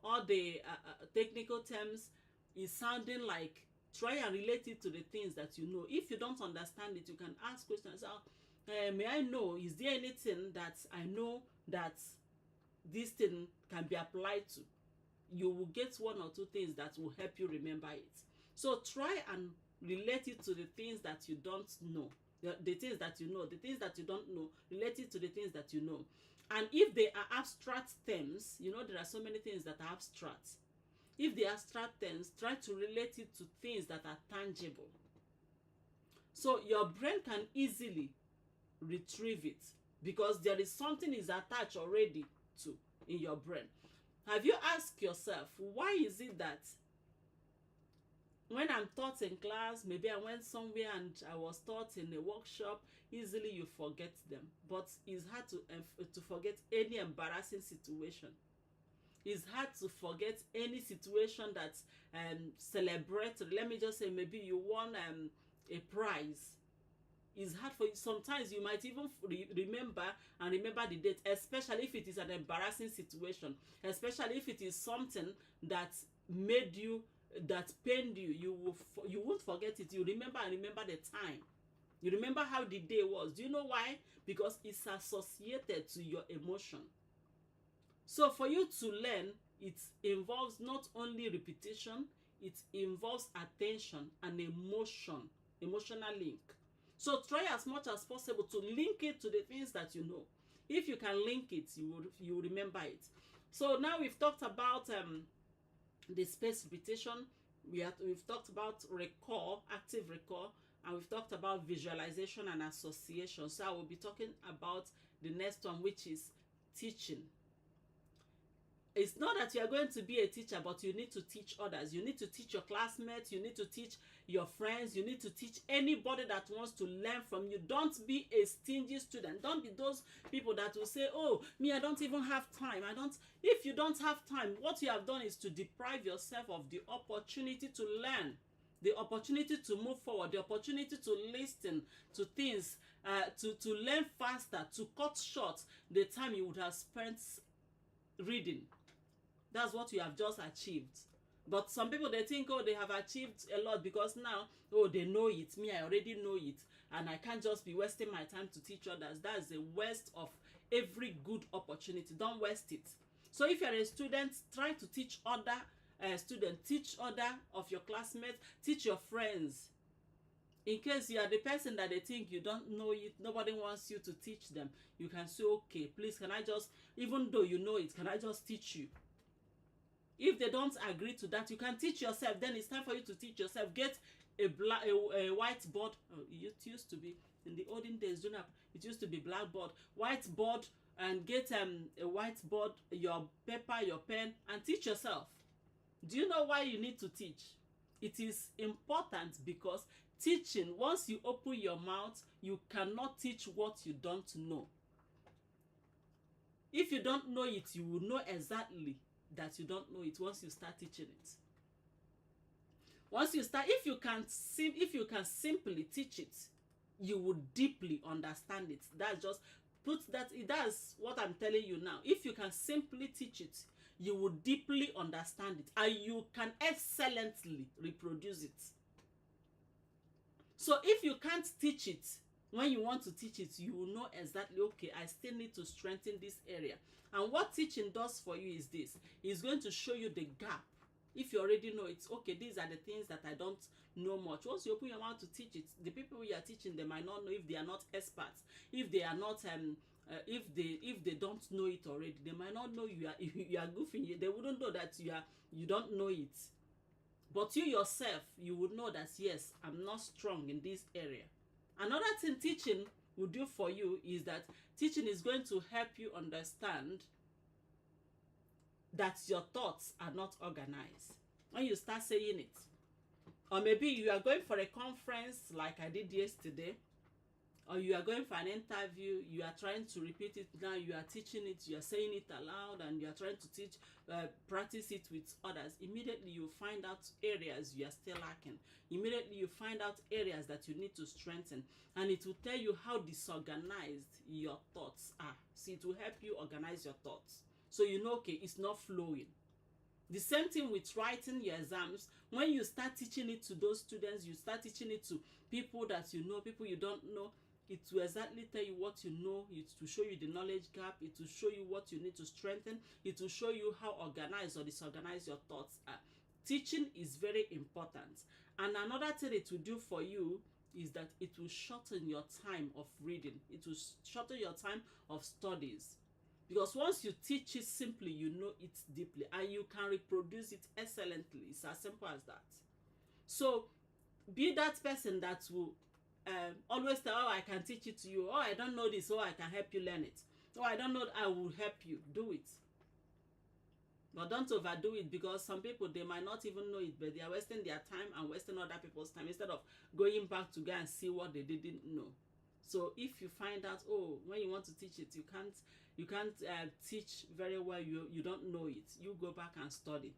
all the technical terms. Is sounding like, try and relate it to the things that you know. If you don't understand it, you can ask questions. May I know, is there anything that I know that this thing can be applied to? You will get one or two things that will help you remember it. So try and relate it to the things that you don't know. The things that you know, the things that you don't know, relate it to the things that you know. And if they are abstract terms, there are so many things that are abstract. If they are abstract terms, try to relate it to things that are tangible. So your brain can easily retrieve it, because there is something is attached already to in your brain. Have you asked yourself, why is it that when I'm taught in class, maybe I went somewhere and I was taught in a workshop, easily you forget them, but it's hard to forget any embarrassing situation. It's hard to forget any situation that celebratory. Let me just say, maybe you won a prize. It's hard for you. Sometimes you might even remember the date, especially if it is an embarrassing situation, especially if it is something that made you, that pained you. You won't forget it. You remember the time. You remember how the day was. Do you know why? Because it's associated to your emotion. So for you to learn, it involves not only repetition, it involves attention and emotional link. So try as much as possible to link it to the things that you know. If you can link it, you will remember it. So now we've talked about the spaced repetition. We've talked about recall, active recall, and we've talked about visualization and association. So I will be talking about the next one, which is teaching. It's not that you are going to be a teacher, but you need to teach others. You need to teach your classmates. You need to teach your friends. You need to teach anybody that wants to learn from you. Don't be a stingy student. Don't be those people that will say, oh, me, I don't even have time. If you don't have time, what you have done is to deprive yourself of the opportunity to learn, the opportunity to move forward, the opportunity to listen to things, to learn faster, to cut short the time you would have spent reading. That's what you have just achieved. But some people, they think, oh, they have achieved a lot because now, oh, they know it. Me, I already know it. And I can't just be wasting my time to teach others. That is a waste of every good opportunity. Don't waste it. So if you're a student, try to teach other students. Teach other of your classmates. Teach your friends. In case you are the person that they think you don't know it, nobody wants you to teach them, you can say, okay, please, can I just, even though you know it, can I just teach you? If they don't agree to that, you can teach yourself. Then it's time for you to teach yourself. Get a whiteboard. Oh, it used to be, in the olden days, it used to be blackboard, whiteboard, and get a whiteboard, your paper, your pen, and teach yourself. Do you know why you need to teach? It is important because teaching, once you open your mouth, you cannot teach what you don't know. If you don't know it, you will know exactly that you don't know it once you start teaching it. Once you start, if you can simply teach it, you will deeply understand it. That's what I'm telling you now. If you can simply teach it, you will deeply understand it, and you can excellently reproduce it. So if you can't teach it, when you want to teach it, you will know exactly, okay, I still need to strengthen this area. And what teaching does for you is this. It's going to show you the gap. If you already know it, okay, these are the things that I don't know much. Once you open your mouth to teach it, the people you are teaching, they might not know if they are not experts. If they are not, if they don't know it already, they might not know you are goofing. They wouldn't know that you don't know it. But you yourself, you would know that, yes, I'm not strong in this area. Another thing teaching will do for you is that teaching is going to help you understand that your thoughts are not organized. When you start saying it, or maybe you are going for a conference like I did yesterday, or you are going for an interview, you are trying to repeat it now, you are teaching it, you are saying it aloud, and you are trying to practice it with others. Immediately you find out areas you are still lacking. Immediately you find out areas that you need to strengthen, and it will tell you how disorganized your thoughts are. See, it will help you organize your thoughts, so you know, okay, it's not flowing. The same thing with writing your exams. When you start teaching it to those students, you start teaching it to people that you know, people you don't know, it will exactly tell you what you know. It will show you the knowledge gap. It will show you what you need to strengthen. It will show you how organized or disorganized your thoughts are. Teaching is very important. And another thing it will do for you is that it will shorten your time of reading. It will shorten your time of studies. Because once you teach it simply, you know it deeply, and you can reproduce it excellently. It's as simple as that. So be that person that will always tell, oh, I can teach it to you. Oh, I don't know this. Oh, I can help you learn it. Oh, I don't know. I will help you. Do it. But don't overdo it, because some people, they might not even know it, but they are wasting their time and wasting other people's time instead of going back to go and see what they didn't know. So if you find out, oh, when you want to teach it, you can't teach very well, you don't know it, you go back and study.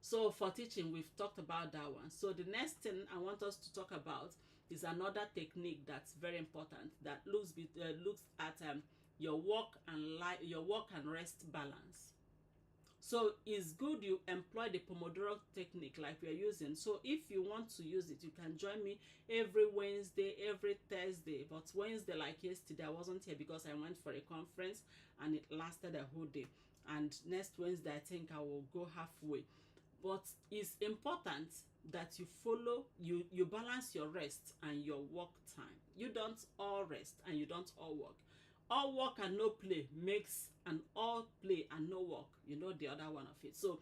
So for teaching, we've talked about that one. So the next thing I want us to talk about is another technique that's very important, that looks at your work and rest balance. So it's good you employ the Pomodoro technique like we are using. So if you want to use it, you can join me every Wednesday, every Thursday. But Wednesday, like yesterday, I wasn't here because I went for a conference and it lasted a whole day. And next Wednesday, I think I will go halfway. But it's important that you you balance your rest and your work time. You don't all rest and you don't all work. All work and no play makes an all play and no work. You know the other one of it. So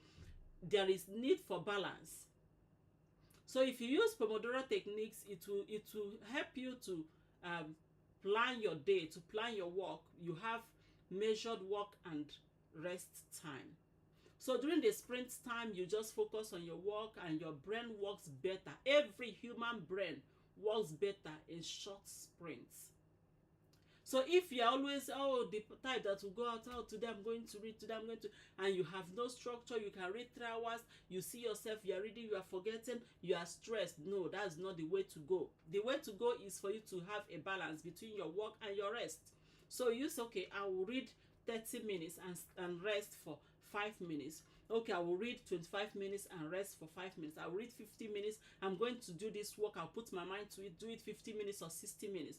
there is need for balance. So if you use Pomodoro techniques, it will help you to plan your day, to plan your work. You have measured work and rest time. So during the sprint time, you just focus on your work and your brain works better. Every human brain works better in short sprints. So if you're always, oh, the type that will go out, oh, today I'm going to read, today I'm going to, and you have no structure, you can read 3 hours, you see yourself, you're reading, you are forgetting, you are stressed. No, that's not the way to go. The way to go is for you to have a balance between your work and your rest. So you say, okay, I will read 30 minutes and rest for 5 minutes. Okay, I will read 25 minutes and rest for 5 minutes. I will read 50 minutes. I'm going to do this work. I'll put my mind to it, do it 50 minutes or 60 minutes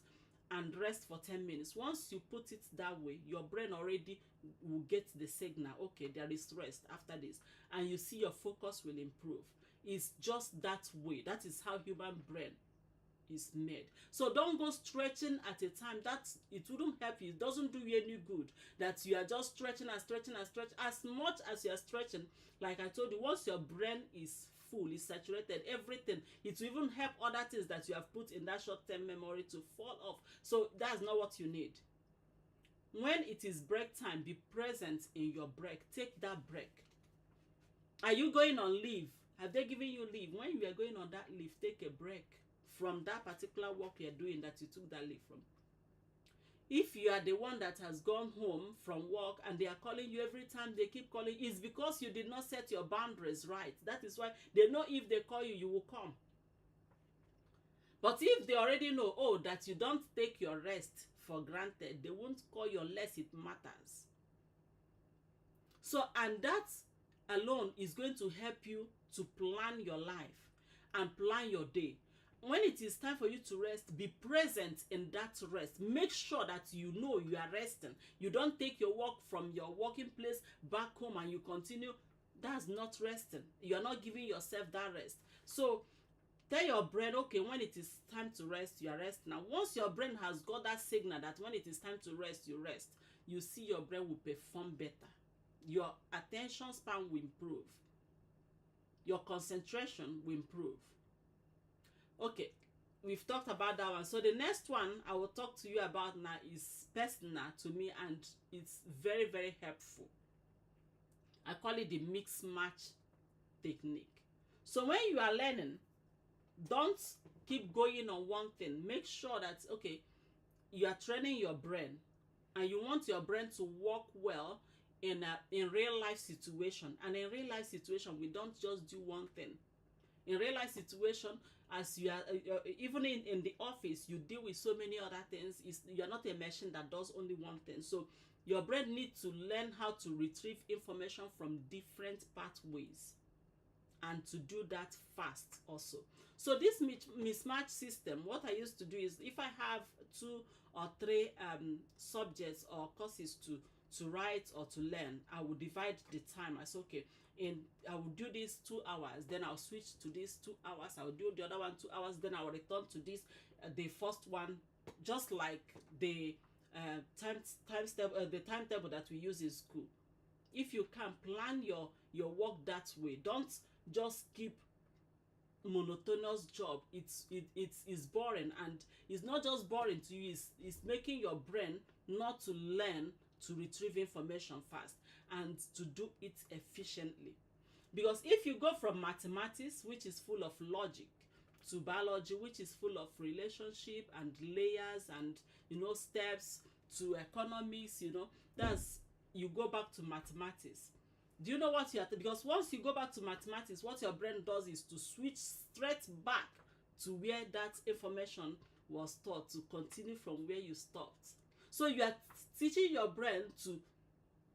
and rest for 10 minutes. Once you put it that way, your brain already will get the signal, okay, there is rest after this, and you see your focus will improve. It's just that way. That is how human brain is made. So don't go stretching at a time. That it wouldn't help you. It doesn't do you any good that you are just stretching and stretching and stretching. As much as you are stretching, like I told you, once your brain is full, is saturated, everything, it will even help other things that you have put in that short-term memory to fall off. So that's not what you need. When it is break time, be present in your break. Take that break. Are you going on leave? Have they given you leave? When you are going on that leave, take a break from that particular work you're doing that you took that leave from. If you are the one that has gone home from work and they are calling you every time, they keep calling, it's because you did not set your boundaries right. That is why they know if they call you, you will come. But if they already know, oh, that you don't take your rest for granted, they won't call you unless it matters. So, and that alone is going to help you to plan your life and plan your day. When it is time for you to rest, be present in that rest. Make sure that you know you are resting. You don't take your work from your working place back home and you continue. That's not resting. You are not giving yourself that rest. So tell your brain, okay, when it is time to rest, you are resting. Now, once your brain has got that signal that when it is time to rest, you rest, you see your brain will perform better. Your attention span will improve. Your concentration will improve. Okay, we've talked about that one. So the next one I will talk to you about now is personal to me, and it's very, very helpful. I call it the mix match technique. So when you are learning, don't keep going on one thing. Make sure that, okay, you are training your brain and you want your brain to work well in real life situation. And in real life situation, we don't just do one thing. In real life situation, as you are even in the office, you deal with so many other things. You're not a machine that does only one thing. So your brain needs to learn how to retrieve information from different pathways and to do that fast also. So this mismatch system, what I used to do is, if I have 2 or 3 subjects or courses to write or to learn, I will divide the time. I say, okay, I will do this 2 hours, then I'll switch to this 2 hours, I'll do the other one 2 hours, then I'll return to this the first one, just like the timetable that we use in school. If you can plan your work that way, don't just keep monotonous job. It's boring, and it's not just boring to you, it's making your brain not to learn to retrieve information fast and to do it efficiently. Because if you go from mathematics, which is full of logic, to biology, which is full of relationship and layers and steps, to economics, that's, you go back to mathematics. Do you know what you have to, because once you go back to mathematics, what your brain does is to switch straight back to where that information was taught, to continue from where you stopped. So you are teaching your brain to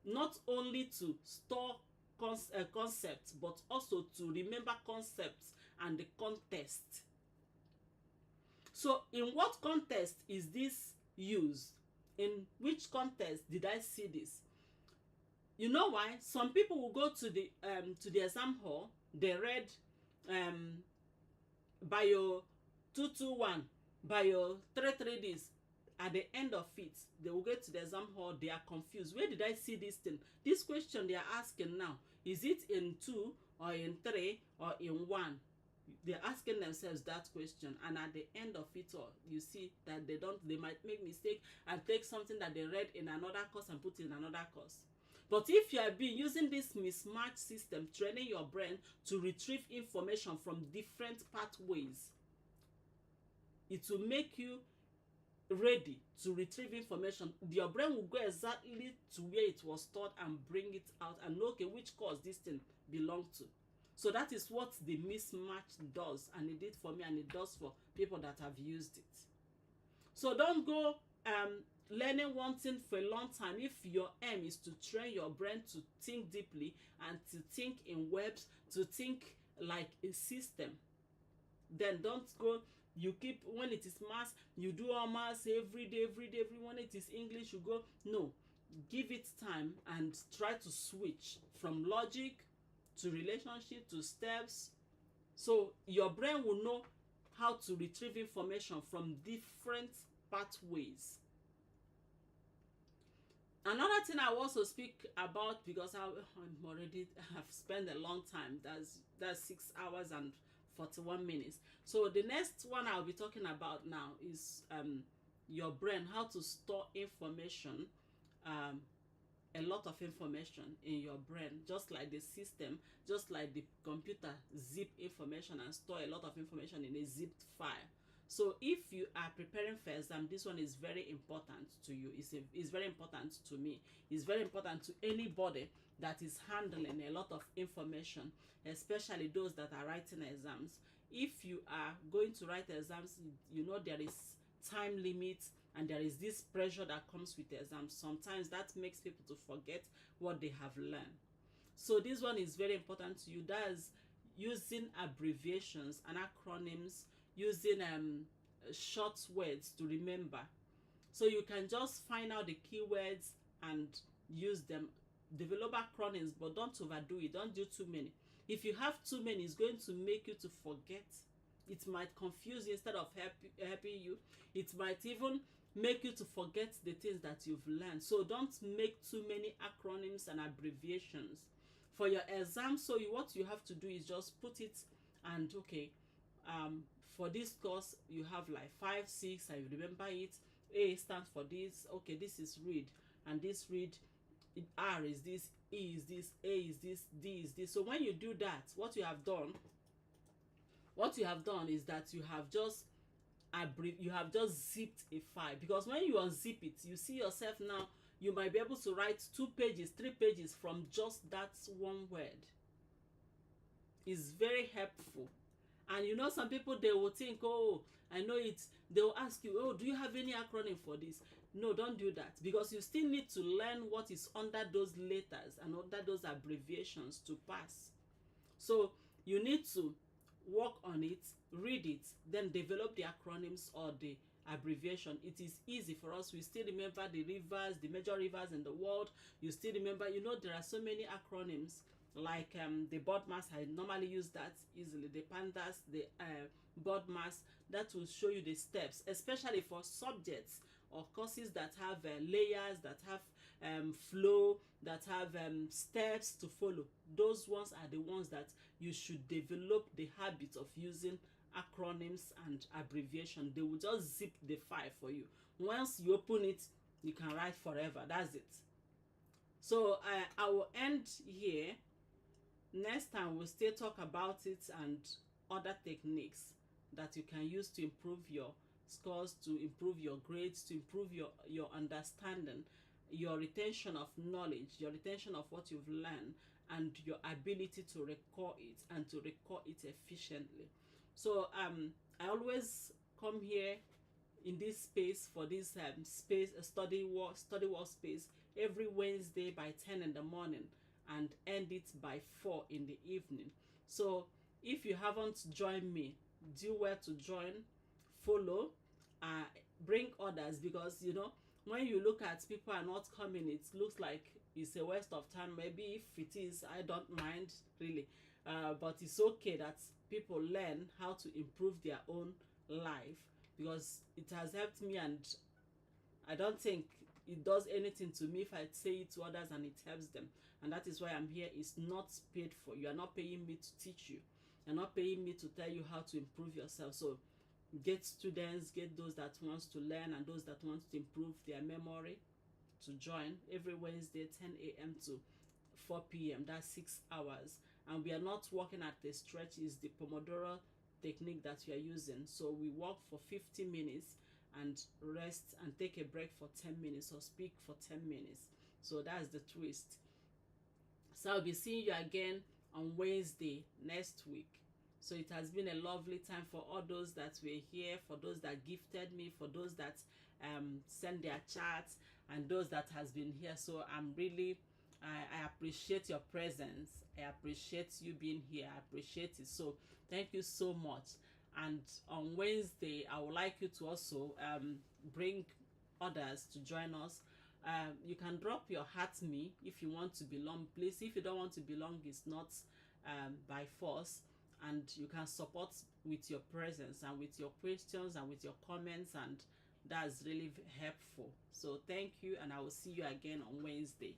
not only to store concepts, but also to remember concepts and the context. So in what context is this used? In which context did I see this? You know why? Some people will go to the exam hall, they read bio 221, bio 3 this. At the end of it, they will get to the exam hall, they are confused. Where did I see this thing? This question they are asking now, is it in 2 or in 3 or in 1? They're asking themselves that question, and at the end of it all, you see that they might make mistake and take something that they read in another course and put in another course. But if you have been using this mismatch system, training your brain to retrieve information from different pathways, it will make you ready to retrieve information. Your brain will go exactly to where it was stored and bring it out and know, okay, which course this thing belong to. So that is what the mismatch does, and it did for me, and it does for people that have used it. So don't go learning one thing for a long time if your aim is to train your brain to think deeply and to think in webs, to think like a system. Then don't go, you keep, when it is maths, you do all maths every day, when it is English, you go. No, give it time and try to switch from logic to relationship to steps, so your brain will know how to retrieve information from different pathways. Another thing I also speak about, because I'm already have spent a long time, that's 6 hours and 41 minutes. So the next one I'll be talking about now is your brain, how to store information, a lot of information in your brain, just like the system, just like the computer zip information and store a lot of information in a zipped file. So if you are preparing for exam, this one is very important to you. It's very important to me. It's very important to anybody that is handling a lot of information, especially those that are writing exams. If you are going to write exams, you know there is time limit, and there is this pressure that comes with exams. Sometimes that makes people to forget what they have learned. So this one is very important to you. That's using abbreviations and acronyms, using short words to remember. So you can just find out the keywords and use them. Develop acronyms, but don't overdo it. Don't do too many. If you have too many, it's going to make you to forget. It might confuse you instead of helping you. It might even make you to forget the things that you've learned. So don't make too many acronyms and abbreviations for your exam. So what you have to do is just put it, and okay, for this course you have like 5, 6, I remember it. A stands for this. Okay, this is read, and this read, R is this, E is this, A is this, D is this. So when you do that, what you have done is that you have just zipped a file. Because when you unzip it, you see yourself now, you might be able to write 2 pages, 3 pages from just that one word. It's very helpful. And you know, some people, they will think, oh, I know it. They will ask you, oh, do you have any acronym for this? No, don't do that, because you still need to learn what is under those letters and under those abbreviations to pass. So you need to work on it, read it, then develop the acronyms or the abbreviation. It is easy for us. We still remember the rivers, the major rivers in the world. You still remember, you know, there are so many acronyms, like the board mass. I normally use that easily. The pandas, the board mass, that will show you the steps, especially for subjects or courses that have layers, that have flow, that have steps to follow. Those ones are the ones that you should develop the habit of using acronyms and abbreviation. They will just zip the file for you. Once you open it, you can write forever. That's it. So I will end here. Next time we'll still talk about it and other techniques that you can use to improve your scores, to improve your grades, to improve your understanding, your retention of knowledge, your retention of what you've learned, and your ability to record it and to record it efficiently. So I always come here in this space for this study workspace every Wednesday by 10 in the morning and end it by 4 in the evening. So if you haven't joined me, do well to join, follow, bring others, because you know, when you look at people are not coming, it looks like it's a waste of time. Maybe if it is, I don't mind really, but it's okay that people learn how to improve their own life, because it has helped me, and I don't think it does anything to me if I say it to others and it helps them. And that is why I'm here. It's not paid for. You are not paying me to teach you. You're not paying me to tell you how to improve yourself. So get students, get those that wants to learn and those that wants to improve their memory, to join every Wednesday, 10 a.m. to 4 p.m. That's 6 hours. And we are not working at a stretch. It's the Pomodoro technique that we are using. So we work for 50 minutes and rest and take a break for 10 minutes or speak for 10 minutes. So that's the twist. So I'll be seeing you again on Wednesday next week. So it has been a lovely time for all those that were here, for those that gifted me, for those that send their chats, and those that has been here. So I'm really, I appreciate your presence. I appreciate you being here. I appreciate it. So thank you so much. And on Wednesday, I would like you to also bring others to join us. You can drop your hat me if you want to belong. Please, if you don't want to belong, it's not by force. And you can support with your presence and with your questions and with your comments, and that's really helpful. So thank you, and I will see you again on Wednesday.